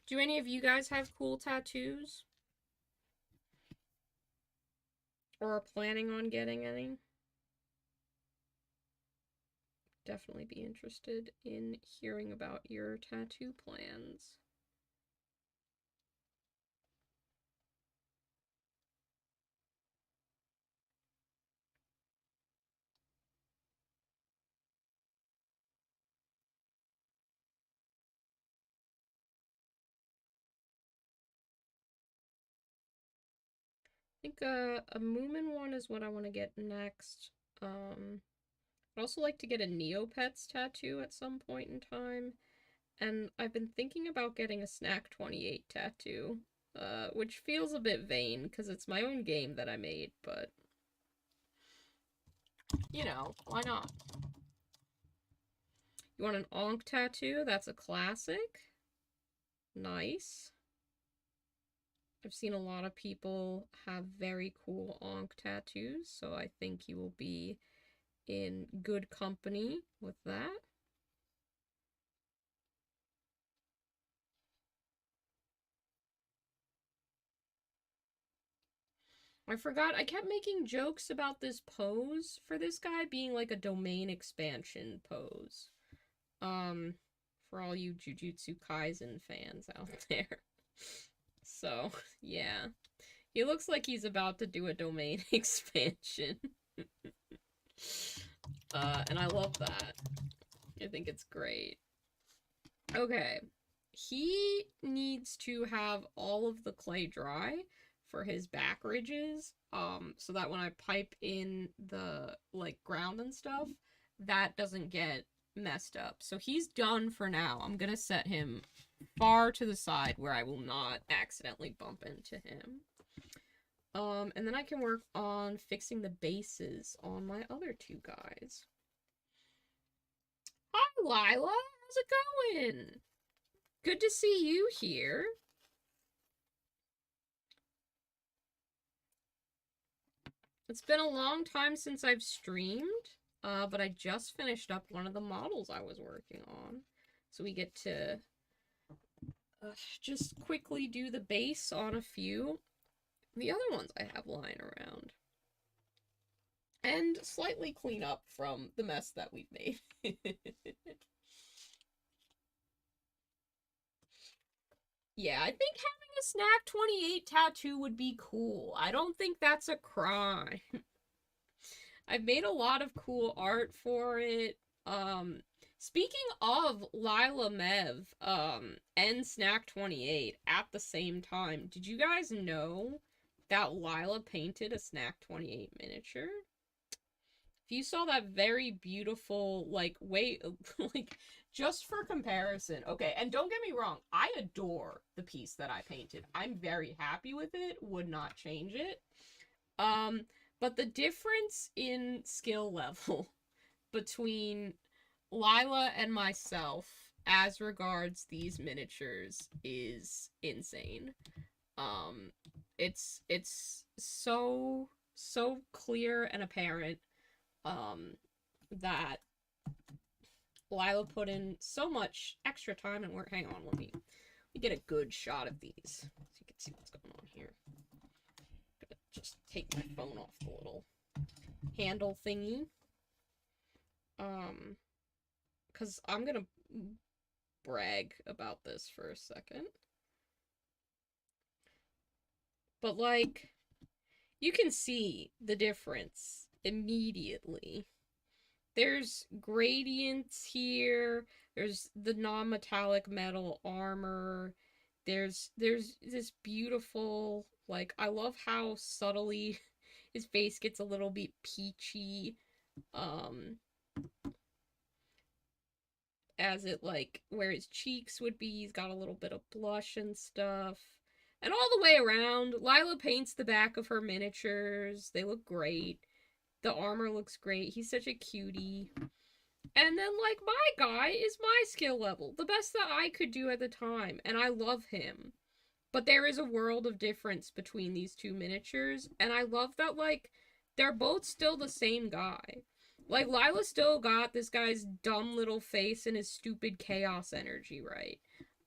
[SPEAKER 1] Do any of you guys have cool tattoos? Or are planning on getting any? Definitely be interested in hearing about your tattoo plans. think a Moomin one is what I want to get next. I'd also like to get a Neopets tattoo at some point in time. And I've been thinking about getting a Snack 28 tattoo, which feels a bit vain because it's my own game that I made, but you know, why not? You want an Onk tattoo? That's a classic. Nice. I've seen a lot of people have very cool Onk tattoos, so I think you will be in good company with that. I forgot, I kept making jokes about this pose for this guy being like a domain expansion pose. For all you Jujutsu Kaisen fans out there. So, yeah. He looks like he's about to do a domain expansion. And I love that. I think it's great. Okay. He needs to have all of the clay dry for his back ridges, so that when I pipe in the, like, ground and stuff, that doesn't get messed up. So he's done for now. I'm gonna set him far to the side where I will not accidentally bump into him. And then I can work on fixing the bases on my other two guys. Hi, Lila! How's it going? Good to see you here. It's been a long time since I've streamed, but I just finished up one of the models I was working on. So we get to just quickly do the base on a few. The other ones I have lying around. And slightly clean up from the mess that we've made. Yeah, I think having a Snack 28 tattoo would be cool. I don't think that's a crime. I've made a lot of cool art for it. Speaking of Lila Mev, and Snack 28 at the same time, did you guys know that Lila painted a Snack 28 miniature? If you saw that very beautiful, like, wait, like, just for comparison, okay, and don't get me wrong, I adore the piece that I painted. I'm very happy with it, would not change it. But the difference in skill level between Lila and myself as regards these miniatures is insane. It's so clear and apparent that Lila put in so much extra time and work. Hang on, let me get a good shot of these so you can see what's going on here. I'm gonna just take my phone off the little handle thingy. Because I'm gonna brag about this for a second. But, like, you can see the difference immediately. There's gradients here. There's the non-metallic metal armor. There's this beautiful, like, I love how subtly his face gets a little bit peachy. As it, like, where his cheeks would be, he's got a little bit of blush and stuff. And all the way around, Lila paints the back of her miniatures. They look great. The armor looks great. He's such a cutie. And then, like, my guy is my skill level. The best that I could do at the time. And I love him. But there is a world of difference between these two miniatures. And I love that, like, they're both still the same guy. Like, Lila still got this guy's dumb little face and his stupid chaos energy, right?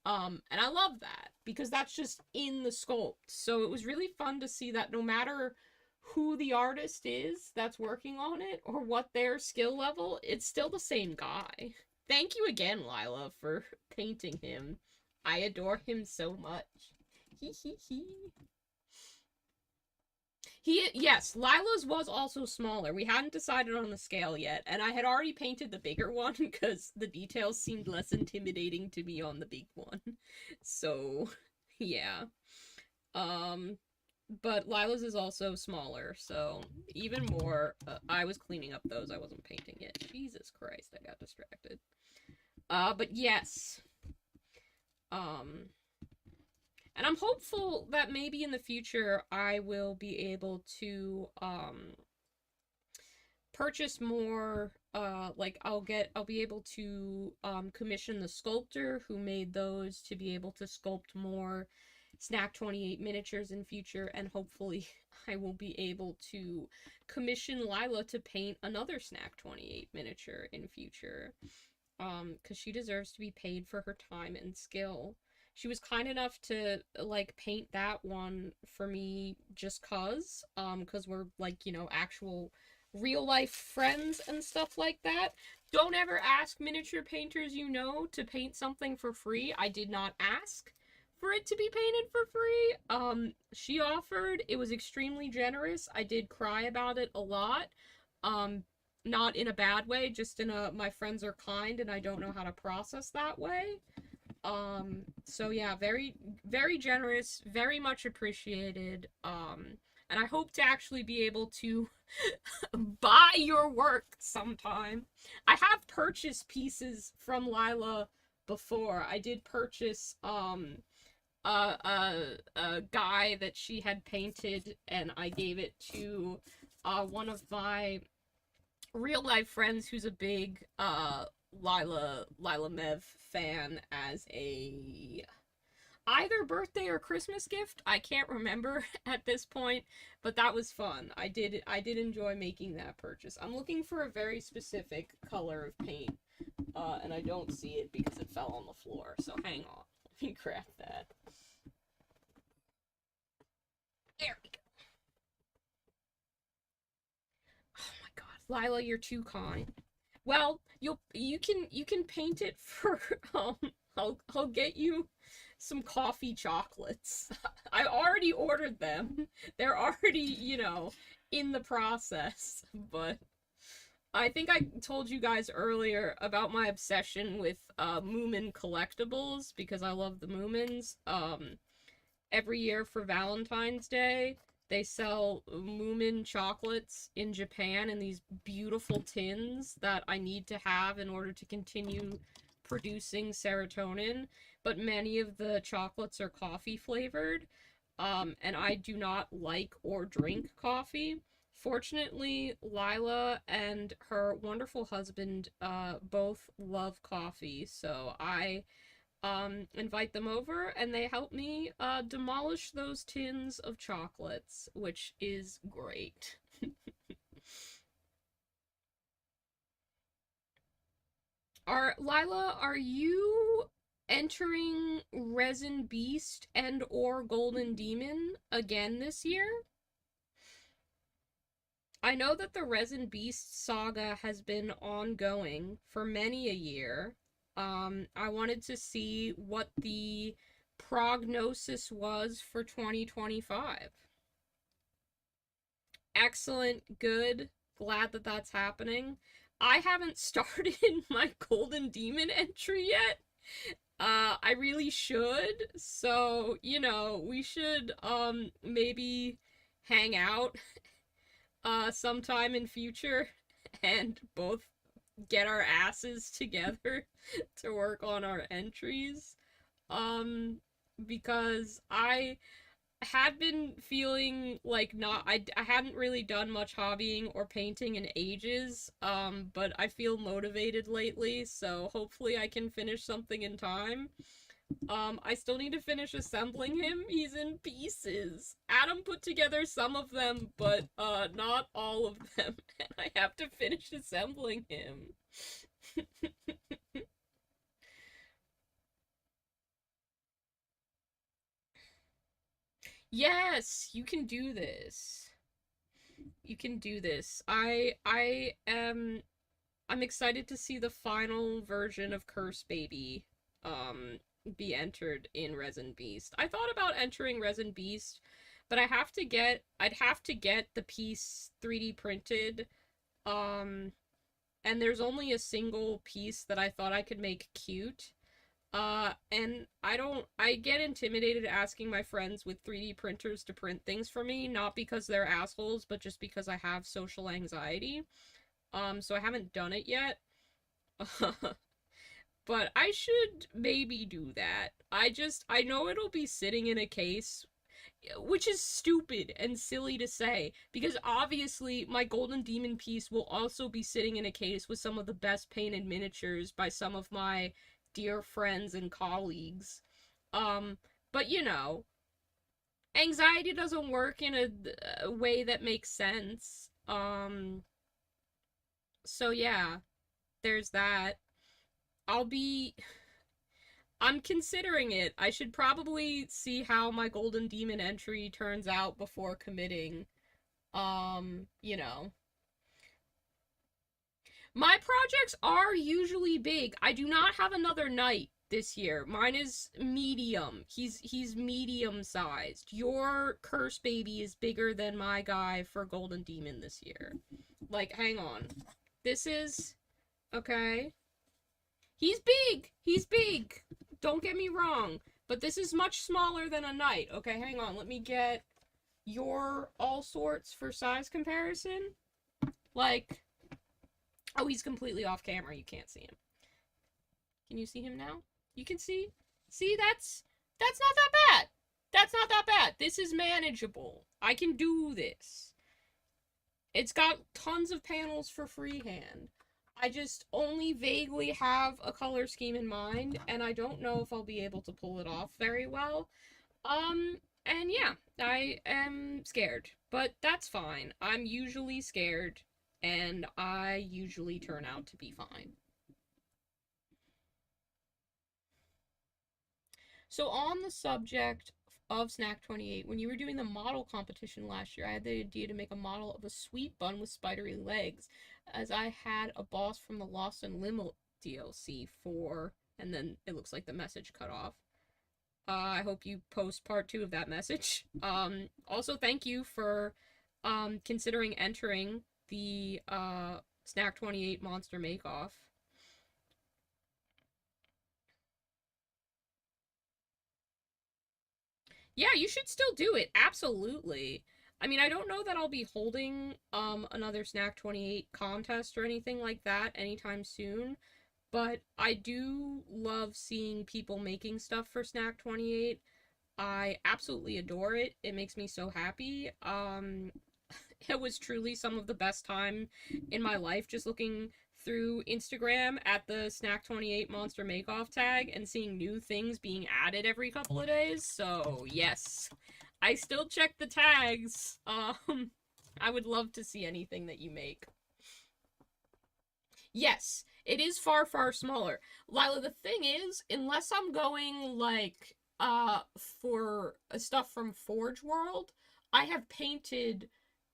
[SPEAKER 1] And I love that, because that's just in the sculpt. So it was really fun to see that no matter who the artist is that's working on it, or what their skill level, it's still the same guy. Thank you again, Lila, for painting him. I adore him so much. Hee hee hee. Yes, Lila's was also smaller. We hadn't decided on the scale yet, and I had already painted the bigger one because the details seemed less intimidating to me on the big one. So, yeah. but Lila's is also smaller, so even more. I was cleaning up those. I wasn't painting yet. Jesus Christ, I got distracted. But yes. Um, and I'm hopeful that maybe in the future I will be able to purchase more like I'll be able to commission the sculptor who made those to be able to sculpt more Snack 28 miniatures in future, and hopefully I will be able to commission Lila to paint another Snack 28 miniature in future. Cuz she deserves to be paid for her time and skill. She was kind enough to like paint that one for me just cuz we're like, actual real life friends and stuff like that. Don't ever ask miniature painters to paint something for free. I did not ask for it to be painted for free. She offered. It was extremely generous. I did cry about it a lot. Um, Not in a bad way, just in a my friends are kind and I don't know how to process that way. So yeah, very very generous, very much appreciated. And I hope to actually be able to buy your work sometime. I have purchased pieces from Lila before. I did purchase a guy that she had painted, and I gave it to one of my real life friends who's a big Lila Mev fan as a either birthday or Christmas gift. I can't remember at this point, but that was fun. I did enjoy making that purchase. I'm looking for a very specific color of paint, and I don't see it because it fell on the floor. So hang on, let me grab that. There we go. Oh my god, Lila, you're too kind. Well, you can paint it for I'll get you some coffee chocolates. I already ordered them. They're already, in the process. But I think I told you guys earlier about my obsession with Moomin collectibles because I love the Moomins. Every year for Valentine's Day, they sell Moomin chocolates in Japan in these beautiful tins that I need to have in order to continue producing serotonin. But many of the chocolates are coffee flavored, and I do not like or drink coffee. Fortunately, Lila and her wonderful husband both love coffee, so I invite them over and they help me demolish those tins of chocolates, which is great. Are you entering Resin Beast and or Golden Demon again this year? I know that the Resin Beast saga has been ongoing for many a year. I wanted to see what the prognosis was for 2025. Excellent, good. Glad that that's happening. I haven't started my Golden Demon entry yet. I really should. So, we should maybe hang out sometime in future and both get our asses together to work on our entries. Um because I had been feeling like not I hadn't really done much hobbying or painting in ages, but I feel motivated lately, so hopefully I can finish something in time. I still need to finish assembling him. He's in pieces. Adam put together some of them, but not all of them. And I have to finish assembling him. Yes, you can do this. You can do this. I'm excited to see the final version of Curse Baby be entered in Resin Beast. I thought about entering Resin Beast, but I'd have to get the piece 3D printed. Um and there's only a single piece that I thought I could make cute. And I get intimidated asking my friends with 3D printers to print things for me, not because they're assholes, but just because I have social anxiety. So I haven't done it yet. But I should maybe do that. I know it'll be sitting in a case, which is stupid and silly to say, because obviously my Golden Demon piece will also be sitting in a case with some of the best painted miniatures by some of my dear friends and colleagues. Um, but anxiety doesn't work in a way that makes sense. So yeah, there's that. I'll be I'm considering it. I should probably see how my Golden Demon entry turns out before committing. You know. My projects are usually big. I do not have another knight this year. Mine is medium. He's medium sized. Your curse baby is bigger than my guy for Golden Demon this year. Like, hang on. This is okay. He's big. He's big. Don't get me wrong. But this is much smaller than a knight. Okay, hang on. Let me get your all sorts for size comparison. Like, oh, he's completely off camera. You can't see him. Can you see him now? You can see? See, that's not that bad. That's not that bad. This is manageable. I can do this. It's got tons of panels for freehand. I just only vaguely have a color scheme in mind, and I don't know if I'll be able to pull it off very well. And yeah, I am scared, but that's fine. I'm usually scared, and I usually turn out to be fine. So, on the subject of Snack 28, when you were doing the model competition last year, I had the idea to make a model of a sweet bun with spidery legs, as I had a boss from the Lost and Limo DLC for, and then it looks like the message cut off. I hope you post part two of that message. Also, thank you for considering entering the Snack 28 Monster Make Off. Yeah, you should still do it. Absolutely. I mean, I don't know that I'll be holding another Snack 28 contest or anything like that anytime soon, but I do love seeing people making stuff for Snack 28. I absolutely adore it. It makes me so happy. It was truly some of the best time in my life just looking through Instagram at the Snack 28 Monster Makeoff tag and seeing new things being added every couple of days. So, yes, I still check the tags. I would love to see anything that you make. Yes, it is far, far smaller. Lila, the thing is, unless I'm going like for stuff from Forge World, I have painted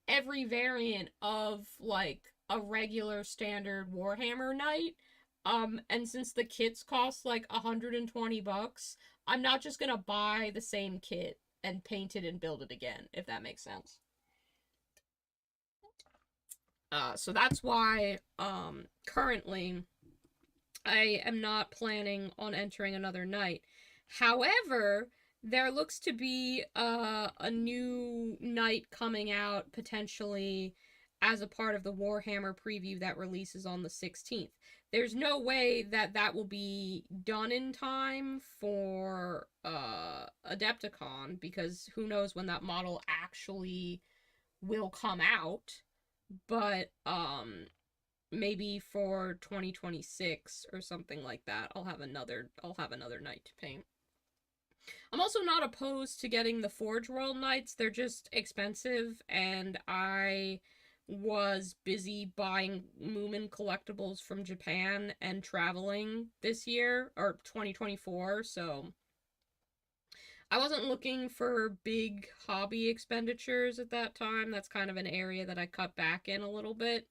[SPEAKER 1] every variant of like a regular standard Warhammer Knight. And since the kits cost like 120 bucks, I'm not just gonna buy the same kit and paint it and build it again, if that makes sense. So that's why currently I am not planning on entering another night. However, there looks to be a new night coming out potentially as a part of the Warhammer preview that releases on the 16th. There's no way that that will be done in time for Adepticon, because who knows when that model actually will come out. But maybe for 2026 or something like that, I'll have another night to paint. I'm also not opposed to getting the Forge World nights. They're just expensive, and I was busy buying Moomin collectibles from Japan and traveling this year, or 2024, so I wasn't looking for big hobby expenditures at that time. That's kind of an area that I cut back in a little bit.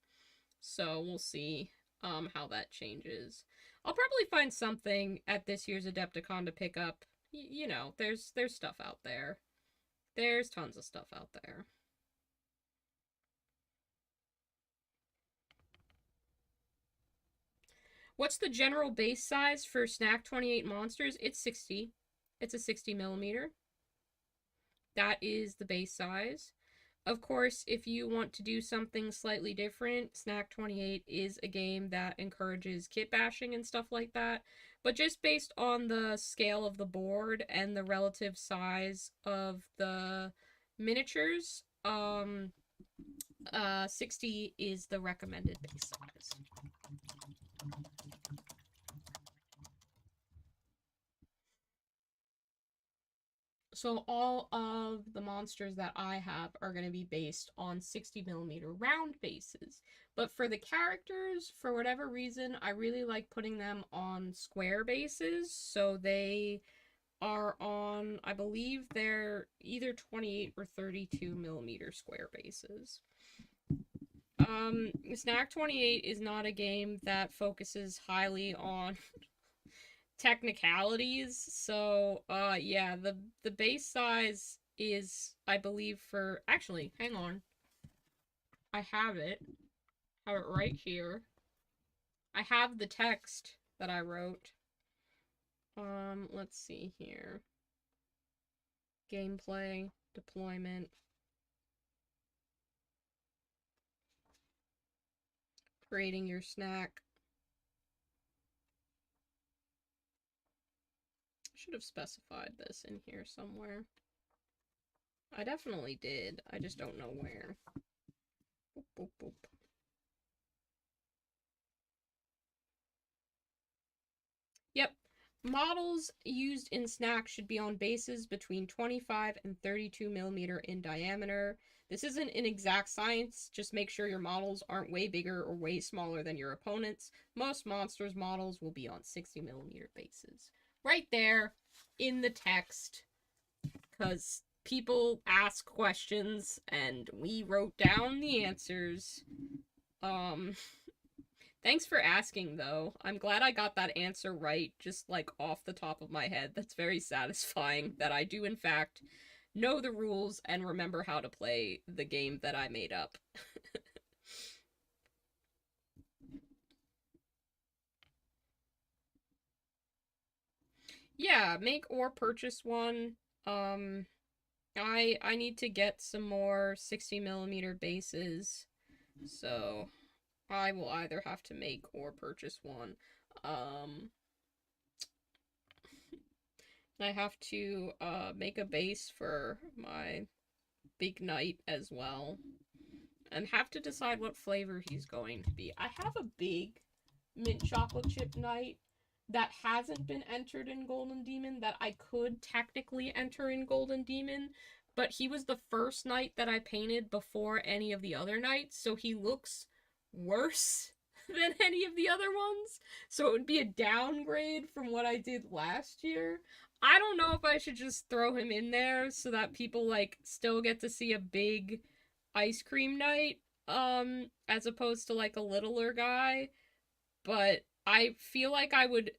[SPEAKER 1] So we'll see how that changes. I'll probably find something at this year's Adepticon to pick up. There's stuff out there. There's tons of stuff out there. What's the general base size for Snack 28 Monsters? It's 60. It's a 60 millimeter. That is the base size. Of course, if you want to do something slightly different, Snack 28 is a game that encourages kit bashing and stuff like that. But just based on the scale of the board and the relative size of the miniatures, 60 is the recommended base size. So all of the monsters that I have are going to be based on 60 millimeter round bases. But for the characters, for whatever reason, I really like putting them on square bases. So they are on, I believe they're either 28 or 32 millimeter square bases. Snack 28 is not a game that focuses highly on technicalities. So, yeah, the base size is, I believe, for actually, hang on, I have it right here. I have the text that I wrote. Let's see here. Gameplay, deployment, creating your snack. Should have specified this in here somewhere. I definitely did. I just don't know where. Boop, boop, boop. Yep. Models used in snacks should be on bases between 25 and 32 millimeter in diameter. This isn't an exact science, just make sure your models aren't way bigger or way smaller than your opponents. Most monsters models will be on 60 millimeter bases. Right there in the text, because people ask questions and we wrote down the answers. Thanks for asking, though. I'm glad I got that answer right, just like off the top of my head. That's very satisfying that I do, in fact, know the rules and remember how to play the game that I made up. Yeah, make or purchase one. Um, I need to get some more 60 millimeter bases, so I will either have to make or purchase one. I have to make a base for my big knight as well, and have to decide what flavor he's going to be. I have a big mint chocolate chip knight that hasn't been entered in Golden Demon that I could technically enter in Golden Demon, but he was the first knight that I painted before any of the other knights, so he looks worse than any of the other ones. So it would be a downgrade from what I did last year. I don't know if I should just throw him in there so that people like still get to see a big ice cream knight as opposed to like a littler guy, but I feel like I would,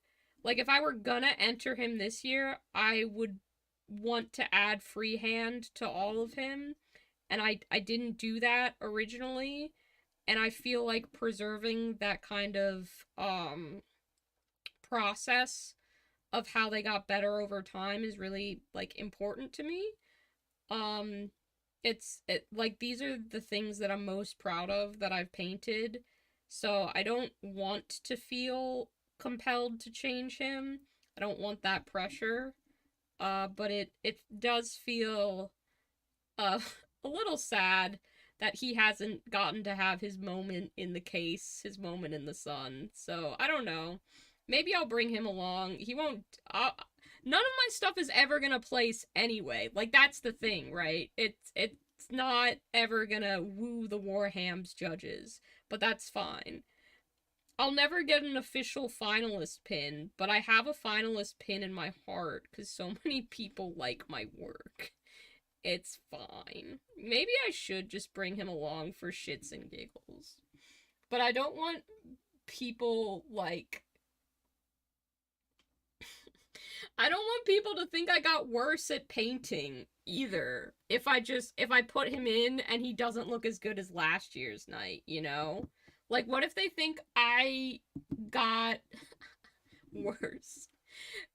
[SPEAKER 1] like, if I were gonna enter him this year, I would want to add freehand to all of him, and I didn't do that originally, and I feel like preserving that kind of process of how they got better over time is really like important to me. Um like these are the things that I'm most proud of that I've painted. So I don't want to feel compelled to change him. I don't want that pressure. But it does feel uh a little sad that he hasn't gotten to have his moment in the case, his moment in the sun. So I don't know. Maybe I'll bring him along. He won't. None of my stuff is ever gonna place anyway. Like that's the thing, right? It's not ever gonna woo the Warhams judges, but that's fine. I'll never get an official finalist pin, but I have a finalist pin in my heart because so many people like my work. It's fine. Maybe I should just bring him along for shits and giggles. But I don't want people, like... I don't want people to think I got worse at painting, either. If I put him in and he doesn't look as good as last year's knight, you know? Like, what if they think I got worse?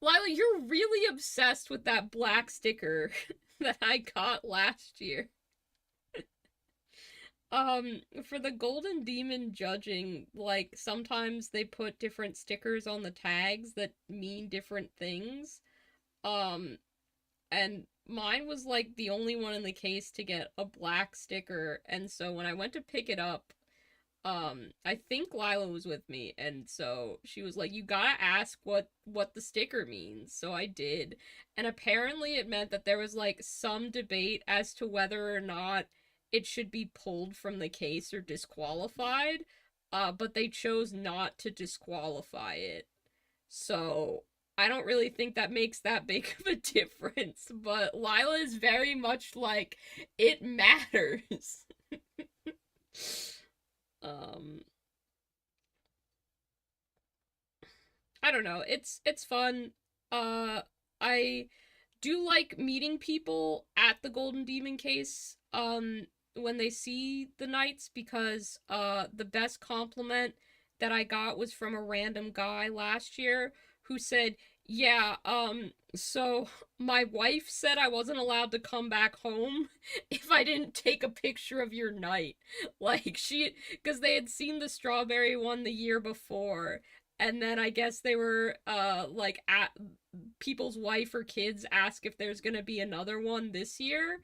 [SPEAKER 1] Lila, you're really obsessed with that black sticker that I got last year. For the Golden Demon judging, like, sometimes they put different stickers on the tags that mean different things. Um, and mine was, like, the only one in the case to get a black sticker, and so when I went to pick it up, I think Lila was with me, and so she was like, you gotta ask what the sticker means. So I did, and apparently it meant that there was like some debate as to whether or not it should be pulled from the case or disqualified, but they chose not to disqualify it. So I don't really think that makes that big of a difference, but Lila is very much like, it matters. um I don't know. It's fun. I do like meeting people at the Golden Demon case when they see the knights, because the best compliment that I got was from a random guy last year who said, "Yeah, so my wife said I wasn't allowed to come back home if I didn't take a picture of your knight." Like, she, because they had seen the strawberry one the year before, and then I guess they were like, at people's wife or kids ask if there's gonna be another one this year.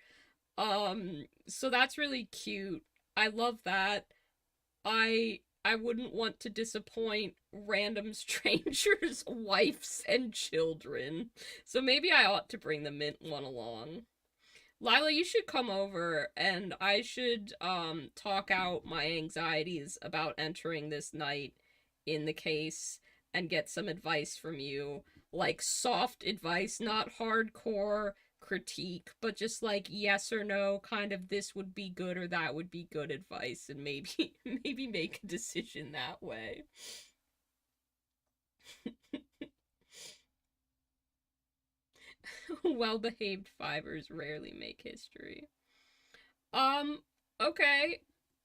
[SPEAKER 1] So that's really cute. I love that. I wouldn't want to disappoint random strangers' wives and children. So maybe I ought to bring the mint one along. Lila, you should come over and I should talk out my anxieties about entering this night in the case and get some advice from you. Like, soft advice, not hardcore critique, but just like yes or no, kind of this would be good or that would be good advice, and maybe maybe make a decision that way. Well-behaved fivers rarely make history. Um, okay.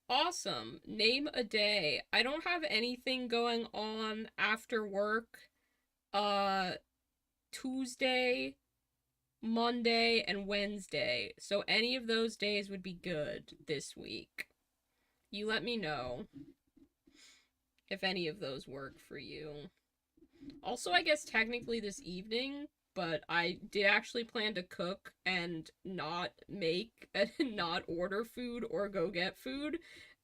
[SPEAKER 1] Awesome. Name a day. I don't have anything going on after work. Uh, Tuesday, Monday, and Wednesday. So any of those days would be good this week. You let me know if any of those work for you. Also, I guess technically this evening, but I did actually plan to cook and not make, not order food or go get food.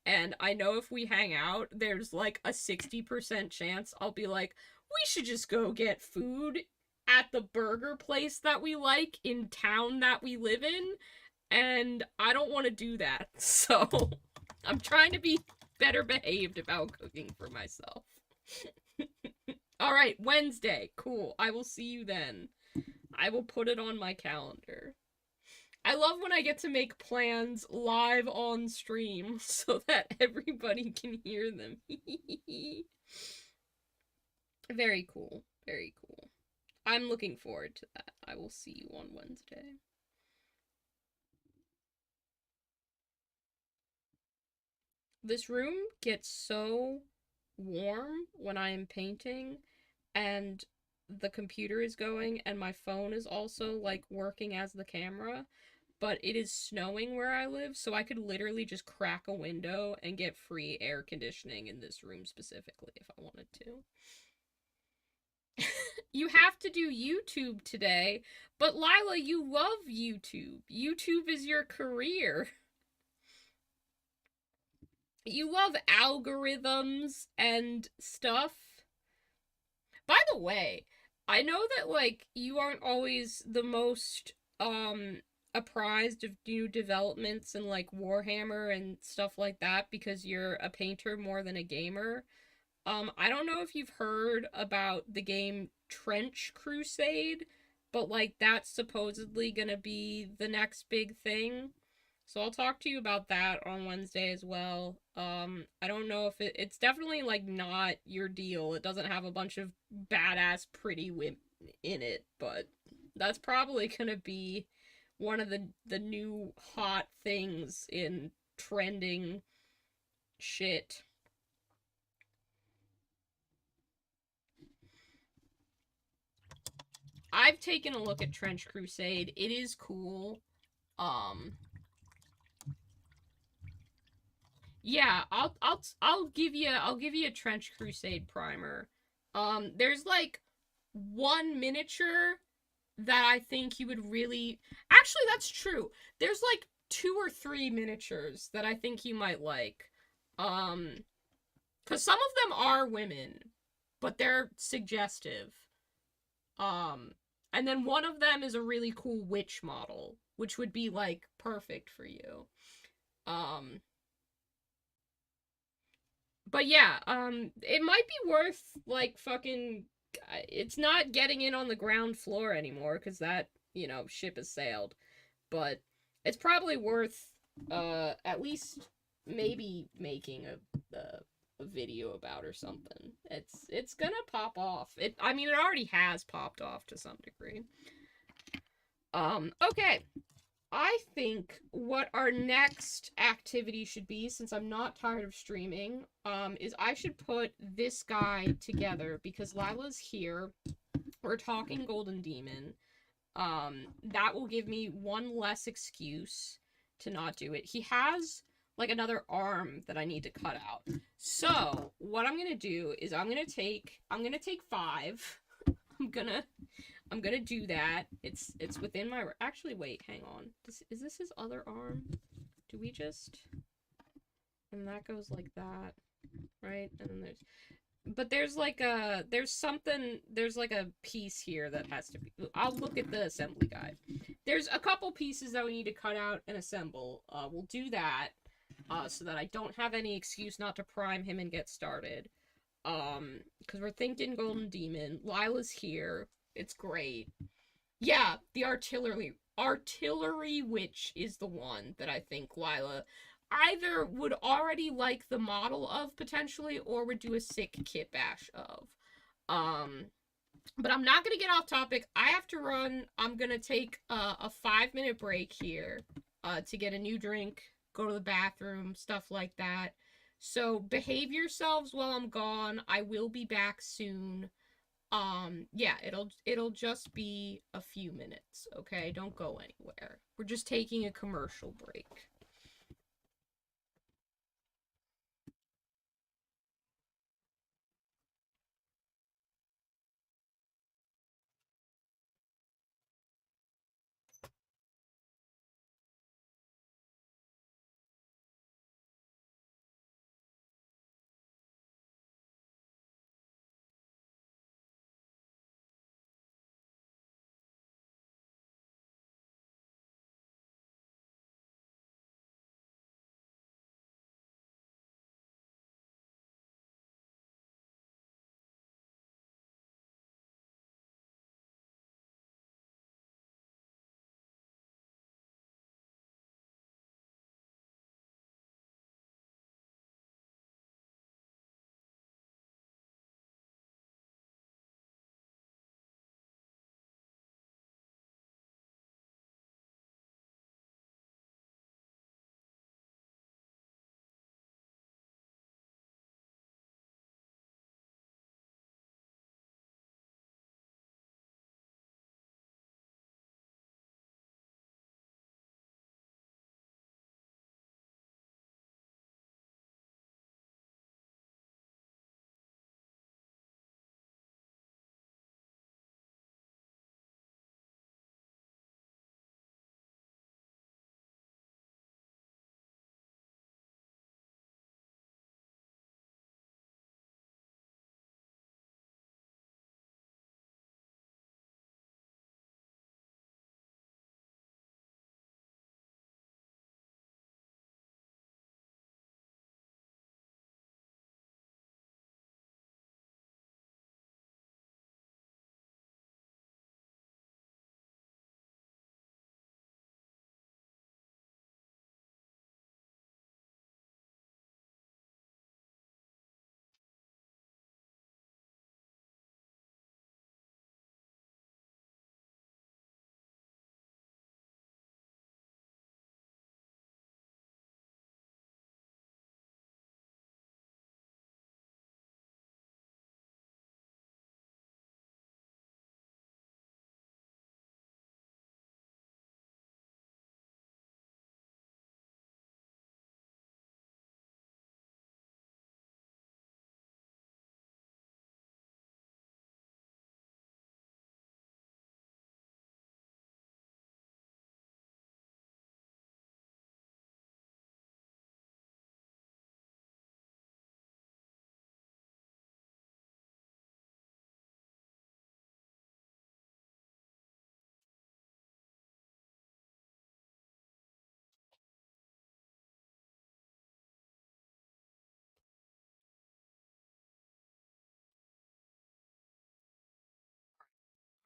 [SPEAKER 1] And I know if we hang out, there's like a 60% chance I'll be like, we should just go get food at the burger place that we like in town that we live in. And I don't want to do that. So I'm trying to be better behaved about cooking for myself. All right, Wednesday. Cool. I will see you then. I will put it on my calendar. I love when I get to make plans live on stream so that everybody can hear them. Very cool. Very cool. I'm looking forward to that. I will see you on Wednesday. This room gets so warm when I am painting and the computer is going and my phone is also like working as the camera, but it is snowing where I live, so I could literally just crack a window and get free air conditioning in this room specifically if I wanted to. You have to do YouTube today, but Lila, you love YouTube. YouTube is your career. You love algorithms and stuff. By the way, I know that like you aren't always the most apprised of new developments in like Warhammer and stuff like that because you're a painter more than a gamer. I don't know if you've heard about the game Trench Crusade, but like that's supposedly gonna be the next big thing. So I'll talk to you about that on Wednesday as well. I don't know if it's definitely like not your deal. It doesn't have a bunch of badass pretty women in it, but that's probably gonna be one of the new hot things in trending shit. I've taken a look at Trench Crusade. It is cool. Um, yeah, I'll give you a Trench Crusade primer. There's like one miniature that I think you would really actually that's true. There's like two or three miniatures that I think you might like. Um, because some of them are women, but they're suggestive. Um, and then one of them is a really cool witch model, which would be like perfect for you. Um, but yeah, it might be worth like fucking. It's not getting in on the ground floor anymore because that ship has sailed. But it's probably worth at least maybe making a video about or something. It's gonna pop off. I mean it already has popped off to some degree. Okay. I think what our next activity should be, since I'm not tired of streaming, is I should put this guy together because Lila's here. We're talking Golden Demon. That will give me one less excuse to not do it. He has like another arm that I need to cut out. So what I'm gonna do is I'm gonna take 5. I'm gonna do that. It's within my actually wait, hang on. Is this his other arm? Do we just and that goes like that, right? And then there's like there's like a piece here that has to be I'll look at the assembly guide. There's a couple pieces that we need to cut out and assemble. We'll do that so that I don't have any excuse not to prime him and get started. Because we're thinking Golden Demon. Lila's here. It's great. Yeah, the artillery witch is the one that I think Lila either would already like the model of potentially or would do a sick kit bash of. Um but I'm not gonna get off topic. I have to run. I'm gonna take a 5-minute break here to get a new drink, go to the bathroom, stuff like that. So behave yourselves while I'm gone. I will be back soon. Yeah, it'll just be a few minutes, okay? Don't go anywhere. We're just taking a commercial break.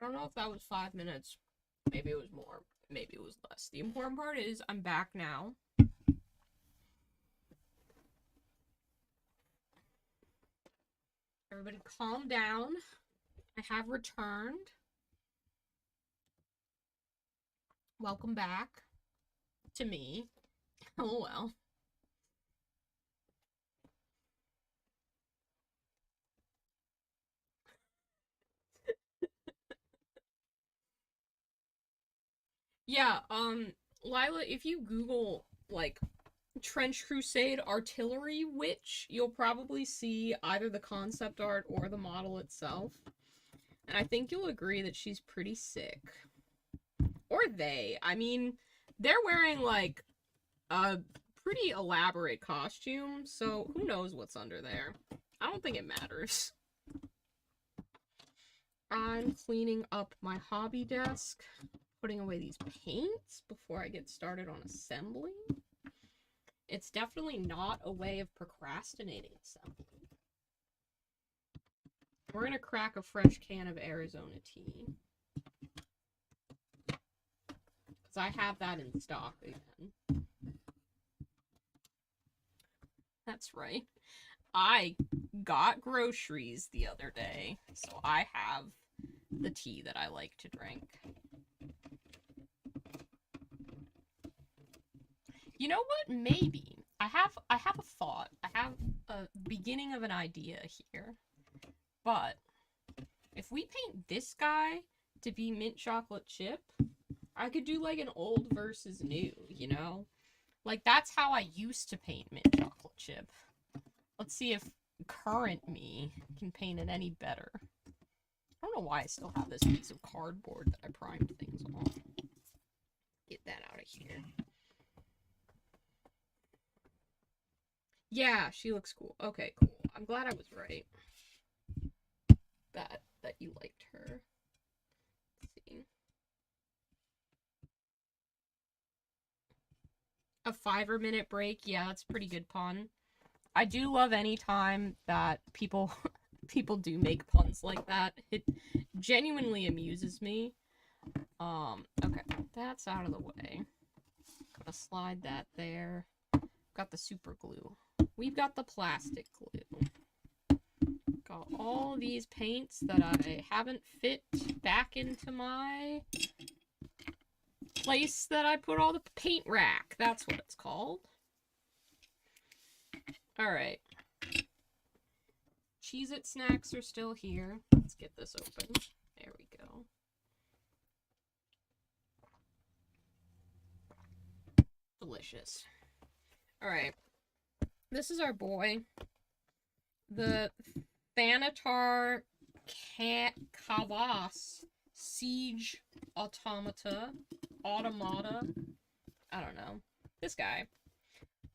[SPEAKER 1] I don't know if that was 5 minutes. Maybe it was more. Maybe it was less. The important part is I'm back now. Everybody calm down. I have returned. Welcome back to me. Oh well. Yeah, Lila, if you Google, like, Trench Crusade Artillery Witch, you'll probably see either the concept art or the model itself. And I think you'll agree that she's pretty sick. Or they. I mean, they're wearing, like, a pretty elaborate costume, so who knows what's under there. I don't think it matters. I'm cleaning up my hobby desk, putting away these paints before I get started on assembling. It's definitely not a way of procrastinating assembly. We're gonna crack a fresh can of Arizona tea. Because I have that in stock again. That's right. I got groceries the other day, so I have the tea that I like to drink. You know what? Maybe. I have a thought. I have a beginning of an idea here. But if we paint this guy to be mint chocolate chip, I could do like an old versus new, you know? Like that's how I used to paint mint chocolate chip. Let's see if current me can paint it any better. I don't know why I still have this piece of cardboard that I primed things on. Get that out of here. Yeah, she looks cool. Okay, cool. I'm glad I was right. That you liked her. Let's see. A 5-minute break. Yeah, that's a pretty good pun. I do love any time that people do make puns like that. It genuinely amuses me. Okay, that's out of the way. Gonna slide that there. Got the super glue. We've got the plastic glue. Got all these paints that I haven't fit back into my place that I put all the paint rack. That's what it's called. Alright. Cheez-It snacks are still here. Let's get this open. There we go. Delicious. Alright. This is our boy. The Thanatar Kavas Siege Automata. I don't know. This guy.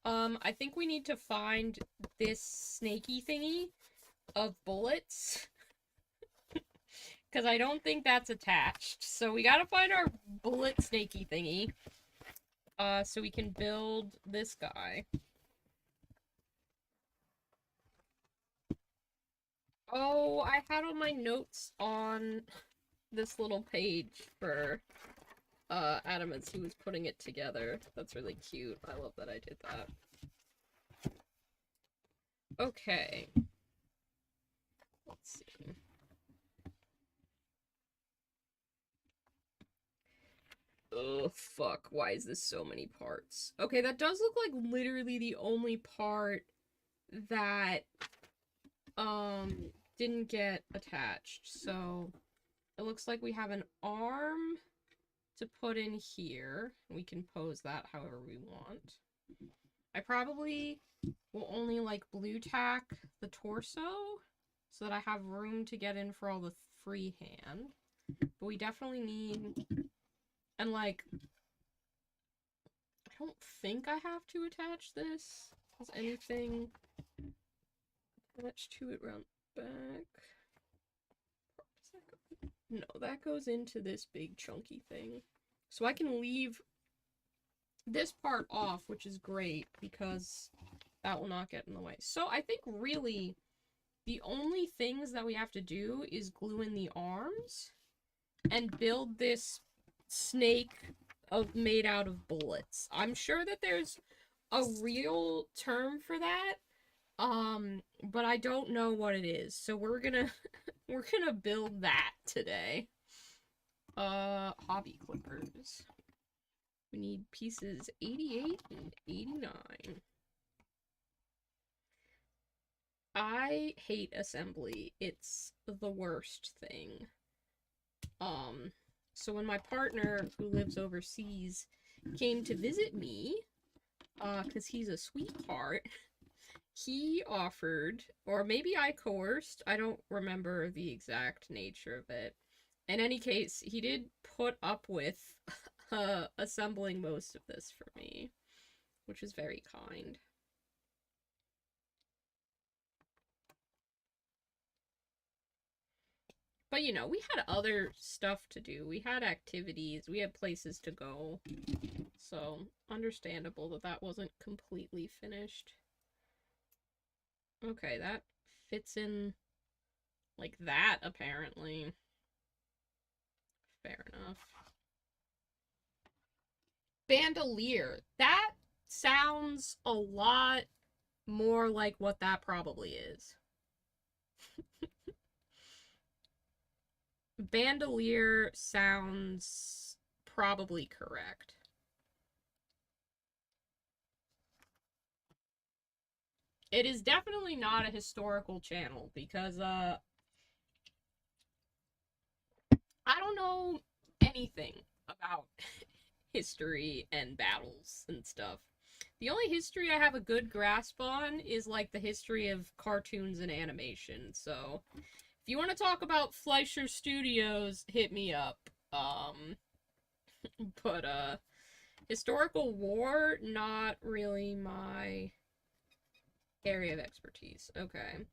[SPEAKER 1] I think we need to find this snaky thingy of bullets. Because I don't think that's attached. So we gotta find our bullet snaky thingy. So we can build this guy. Oh, I had all my notes on this little page for Adam as he was putting it together. That's really cute. I love that I did that. Okay. Let's see. Oh, fuck. Why is this so many parts? Okay, that does look like literally the only part that, didn't get attached. So, it looks like we have an arm to put in here. We can pose that however we want. I probably will only, like, blue tack the torso so that I have room to get in for all the freehand. But we definitely need... And, like, I don't think I have to attach this. Is anything attached to it around the back? No, that goes into this big chunky thing. So I can leave this part off, which is great because that will not get in the way. So I think really the only things that we have to do is glue in the arms and build this snake made out of bullets. I'm sure that there's a real term for that, but I don't know what it is. So we're gonna we're gonna build that today. Hobby clippers. We need pieces 88 and 89. I hate assembly. It's the worst thing. So when my partner, who lives overseas, came to visit me, because he's a sweetheart, he offered, or maybe I coerced, I don't remember the exact nature of it. In any case, he did put up with assembling most of this for me, which is very kind. But you know, we had other stuff to do. We had activities, we had places to go. So, understandable that that wasn't completely finished. Okay, that fits in like that, apparently. Fair enough. Bandolier. That sounds a lot more like what that probably is. Bandolier sounds probably correct. It is definitely not a historical channel because I don't know anything about history and battles and stuff. The only history I have a good grasp on is like the history of cartoons and animation. So, if you want to talk about Fleischer Studios, hit me up. But historical war, not really my area of expertise. Okay.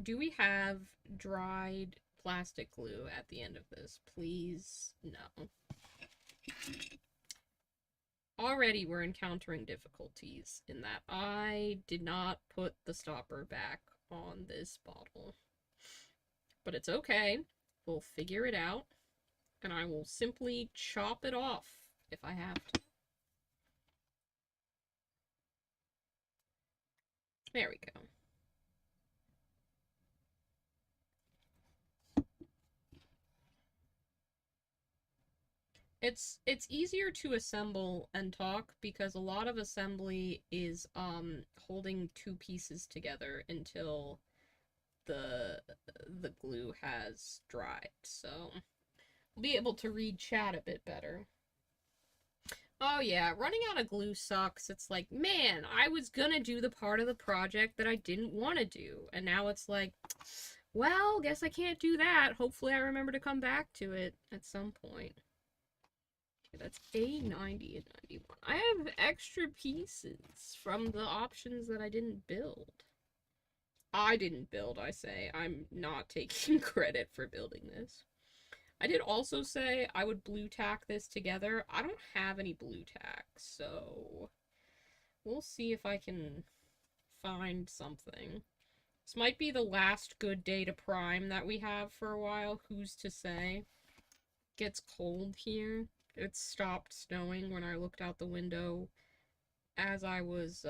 [SPEAKER 1] Do we have dried plastic glue at the end of this? Please, no. Already we're encountering difficulties in that I did not put the stopper back on this bottle. But it's okay. We'll figure it out. And I will simply chop it off if I have to. There we go. It's easier to assemble and talk because a lot of assembly is holding two pieces together until the glue has dried. So we'll be able to read chat a bit better. Oh yeah, running out of glue sucks. It's like, man, I was gonna do the part of the project that I didn't want to do, and now it's like, well, guess I can't do that. Hopefully I remember to come back to it at some point. Okay, that's A90 and 91. I have extra pieces from the options that I didn't build. I didn't build, I say. I'm not taking credit for building this. I did also say I would blue tack this together. I don't have any blue tack, so we'll see if I can find something. This might be the last good day to prime that we have for a while. Who's to say? It gets cold here. It stopped snowing when I looked out the window as I was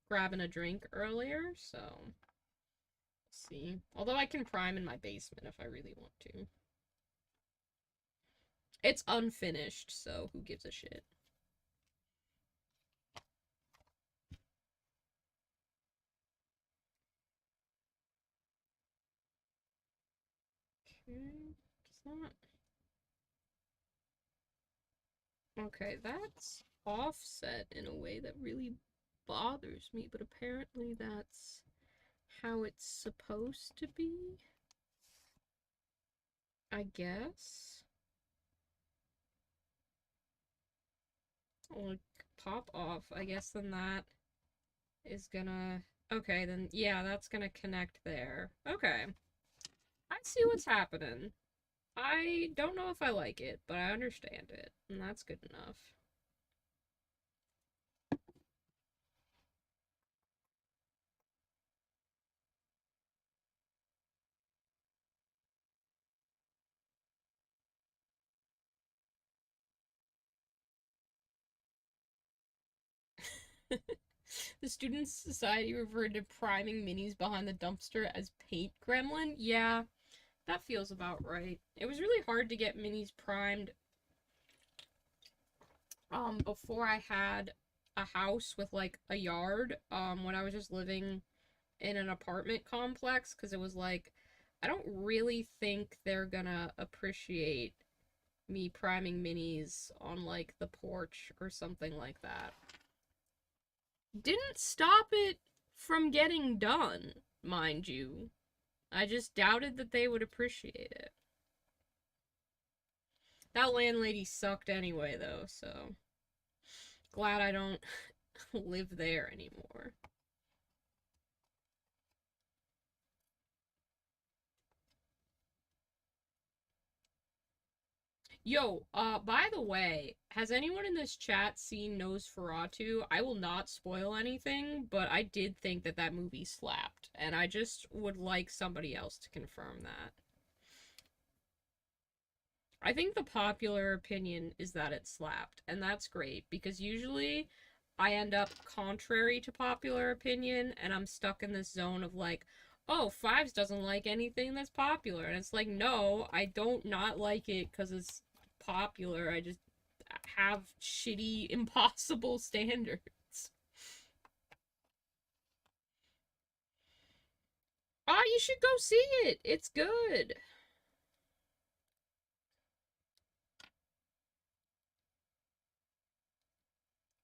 [SPEAKER 1] grabbing a drink earlier, so see. Although I can prime in my basement if I really want to. It's unfinished, so who gives a shit? Okay, does not. Okay, that's offset in a way that really bothers me, but apparently that's how it's supposed to be. I guess. Like, pop off. I guess then that is gonna... Okay, then, yeah, that's gonna connect there. Okay. I see what's happening. I don't know if I like it, but I understand it, and that's good enough. The Student Society referred to priming minis behind the dumpster as paint gremlin. Yeah, that feels about right. It was really hard to get minis primed before I had a house with like a yard when I was just living in an apartment complex, because it was like I don't really think they're gonna appreciate me priming minis on like the porch or something like that. Didn't stop it from getting done, mind you. I just doubted that they would appreciate it. That landlady sucked anyway, though, so glad I don't live there anymore. Yo, by the way, has anyone in this chat seen Nosferatu? I will not spoil anything, but I did think that that movie slapped, and I just would like somebody else to confirm that. I think the popular opinion is that it slapped, and that's great, because usually I end up contrary to popular opinion, and I'm stuck in this zone of like, oh, Fives doesn't like anything that's popular, and it's like, no, I don't not like it because it's popular, I just have shitty, impossible standards. Oh, you should go see it, it's good.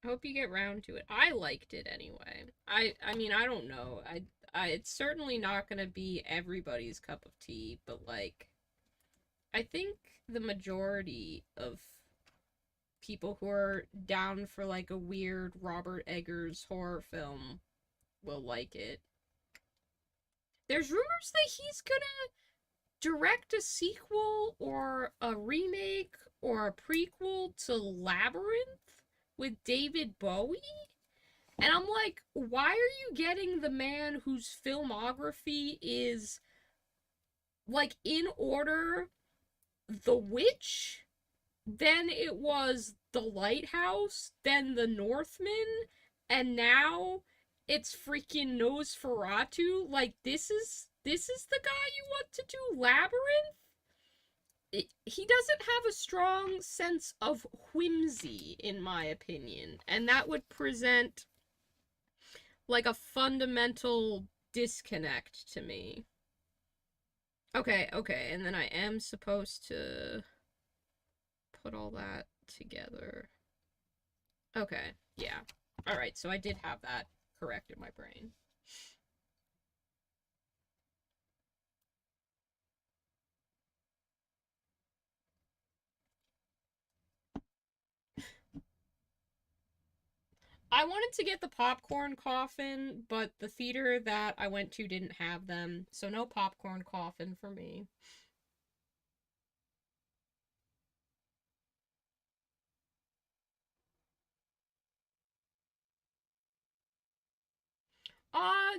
[SPEAKER 1] I hope you get round to it. I liked it anyway. I mean, I don't know. It's certainly not gonna be everybody's cup of tea, but like, I think the majority of people who are down for like a weird Robert Eggers horror film will like it. There's rumors that he's gonna direct a sequel or a remake or a prequel to Labyrinth with David Bowie. And I'm like, why are you getting the man whose filmography is, like, in order, The Witch, then it was The Lighthouse, then The Northman, and now it's freaking Nosferatu? Like, this is the guy you want to do Labyrinth? He doesn't have a strong sense of whimsy, in my opinion, and that would present like a fundamental disconnect to me. Okay, okay, and then I am supposed to put all that together. Okay, yeah. Alright, so I did have that correct in my brain. I wanted to get the popcorn coffin, but the theater that I went to didn't have them, so no popcorn coffin for me.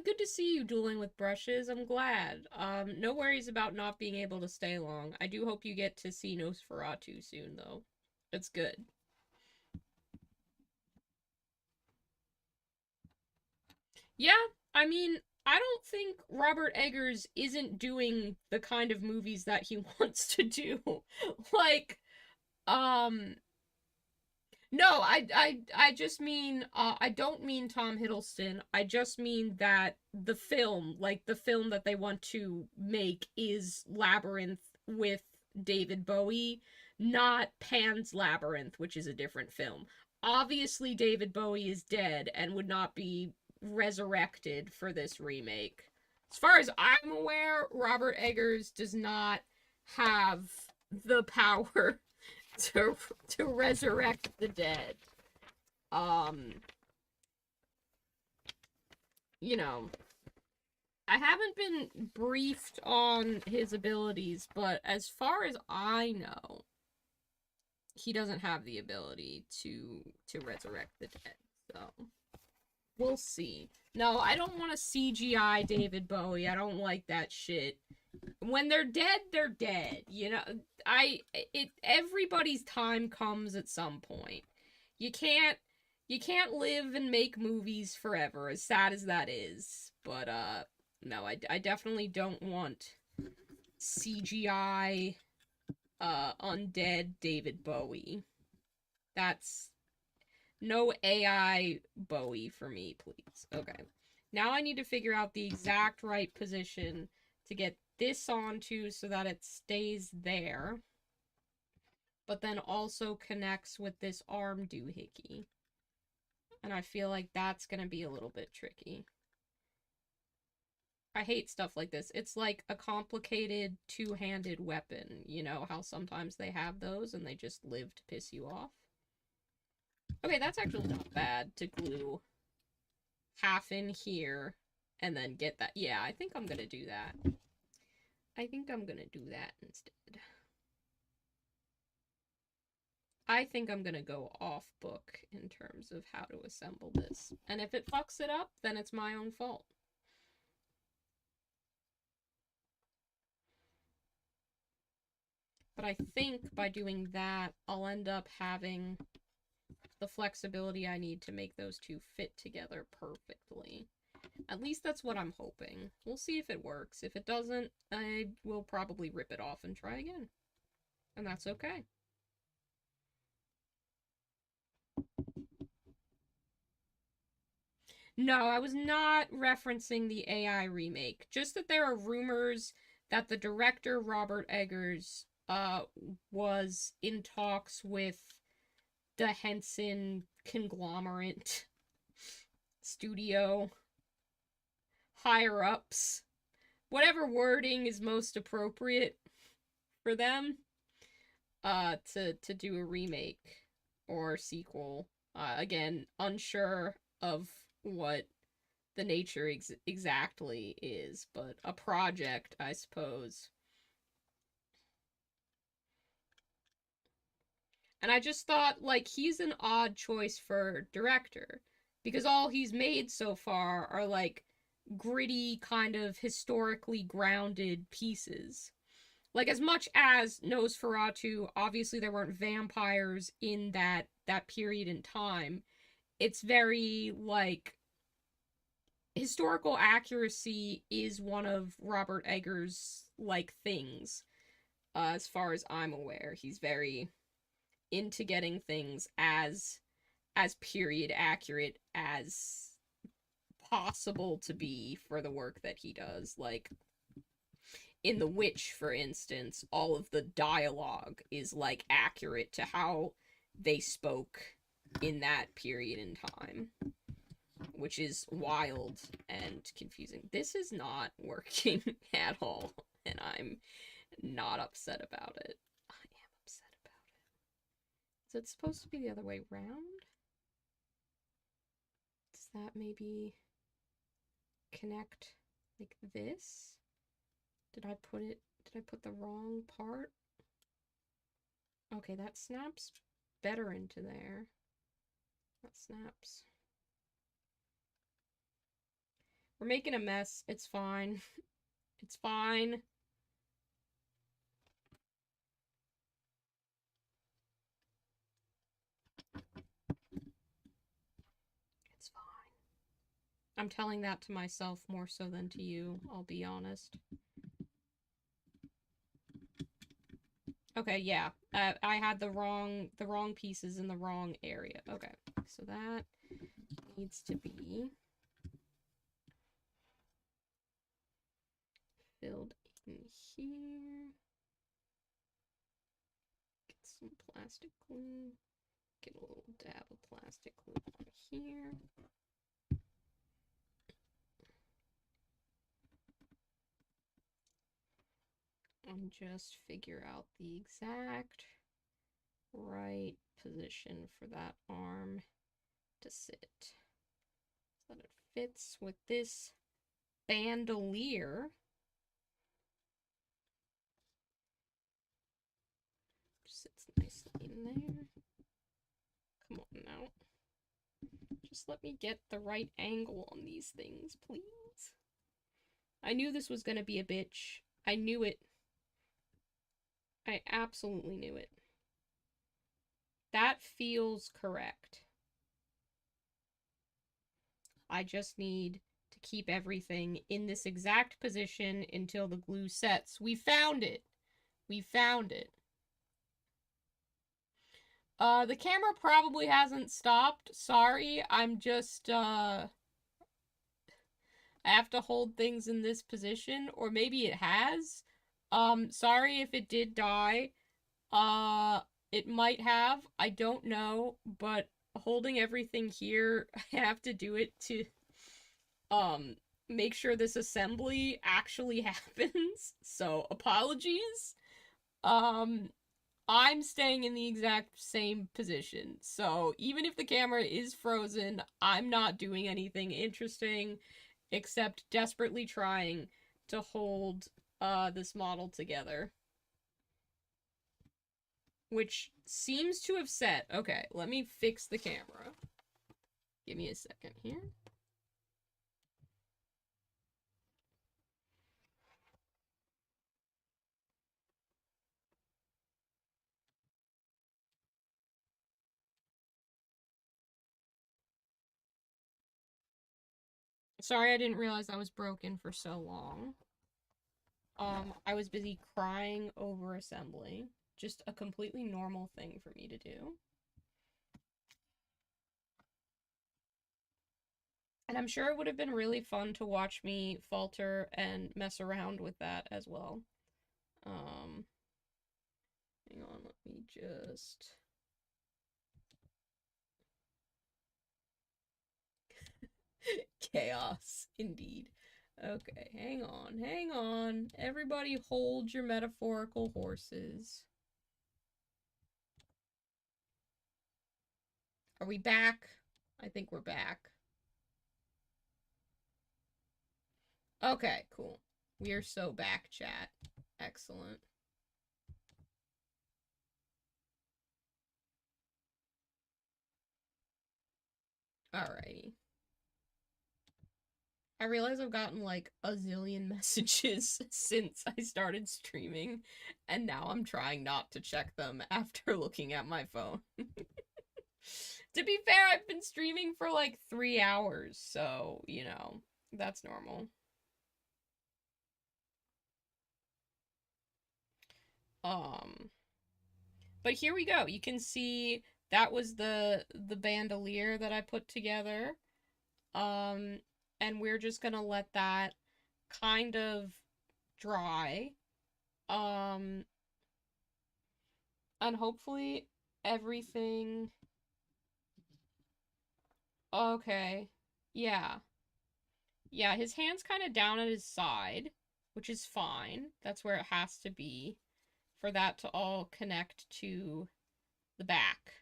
[SPEAKER 1] Good to see you dueling with brushes. I'm glad. No worries about not being able to stay long. I do hope you get to see Nosferatu soon, though. It's good. Yeah, I mean, I don't think Robert Eggers isn't doing the kind of movies that he wants to do. Like, um, no, I just mean I don't mean Tom Hiddleston. I just mean that the film, like the film that they want to make is Labyrinth with David Bowie, not Pan's Labyrinth, which is a different film. Obviously David Bowie is dead and would not be resurrected for this remake. As far as I'm aware, Robert Eggers does not have the power to resurrect the dead. Um, you know, I haven't been briefed on his abilities, but as far as I know, he doesn't have the ability to resurrect the dead. So, we'll see. No, I don't want to CGI David Bowie. I don't like that shit. When they're dead, they're dead. You know, everybody's time comes at some point. You can't You can't live and make movies forever, as sad as that is. But, no, I definitely don't want CGI, undead David Bowie. That's no AI Bowie for me, please. Okay. Now I need to figure out the exact right position to get this onto so that it stays there, but then also connects with this arm doohickey. And I feel like that's gonna be a little bit tricky. I hate stuff like this. It's like a complicated two-handed weapon. You know how sometimes they have those and they just live to piss you off? Okay, that's actually not bad to glue half in here and then get that. Yeah, I think I'm gonna do that. I think I'm gonna do that instead. I think I'm gonna go off book in terms of how to assemble this. And if it fucks it up, then it's my own fault. But I think by doing that, I'll end up having the flexibility I need to make those two fit together perfectly. At least that's what I'm hoping. We'll see if it works. If it doesn't, I will probably rip it off and try again. And that's okay. No, I was not referencing the AI remake. Just that there are rumors that the director, Robert Eggers, was in talks with the Henson conglomerate studio higher ups, whatever wording is most appropriate for them, to do a remake or sequel. Again, unsure of what the nature exactly is, but a project, I suppose. And I just thought, like, he's an odd choice for director, because all he's made so far are, like, gritty, kind of historically grounded pieces. Like, as much as Nosferatu, obviously there weren't vampires in that period in time, it's very, like, historical accuracy is one of Robert Eggers' like things. As far as I'm aware, he's very into getting things as period accurate as possible to be for the work that he does. Like in The Witch, for instance, all of the dialogue is like accurate to how they spoke in that period in time, which is wild and confusing. This is not working at all, and I'm not upset about it. I am upset about it. Is it supposed to be the other way around? Does that maybe connect like this? Did I put the wrong part? Okay, that snaps better into there. That snaps. We're making a mess. It's fine. It's fine. It's fine. I'm telling that to myself more so than to you, I'll be honest. Okay, yeah. I had the wrong pieces in the wrong area. Okay, so that needs to be filled in here. Get some plastic glue. Get a little dab of plastic glue on here. And just figure out the exact right position for that arm to sit so that it fits with this bandolier. Sits nicely in there. Come on now. Just let me get the right angle on these things, please. I knew this was gonna be a bitch. I knew it. I absolutely knew it. That feels correct. I just need to keep everything in this exact position until the glue sets. We found it. We found it. The camera probably hasn't stopped. Sorry, I'm just, I have to hold things in this position, or maybe it has. Sorry if it did die. Uh, it might have. I don't know, but holding everything here, I have to do it to, um, make sure this assembly actually happens. So, apologies. Um, I'm staying in the exact same position. So even if the camera is frozen, I'm not doing anything interesting except desperately trying to hold this model together. Which seems to have set. Okay, let me fix the camera. Give me a second here. Sorry, I didn't realize I was broken for so long. I was busy crying over assembly. Just a completely normal thing for me to do. And I'm sure it would have been really fun to watch me falter and mess around with that as well. Um, Hang on, let me just... Chaos, indeed. Okay, hang on, hang on. Everybody hold your metaphorical horses. Are we back? I think we're back. Okay, cool. We are so back, chat. Excellent. Alrighty. I realize I've gotten like a zillion messages since I started streaming, and now I'm trying not to check them after looking at my phone. To be fair, I've been streaming for like 3 hours, so, you know, that's normal. Um, but here we go. You can see that was the bandolier that I put together. Um, and we're just gonna let that kind of dry. Um, and hopefully everything... Okay. Yeah. Yeah, his hand's kind of down at his side, which is fine. That's where it has to be for that to all connect to the back.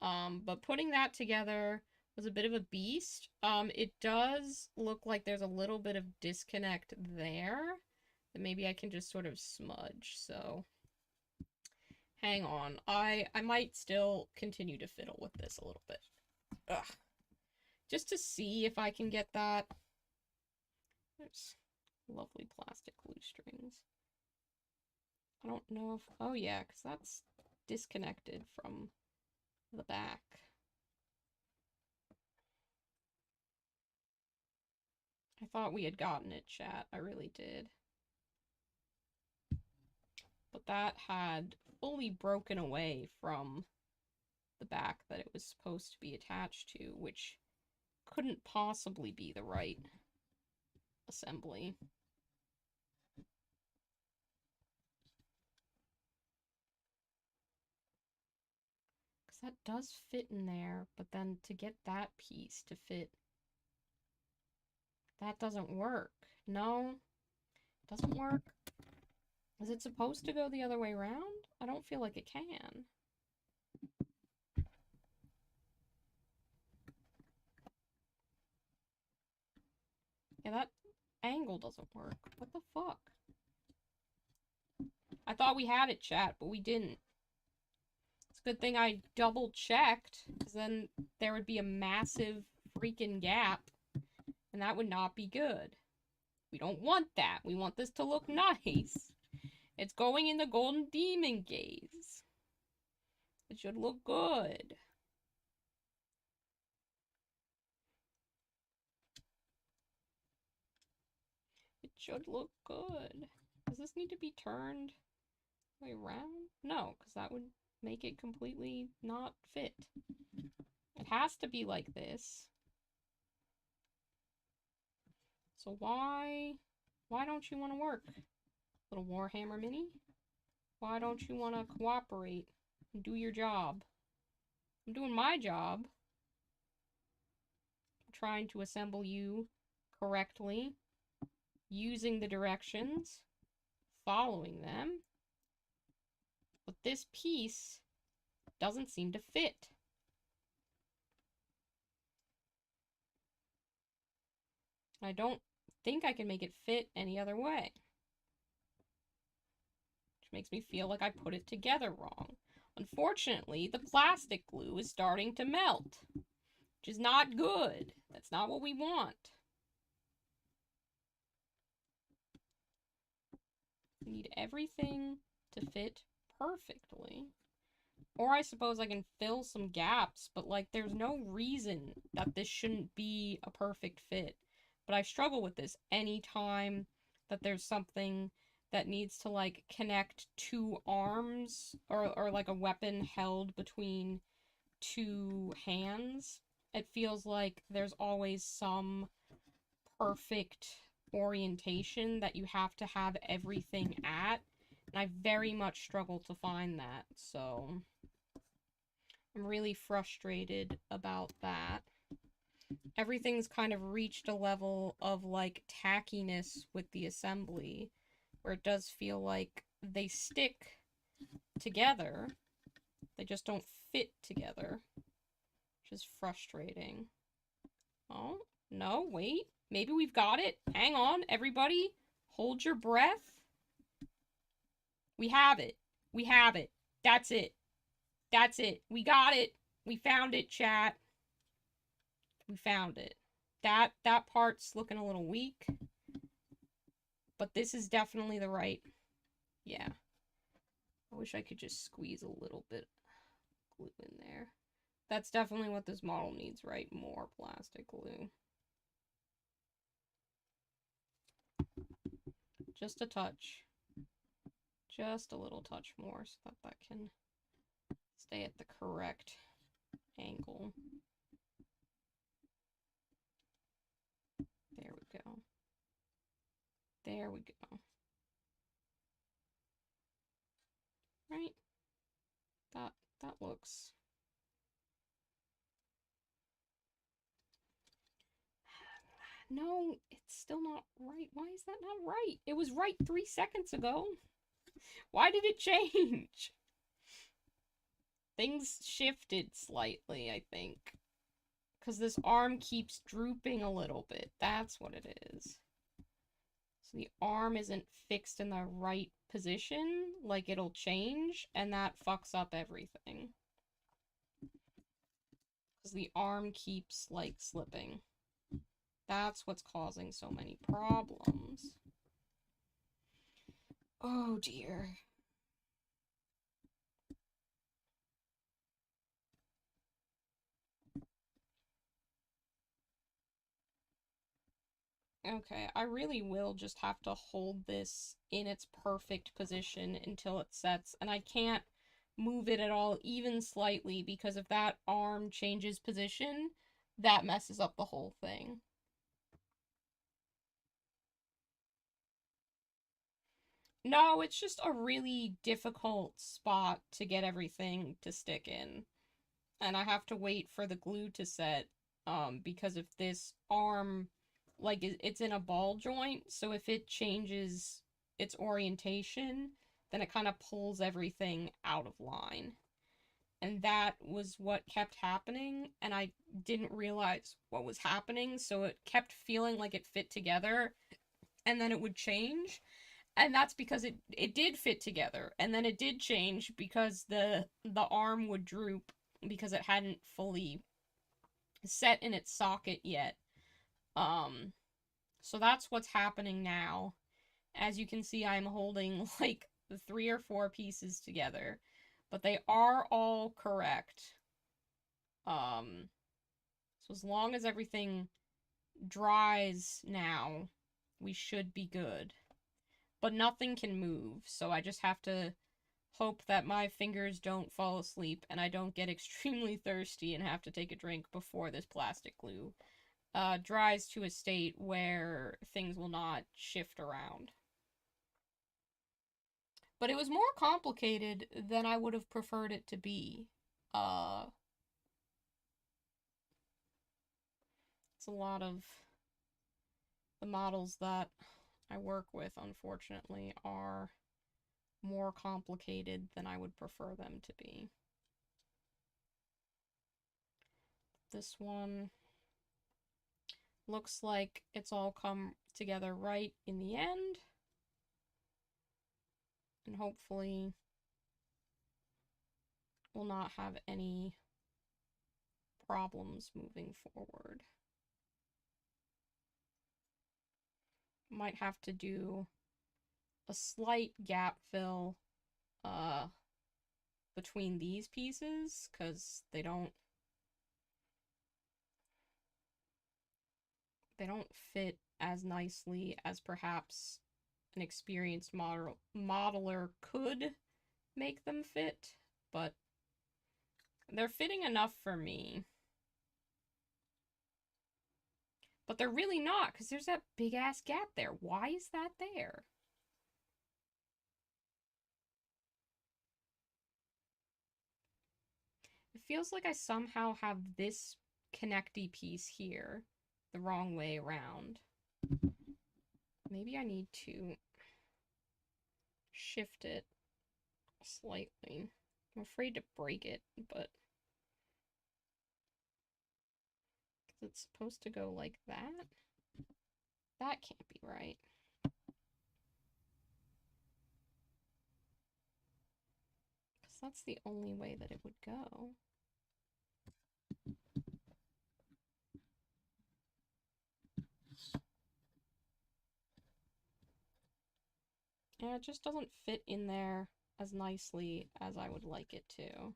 [SPEAKER 1] But putting that together was a bit of a beast. It does look like there's a little bit of disconnect there that maybe I can just sort of smudge, so hang on. I might still continue to fiddle with this a little bit. Ugh. Just to see if I can get that. There's lovely plastic glue strings. I don't know if... Oh yeah, because that's disconnected from the back. I thought we had gotten it, chat. I really did. But that had fully broken away from the back that it was supposed to be attached to, which couldn't possibly be the right assembly. Because that does fit in there, but then to get that piece to fit, that doesn't work. No, doesn't work. Is it supposed to go the other way around? I don't feel like it can. Yeah, that angle doesn't work. What the fuck? I thought we had it, chat, but we didn't. It's a good thing I double checked, because then there would be a massive freaking gap, and that would not be good. We don't want that. We want this to look nice. It's going in the golden demon gaze. It should look good. should look good. Does this need to be turned way around? No, because that would make it completely not fit. It has to be like this. So why don't you want to work, little Warhammer Mini? Why don't you want to cooperate and do your job? I'm doing my job. I'm trying to assemble you correctly, using the directions, following them. But this piece doesn't seem to fit. I don't think I can make it fit any other way. Which makes me feel like I put it together wrong. Unfortunately, the plastic glue is starting to melt, which is not good. That's not what we want. We need everything to fit perfectly. Or I suppose I can fill some gaps, but like there's no reason that this shouldn't be a perfect fit. But I struggle with this anytime that there's something that needs to like connect two arms or like a weapon held between two hands. It feels like there's always some perfect orientation that you have to have everything at. And I very much struggle to find that, so I'm really frustrated about that. Everything's kind of reached a level of like tackiness with the assembly where it does feel like they stick together. They just don't fit together, which is frustrating. Oh, no, wait. Maybe we've got it. Hang on, everybody. Hold your breath. We have it. We have it. That's it. That's it. We got it. We found it, chat. We found it. That part's looking a little weak. But this is definitely the right... Yeah. I wish I could just squeeze a little bit of glue in there. That's definitely what this model needs, right? More plastic glue. Just a touch. Just a little touch more so that that can stay at the correct angle. There we go. There we go. Right? That looks... No, it's still not right. Why is that not right? It was right 3 seconds ago. Why did it change? Things shifted slightly, I think. Because this arm keeps drooping a little bit. That's what it is. So the arm isn't fixed in the right position. Like, it'll change, and that fucks up everything. Because the arm keeps, like, slipping. That's what's causing so many problems. Oh, dear. Okay, I really will just have to hold this in its perfect position until it sets, and I can't move it at all, even slightly, because if that arm changes position, that messes up the whole thing. No, it's just a really difficult spot to get everything to stick in. And I have to wait for the glue to set, because if this arm, like, it's in a ball joint, so if it changes its orientation, then it kind of pulls everything out of line. And that was what kept happening, and I didn't realize what was happening, so it kept feeling like it fit together, and then it would change. And that's because it did fit together, and then it did change because the arm would droop because it hadn't fully set in its socket yet. So that's what's happening now. As you can see, I'm holding like the 3 or 4 pieces together, but they are all correct. So as long as everything dries now, we should be good. But nothing can move, so I just have to hope that my fingers don't fall asleep and I don't get extremely thirsty and have to take a drink before this plastic glue dries to a state where things will not shift around. But it was more complicated than I would have preferred it to be. It's a lot of the models that I work with, unfortunately, are more complicated than I would prefer them to be. This one looks like it's all come together right in the end. And hopefully will not have any problems moving forward. Might have to do a slight gap fill between these pieces because they don't fit as nicely as perhaps an experienced modeler could make them fit, but they're fitting enough for me. But they're really not, because there's that big-ass gap there. Why is that there? It feels like I somehow have this connecty piece here the wrong way around. Maybe I need to shift it slightly. I'm afraid to break it, but it's supposed to go like that. That can't be right. Because that's the only way that it would go. Yeah, it just doesn't fit in there as nicely as I would like it to.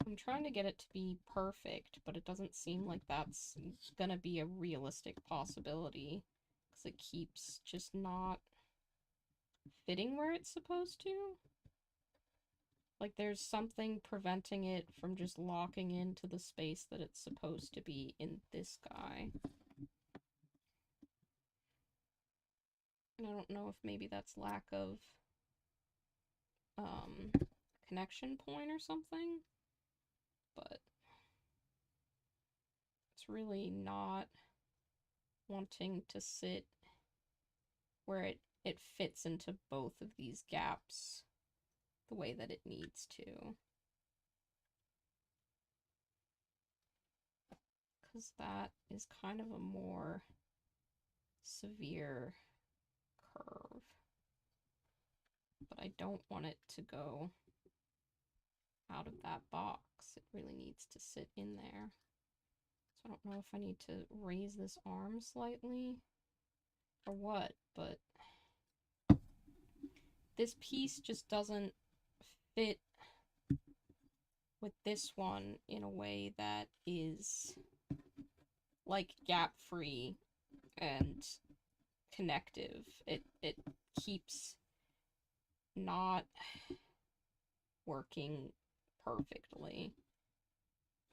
[SPEAKER 1] I'm trying to get it to be perfect, but it doesn't seem like that's gonna be a realistic possibility, because it keeps just not fitting where it's supposed to. Like there's something preventing it from just locking into the space that it's supposed to be in this guy. And I don't know if maybe that's lack of connection point or something, but it's really not wanting to sit where it fits into both of these gaps the way that it needs to. Because that is kind of a more severe curve. But I don't want it to go out of that box. It really needs to sit in there. So I don't know if I need to raise this arm slightly or what, but this piece just doesn't fit with this one in a way that is like gap free and connective. It keeps not working perfectly,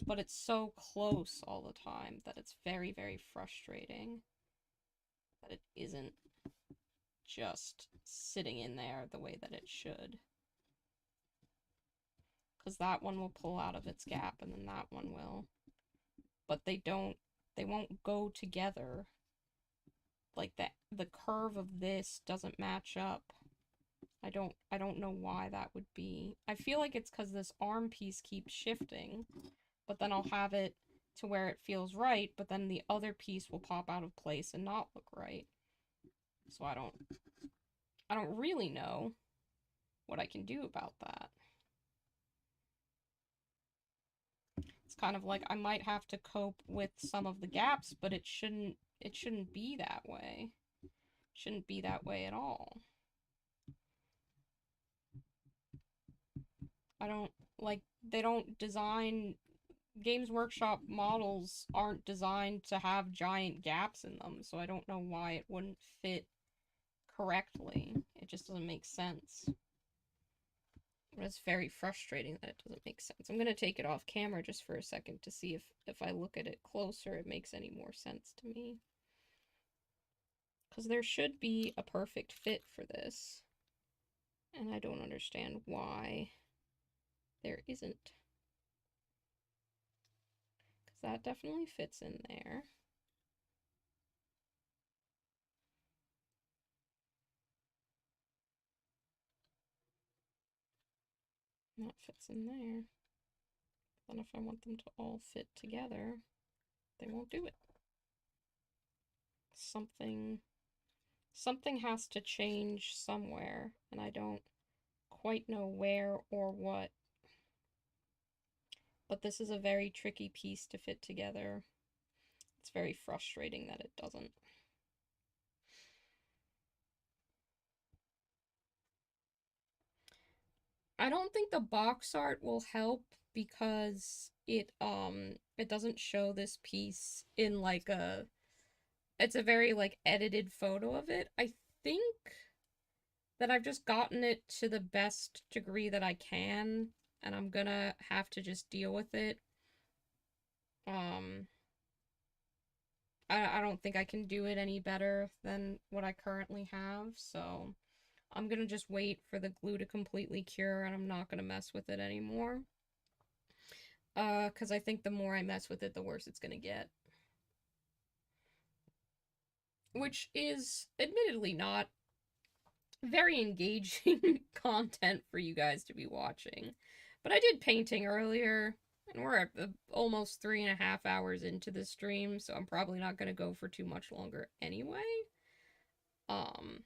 [SPEAKER 1] but it's so close all the time that it's very, very frustrating that it isn't just sitting in there the way that it should. Because that one will pull out of its gap and then that one will. But they won't go together. Like the curve of this doesn't match up. I don't know why that would be. I feel like it's because this arm piece keeps shifting, but then I'll have it to where it feels right, but then the other piece will pop out of place and not look right. So I don't really know what I can do about that. It's kind of like I might have to cope with some of the gaps, but it shouldn't be that way. It shouldn't be that way at all. I don't like they don't design Games Workshop models aren't designed to have giant gaps in them, so I don't know why it wouldn't fit correctly. It just doesn't make sense. It's very frustrating that it doesn't make sense. I'm gonna take it off camera just for a second to see if I look at it closer, it makes any more sense to me. Because there should be a perfect fit for this. And I don't understand why there isn't. Because that definitely fits in there. That fits in there. Then if I want them to all fit together, they won't do it. Something has to change somewhere, and I don't quite know where or what. But this is a very tricky piece to fit together. It's very frustrating that it doesn't. I don't think the box art will help because it doesn't show this piece in like it's a very like edited photo of it. I think that I've just gotten it to the best degree that I can, and I'm gonna have to just deal with it. Um I don't think I can do it any better than what I currently have, so I'm gonna just wait for the glue to completely cure, and I'm not gonna mess with it anymore. Because I think the more I mess with it, the worse it's gonna get. Which is admittedly not very engaging content for you guys to be watching. But I did painting earlier, and we're at almost 3.5 hours into the stream, so I'm probably not gonna go for too much longer anyway. Um,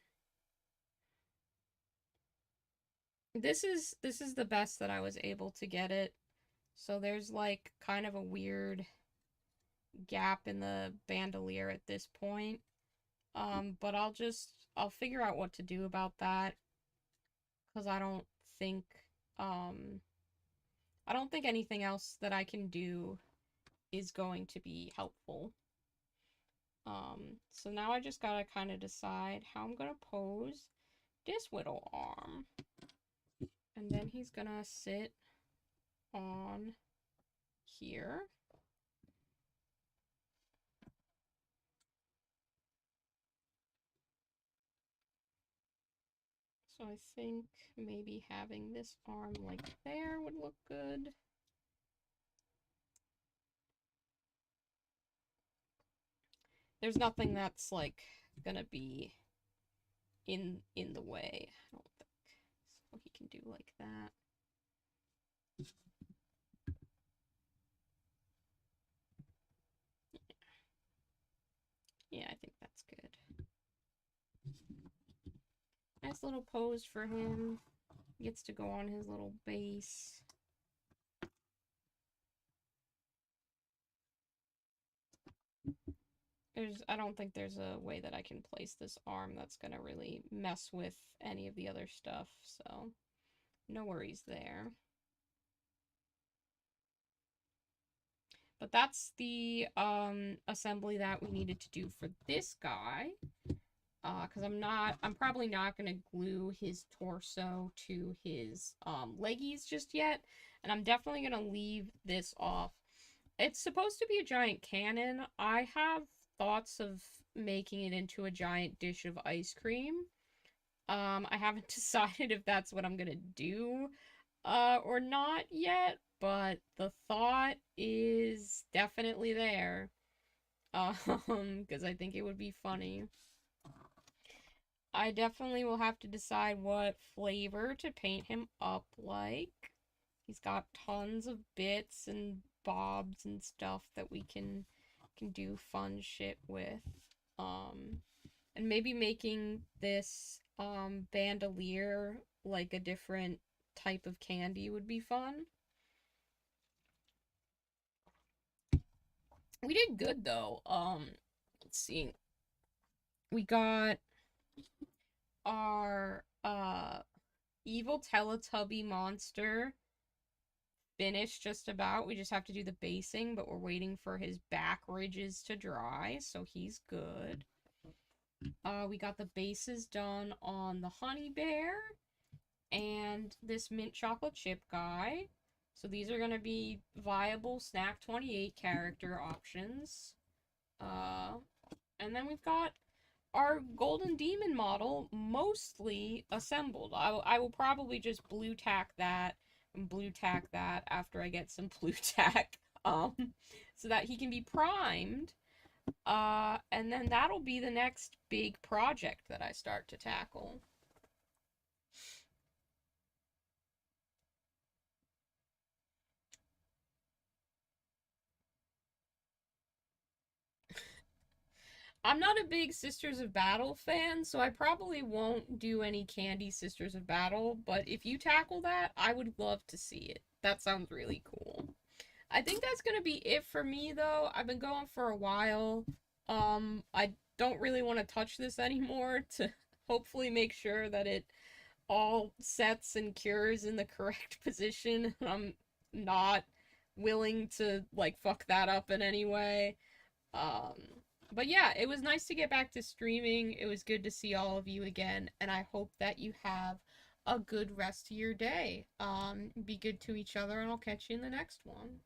[SPEAKER 1] this is the best that I was able to get it. So there's like kind of a weird gap in the bandolier at this point. But I'll figure out what to do about that because think um I don't think anything else that I can do is going to be helpful. So now I just gotta kind of decide how I'm gonna pose this little arm. And then he's gonna sit on here. So I think maybe having this arm like there would look good. There's nothing that's like gonna be in the way, I don't think. So he can do like that. Yeah, I think that's good. Nice little pose for him. He gets to go on his little base. I don't think there's a way that I can place this arm that's gonna really mess with any of the other stuff, so no worries there. But that's the assembly that we needed to do for this guy. Because I'm probably not gonna glue his torso to his leggies just yet, and I'm definitely gonna leave this off. It's supposed to be a giant cannon. I have thoughts of making it into a giant dish of ice cream. I haven't decided if that's what I'm gonna do, or not yet, but the thought is definitely there. Because I think it would be funny. I definitely will have to decide what flavor to paint him up like. He's got tons of bits and bobs and stuff that we can do fun shit with. And maybe making this bandolier like a different type of candy would be fun. We did good though. Let's see. We got our evil Teletubby monster finished just about. We just have to do the basing, but we're waiting for his back ridges to dry, so he's good. We got the bases done on the honey bear and this mint chocolate chip guy. So these are going to be viable Snack 28 character options. And then we've got our golden demon model mostly assembled. I will probably just blue tack that and blue tack that after I get some blue tack, so that he can be primed. And then that'll be the next big project that I start to tackle. I'm not a big Sisters of Battle fan, so I probably won't do any Candy Sisters of Battle, but if you tackle that, I would love to see it. That sounds really cool. I think that's gonna be it for me, though. I've been going for a while. I don't really want to touch this anymore to hopefully make sure that it all sets and cures in the correct position. I'm not willing to, like, fuck that up in any way. Um, but yeah, it was nice to get back to streaming. It was good to see all of you again, and I hope that you have a good rest of your day. Be good to each other, and I'll catch you in the next one.